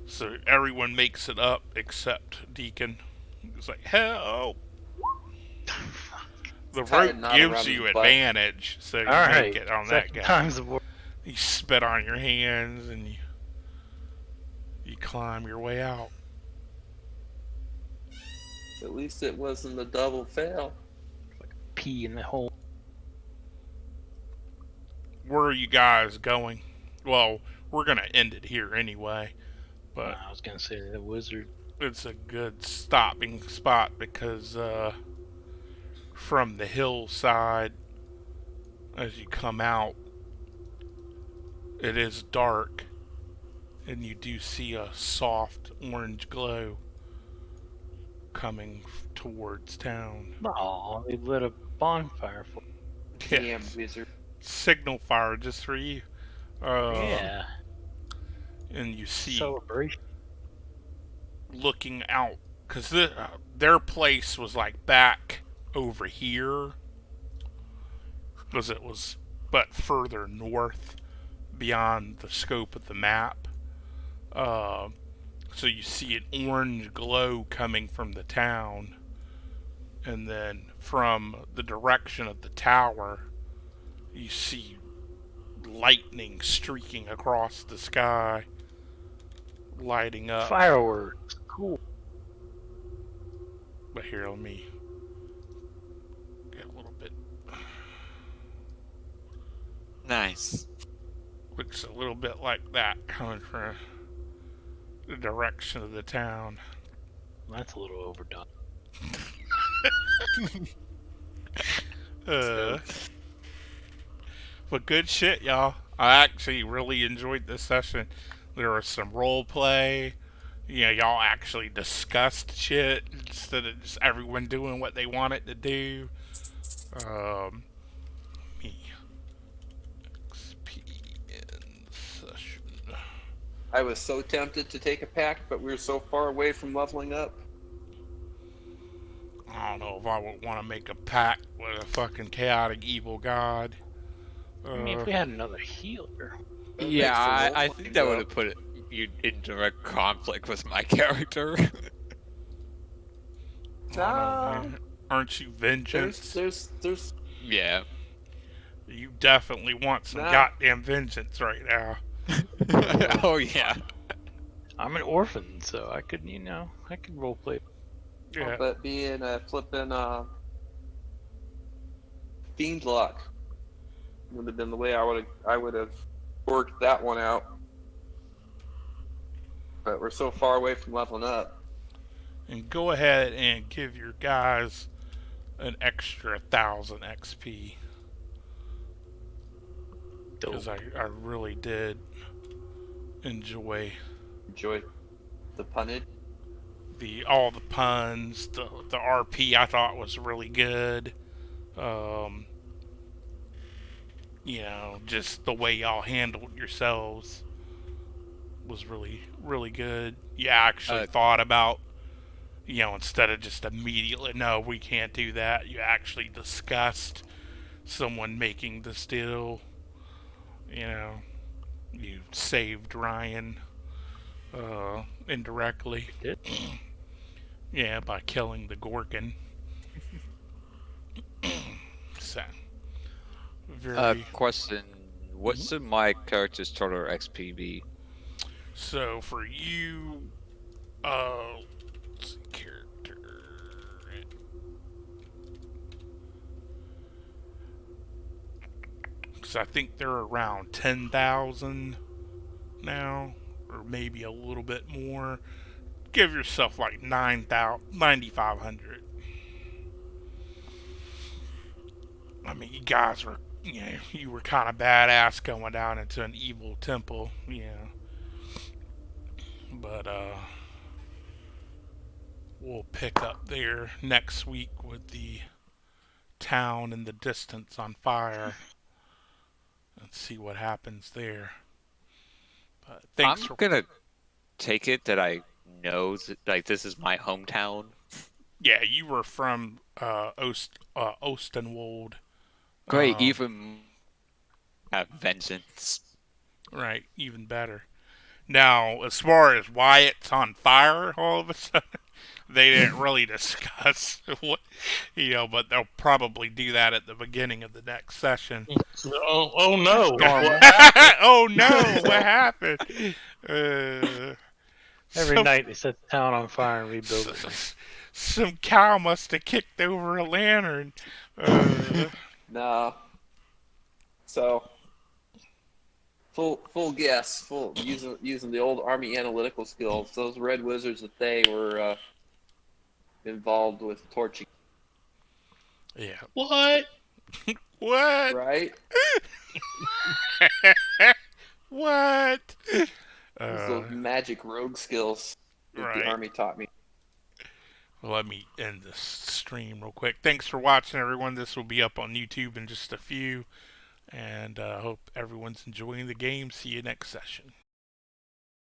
So everyone makes it up except Deacon. He's like, help! The Tie a rope knot gives around you his butt. advantage, so you Alright, make it on that second guy. time's the word. You spit on your hands and you climb your way out. At least it wasn't a double fail. Pee in the hole. where are you guys going? Well, we're gonna end it here anyway, but I was gonna say the wizard. it's a good stopping spot because from the hillside, as you come out, it is dark, and you do see a soft orange glow coming towards town. Oh, they lit a bonfire for. Damn Yes. wizard. Signal fire just for you. Yeah. And you see Celebration. looking out, because their place was like back over here, because it was but further north beyond the scope of the map. So you see an orange glow coming from the town, and then from the direction of the tower, you see lightning streaking across the sky, lighting up. Fireworks. Cool. But here, let me get a little bit. Nice. Looks a little bit like that coming from the direction of the town. That's a little overdone. But good shit, y'all. I actually really enjoyed this session. There was some role play. You know, y'all actually discussed shit instead of just everyone doing what they wanted to do. Me. XP in session. I was so tempted to take a pact, but we were so far away from leveling up. I don't know if I would want to make a pact with a fucking chaotic evil god. I mean, if we had another healer. Yeah, Extra I role think playing that would though. have put you in direct conflict with my character. I don't know, man. Aren't you vengeance? There's Yeah. You definitely want some Nah. goddamn vengeance right now. Oh yeah. I'm an orphan, so I could, I could roleplay. Yeah. but being a flippin' fiend lock would have been the way I would have worked that one out. But we're so far away from leveling up. And go ahead and give your guys an extra 1,000 XP. Because I really did enjoy Enjoy the punnage. all the puns, the RP I thought was really good. Just the way y'all handled yourselves was really, really good. You actually thought about, instead of just immediately, no, we can't do that, you actually discussed someone making this deal. You saved Ryan indirectly. Did? Yeah, by killing the Gorgon. So, very. Question. What should my character's total XP be? So for you, let's see, character. Because I think they're around 10,000 now, or maybe a little bit more. Give yourself like 9,500. I mean, you guys were, you were kind of badass going down into an evil temple, But, we'll pick up there next week with the town in the distance on fire and see what happens there. But thanks I'm gonna take it that I know that, this is my hometown. Yeah, you were from Ostenwald. Great, even have vengeance. Right, even better. Now, as far as why it's on fire all of a sudden, they didn't really discuss what, but they'll probably do that at the beginning of the next session. Oh no! Oh no, what happened? Every some, night they set the town on fire and rebuild it. Some cow must have kicked over a lantern. No. So, full guess. Full using the old Army analytical skills. Those Red Wizards that they were involved with torching, Yeah. What? What? right? What? Those magic rogue skills that right. the Army taught me. Well, let me end this stream real quick. Thanks for watching, everyone. This will be up on YouTube in just a few. And hope everyone's enjoying the game. See you next session.